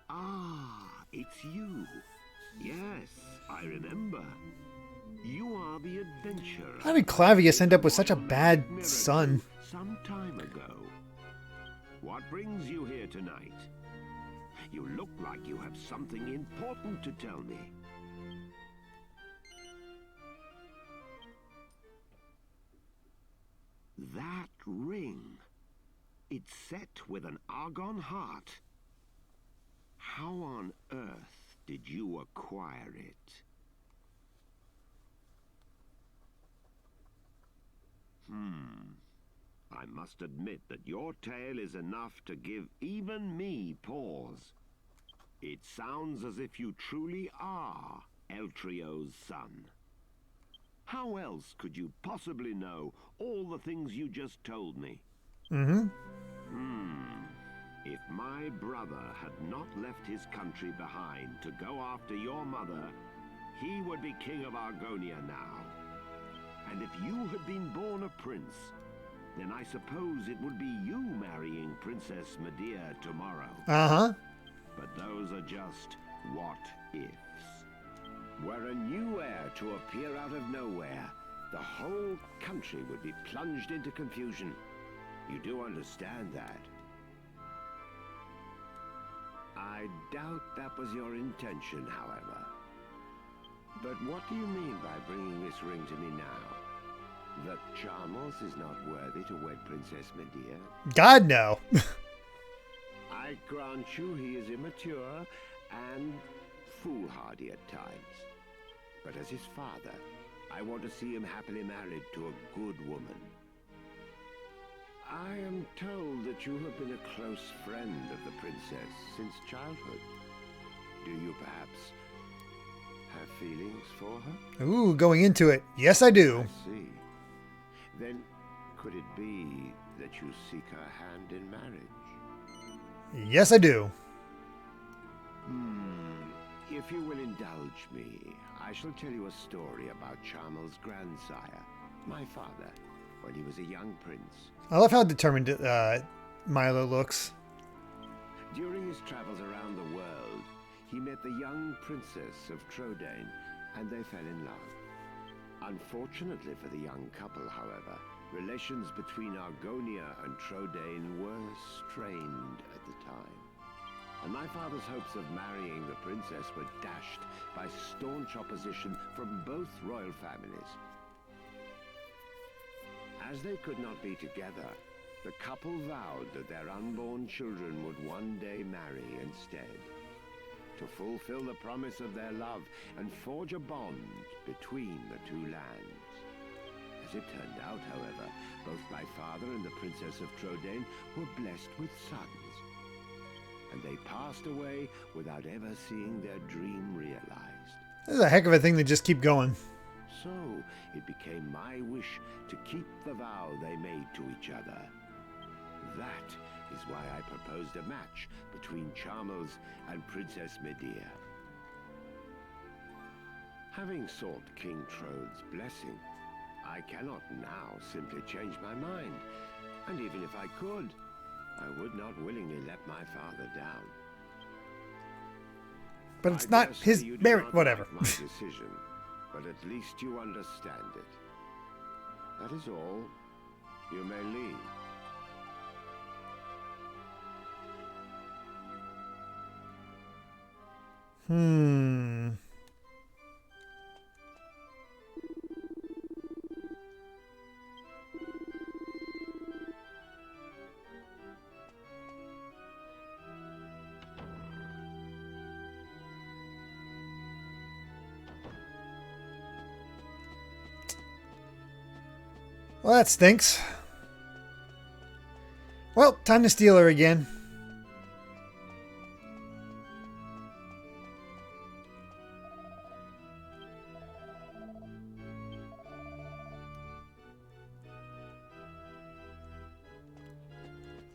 Ah, it's you. Yes, I remember. You are the adventurer. How did Clavius end up with such a bad son? some time ago. What brings you here tonight? You look like you have something important to tell me. That ring. It's set with an Argon heart. How on earth did you acquire it? I must admit that your tale is enough to give even me pause. It sounds as if you truly are Eltrio's son. How else could you possibly know all the things you just told me? If my brother had not left his country behind to go after your mother, he would be king of Argonia now. And if you had been born a prince, then I suppose it would be you marrying Princess Medea tomorrow. But those are just what-ifs. Were a new heir to appear out of nowhere, the whole country would be plunged into confusion. You do understand that? I doubt that was your intention, however. But what do you mean by bringing this ring to me now? That Charmos is not worthy to wed Princess Medea? God, no. I grant you he is immature and foolhardy at times. But as his father, I want to see him happily married to a good woman. I am told that you have been a close friend of the princess since childhood. Do you perhaps have feelings for her? Ooh, going into it. Yes, I do. I see. Then could it be that you seek her hand in marriage? Yes, I do. If you will indulge me, I shall tell you a story about Charmel's grandsire, my father, when he was a young prince. I love how determined Milo looks. During his travels around the world, he met the young princess of Trodain, and they fell in love. Unfortunately for the young couple, however, relations between Argonia and Trodain were strained at the time. And my father's hopes of marrying the princess were dashed by staunch opposition from both royal families. As they could not be together, the couple vowed that their unborn children would one day marry instead, to fulfill the promise of their love and forge a bond between the two lands. As it turned out, however, both my father and the Princess of Trodain were blessed with sons, and they passed away without ever seeing their dream realized. This is a heck of a thing to just keep going. So it became my wish to keep the vow they made to each other. That is why I proposed a match between Charmos and Princess Medea. Having sought King Trode's blessing, I cannot now simply change my mind. And even if I could, I would not willingly let my father down. But it's not his merit, whatever. My decision, but at least you understand it. That is all. You may leave. Well, that stinks. Well, time to steal her again.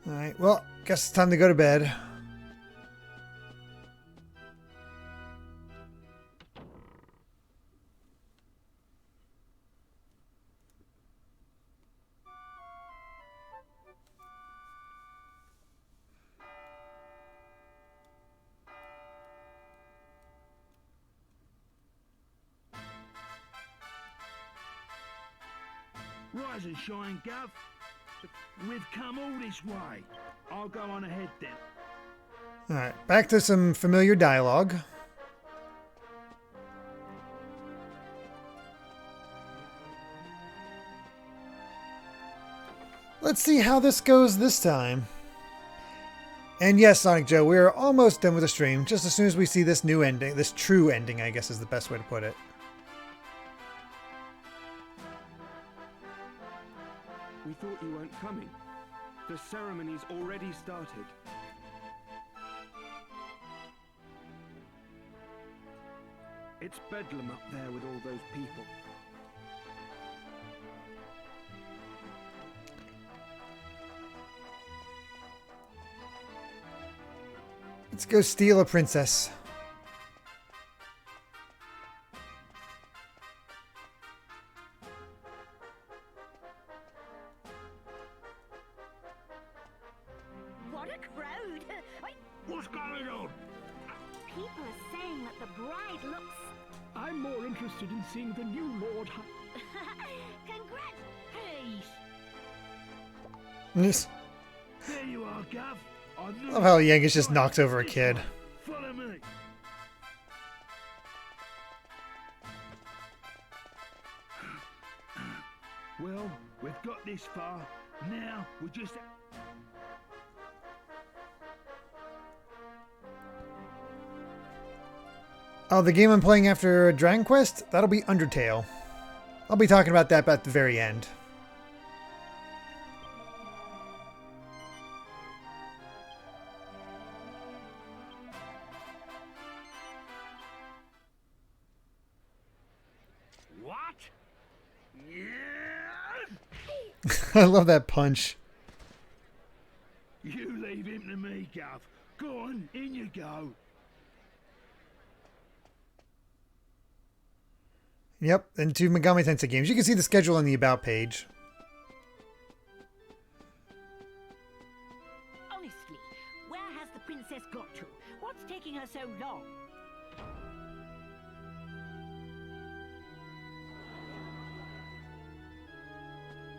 Alright, well, guess it's time to go to bed. Rise and shine, Gav. We've come all this way. I'll go on ahead then. Alright, back to some familiar dialogue. Let's see how this goes this time. And yes, Sonic Joe, we're almost done with the stream. Just as soon as we see this new ending, this true ending, I guess is the best way to put it. We thought you weren't coming. The ceremony's already started. It's bedlam up there with all those people. Let's go steal a princess. What a crowd! What's going on? People are saying that the bride looks... I'm more interested in seeing the new Lord Congrats! Hey! Yes. There you are, Gav. I love how Yangus just knocks over a kid. Follow me. Well, we've got this far. Now we just... Oh, the game I'm playing after Dragon Quest? That'll be Undertale. I'll be talking about that at the very end. What? Yeah! I love that punch. You leave him to me, Gav. Go on, in you go. Yep, and 2 Megami Tensei games. You can see the schedule on the About page. Honestly, where has the princess got to? What's taking her so long?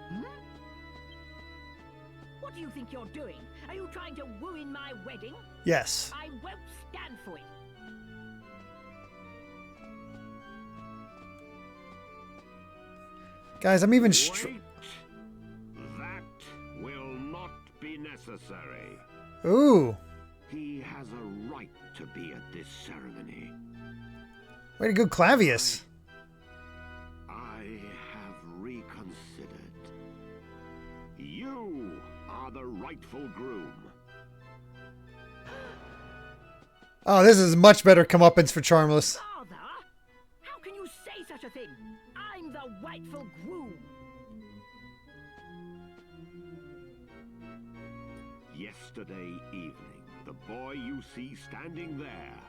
Hmm? What do you think you're doing? Are you trying to ruin my wedding? Yes. I won't stand for it. Guys, I'm even Wait. That will not be necessary. Ooh. He has a right to be at this ceremony. Way to go, Clavius. I have reconsidered. You are the rightful groom. Oh, this is much better comeuppance for Charmless. Father? How can you say such a thing? I'm the rightful groom. Yesterday evening, the boy you see standing there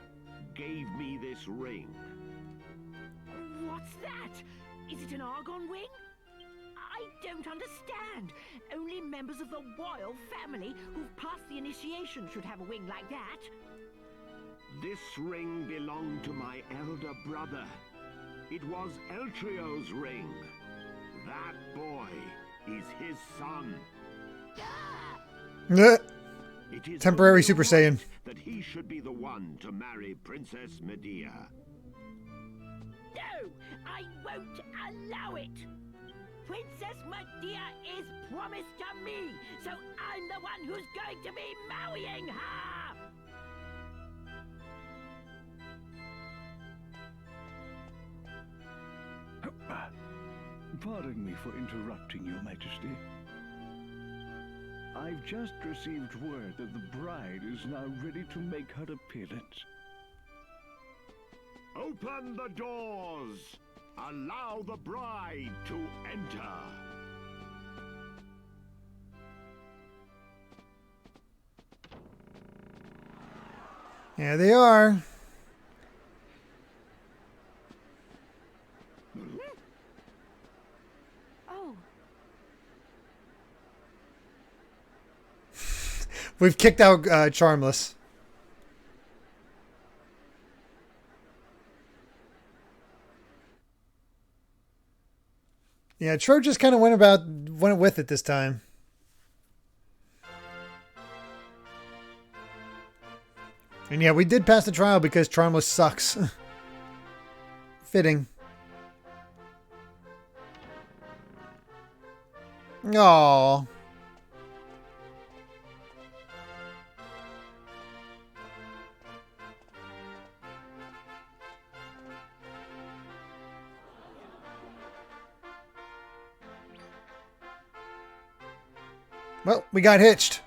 gave me this ring. What's that? Is it an Argon wing? I don't understand. Only members of the royal family who've passed the initiation should have a wing like that. This ring belonged to my elder brother. It was Eltrio's ring. That boy is his son. It is Temporary only Super right Saiyan. that he should be the one to marry Princess Medea. No, I won't allow it. Princess Medea is promised to me, so I'm the one who's going to be marrying her. Pardon me for interrupting, Your Majesty. I've just received word that the bride is now ready to make her appearance. Open the doors! Allow the bride to enter! Here they are. Oh, We've kicked out Charmless. Yeah, Tro just kind of went with it this time. And yeah, we did pass the trial because Charmless sucks. Fitting. Aww. Well, we got hitched.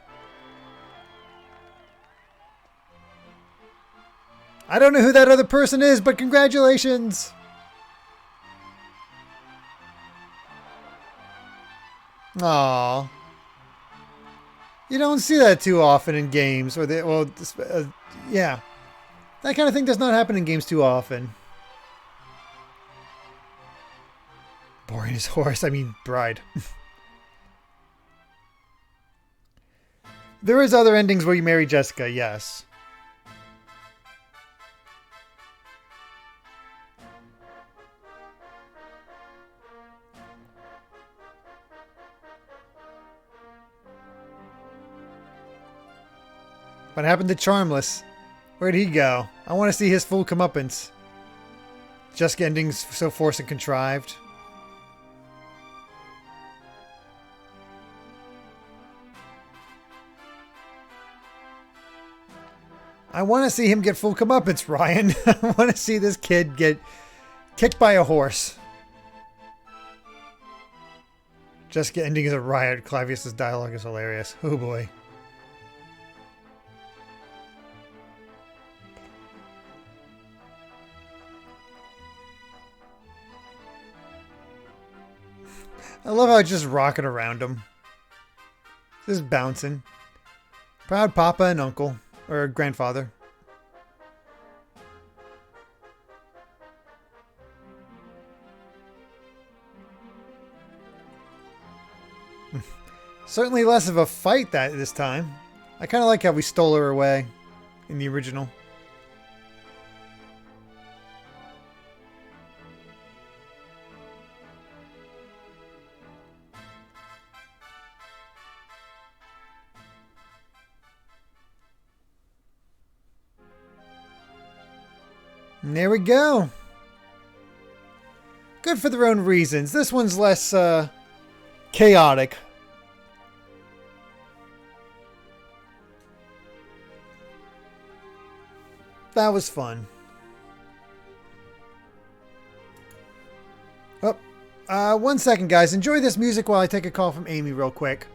I don't know who that other person is, but congratulations! Aww. You don't see that too often in games. Or they, well, yeah. That kind of thing does not happen in games too often. Boring as horse. I mean, bride. There is other endings where you marry Jessica, yes. What happened to Charmless? Where'd he go? I want to see his full comeuppance. Jessica endings so forced and contrived. I want to see him get full comeuppance, Ryan. I want to see this kid get kicked by a horse. Jessica ending is a riot. Clavius's dialogue is hilarious. Oh boy. I love how it's just rocking around him. Just bouncing. Proud papa and uncle. Or grandfather. Certainly less of a fight this time. I kind of like how we stole her away in the original. And there we go. Good for their own reasons. This one's less chaotic. That was fun. Oh, 1 second, guys. Enjoy this music while I take a call from Amy real quick.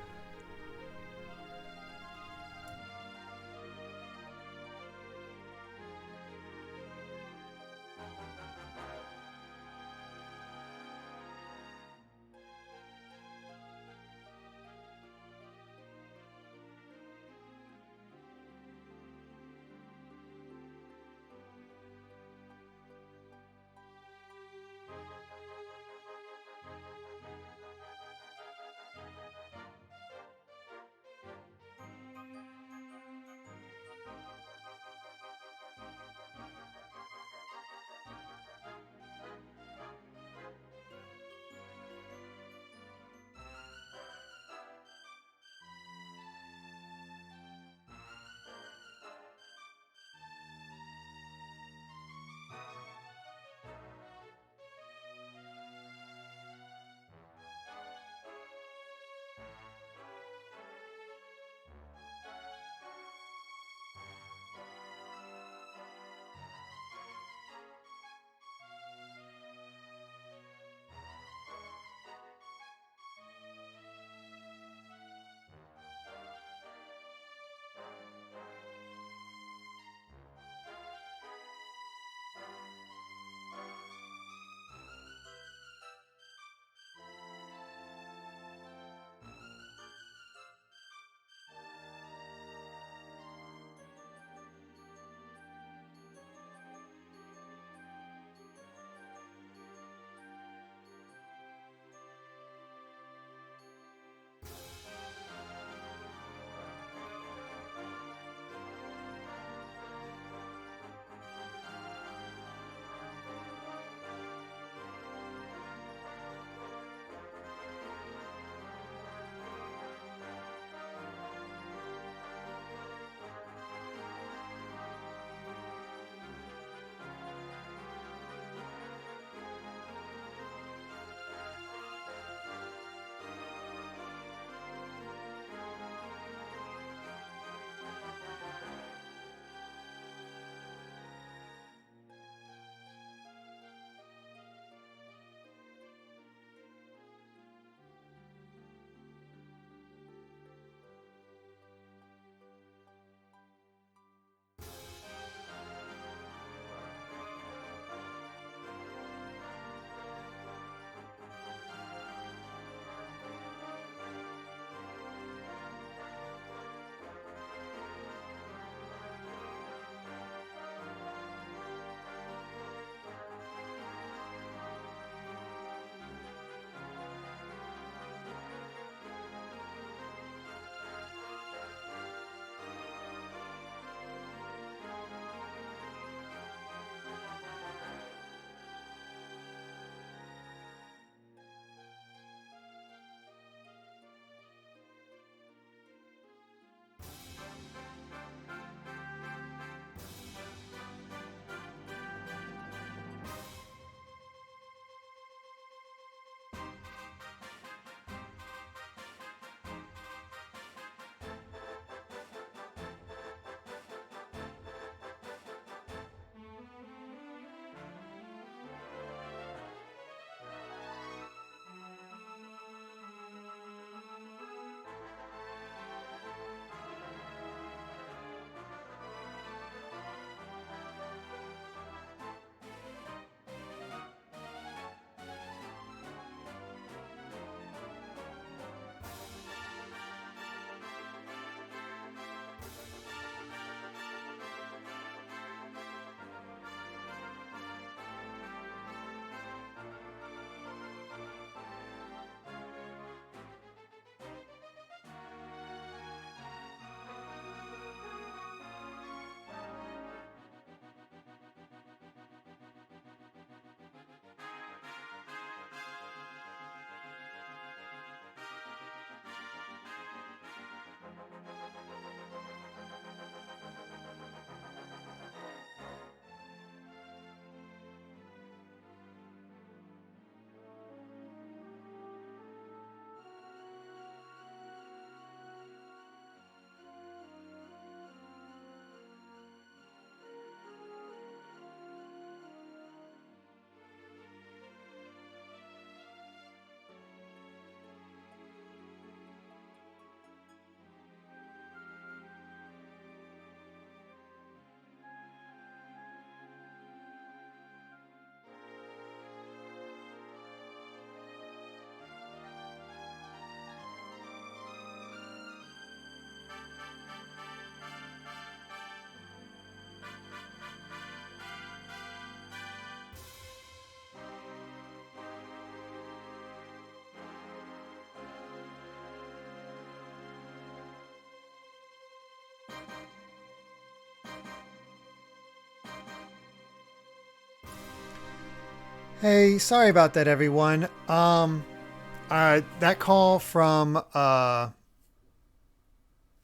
Hey, sorry about that, everyone. That call from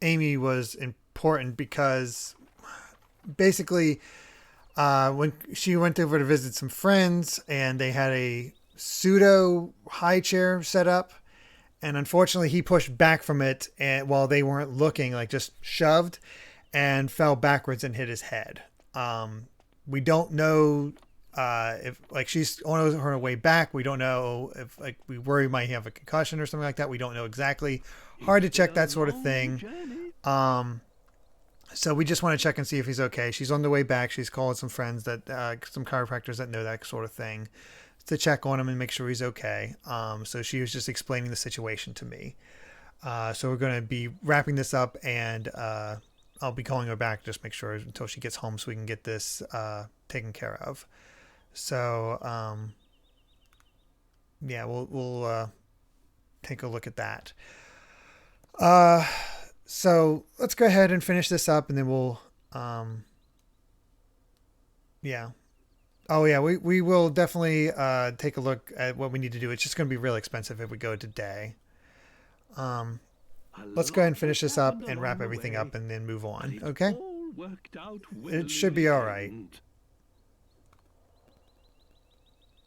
Amy was important because basically when she went over to visit some friends and they had a pseudo high chair set up, and unfortunately he pushed back from it and while they weren't looking, like just shoved and fell backwards and hit his head. We don't know if like she's on her way back. We don't know if like we worry might have a concussion or something like that. We don't know exactly. Hard to check that sort of thing. So we just want to check and see if he's okay. She's on the way back. She's called some friends that some chiropractors that know that sort of thing to check on him and make sure he's okay. So she was just explaining the situation to me. So we're going to be wrapping this up, and I'll be calling her back just make sure until she gets home so we can get this taken care of. So yeah, we'll take a look at that. So let's go ahead and finish this up, and then we'll yeah. Oh yeah, we will definitely take a look at what we need to do. It's just going to be really expensive if we go today. Let's go ahead and finish this up and wrap everything up and then move on. Okay? It should be all right.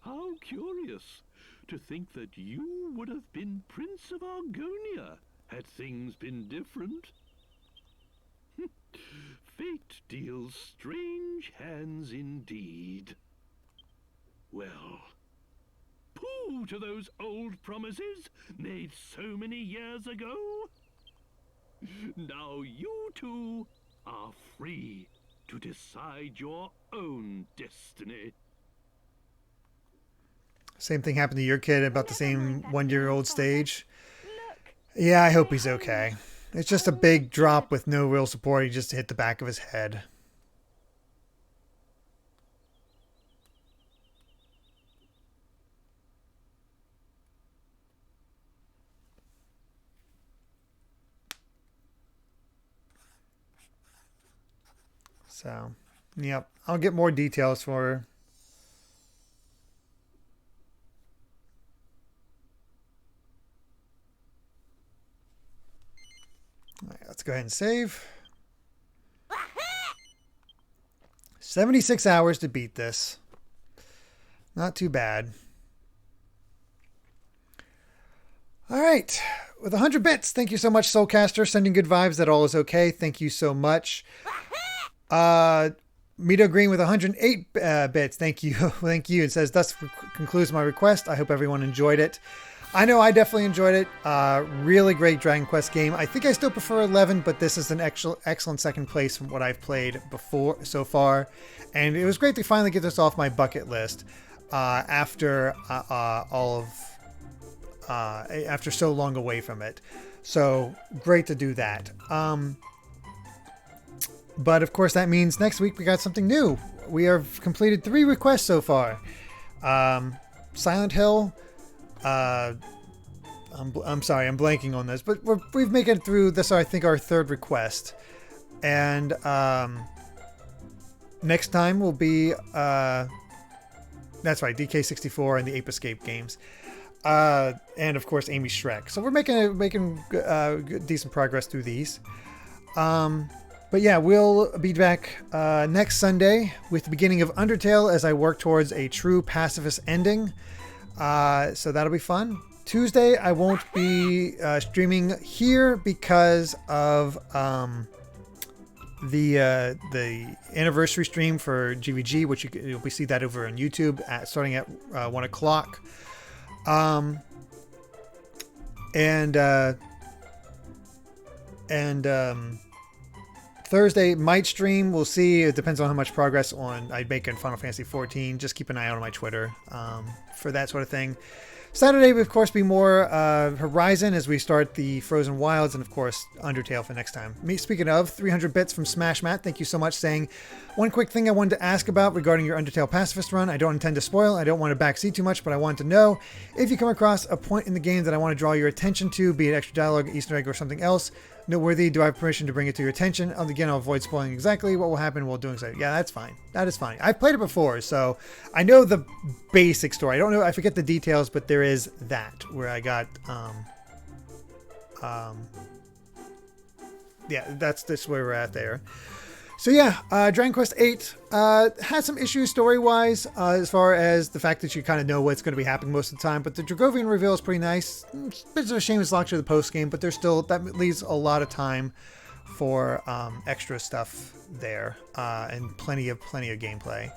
How curious to think that you would have been Prince of Argonia had things been different. Fate deals strange hands indeed. Well, pooh to those old promises made so many years ago. Now you two are free to decide your own destiny. Same thing happened to your kid about the same 1-year-old stage. Yeah, I hope he's okay. It's just a big drop with no real support. He just hit the back of his head. So, yep. I'll get more details for her. All right, let's go ahead and save. 76 hours to beat this. Not too bad. All right. With 100 bits, thank you so much, Soulcaster. Sending good vibes that all is okay. Thank you so much. Mito Green with 108 bits. Thank you. Thank you. It says, thus concludes my request. I hope everyone enjoyed it. I know I definitely enjoyed it. Really great Dragon Quest game. I think I still prefer 11, but this is an excellent second place from what I've played before so far. And it was great to finally get this off my bucket list after after so long away from it. So great to do that. But of course that means next week we got something new. We have completed 3 requests so far. Silent Hill. I'm sorry, I'm blanking on this, but we've made it through this. I think our 3rd request, and next time will be that's right, DK64 and the Ape Escape games, and of course Amy Shrek. So we're making decent progress through these. But yeah, we'll be back next Sunday with the beginning of Undertale as I work towards a true pacifist ending. So that'll be fun. Tuesday, I won't be streaming here because of the anniversary stream for GVG, which you'll see that over on YouTube starting at 1 o'clock. Thursday might stream. We'll see. It depends on how much progress I make in Final Fantasy XIV. Just keep an eye out on my Twitter for that sort of thing. Saturday will, of course, be more Horizon as we start the Frozen Wilds, and, of course, Undertale for next time. Speaking of, 300 bits from Smash Matt, thank you so much, saying, one quick thing I wanted to ask about regarding your Undertale Pacifist run. I don't intend to spoil, I don't want to backseat too much, but I wanted to know if you come across a point in the game that I want to draw your attention to, be it extra dialogue, Easter egg, or something else noteworthy, do I have permission to bring it to your attention? Again, I'll avoid spoiling exactly what will happen while doing so. Yeah, that's fine. That is fine. I've played it before, so I know the basic story. I don't know, I forget the details, but there is that where I got, yeah, that's this where we're at there. So yeah, Dragon Quest VIII has some issues story-wise, as far as the fact that you kind of know what's going to be happening most of the time, but the Dragovian reveal is pretty nice. It's a bit of a shame it's locked to the post-game, but there's still, that leaves a lot of time for extra stuff there, and plenty of gameplay.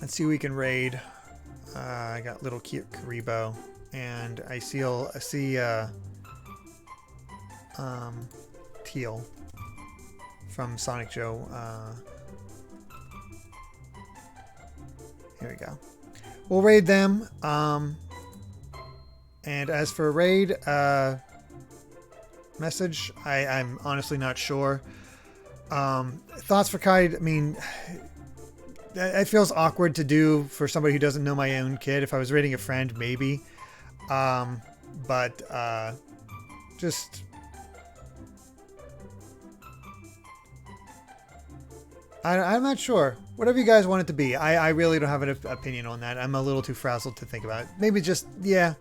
Let's see who we can raid. I got little cute Karibo, and I see Teal from Sonic Joe. Here we go. We'll raid them. And as for raid message, I'm honestly not sure. Thoughts for Kai, I mean, it feels awkward to do for somebody who doesn't know my own kid. If I was raiding a friend, maybe. Just... I'm not sure. Whatever you guys want it to be. I really don't have an opinion on that. I'm a little too frazzled to think about it. Maybe just, yeah.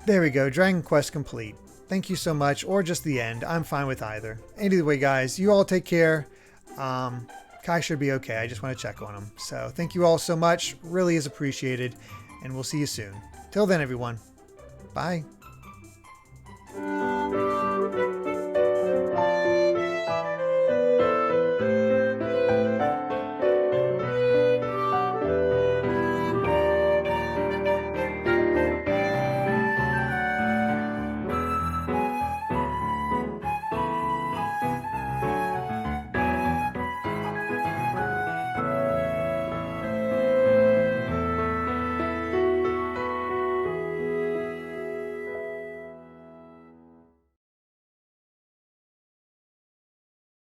There we go. Dragon Quest complete. Thank you so much. Or just the end. I'm fine with either. Anyway, guys, you all take care. Kai should be okay. I just want to check on him. So thank you all so much. Really is appreciated. And we'll see you soon. Till then, everyone. Bye.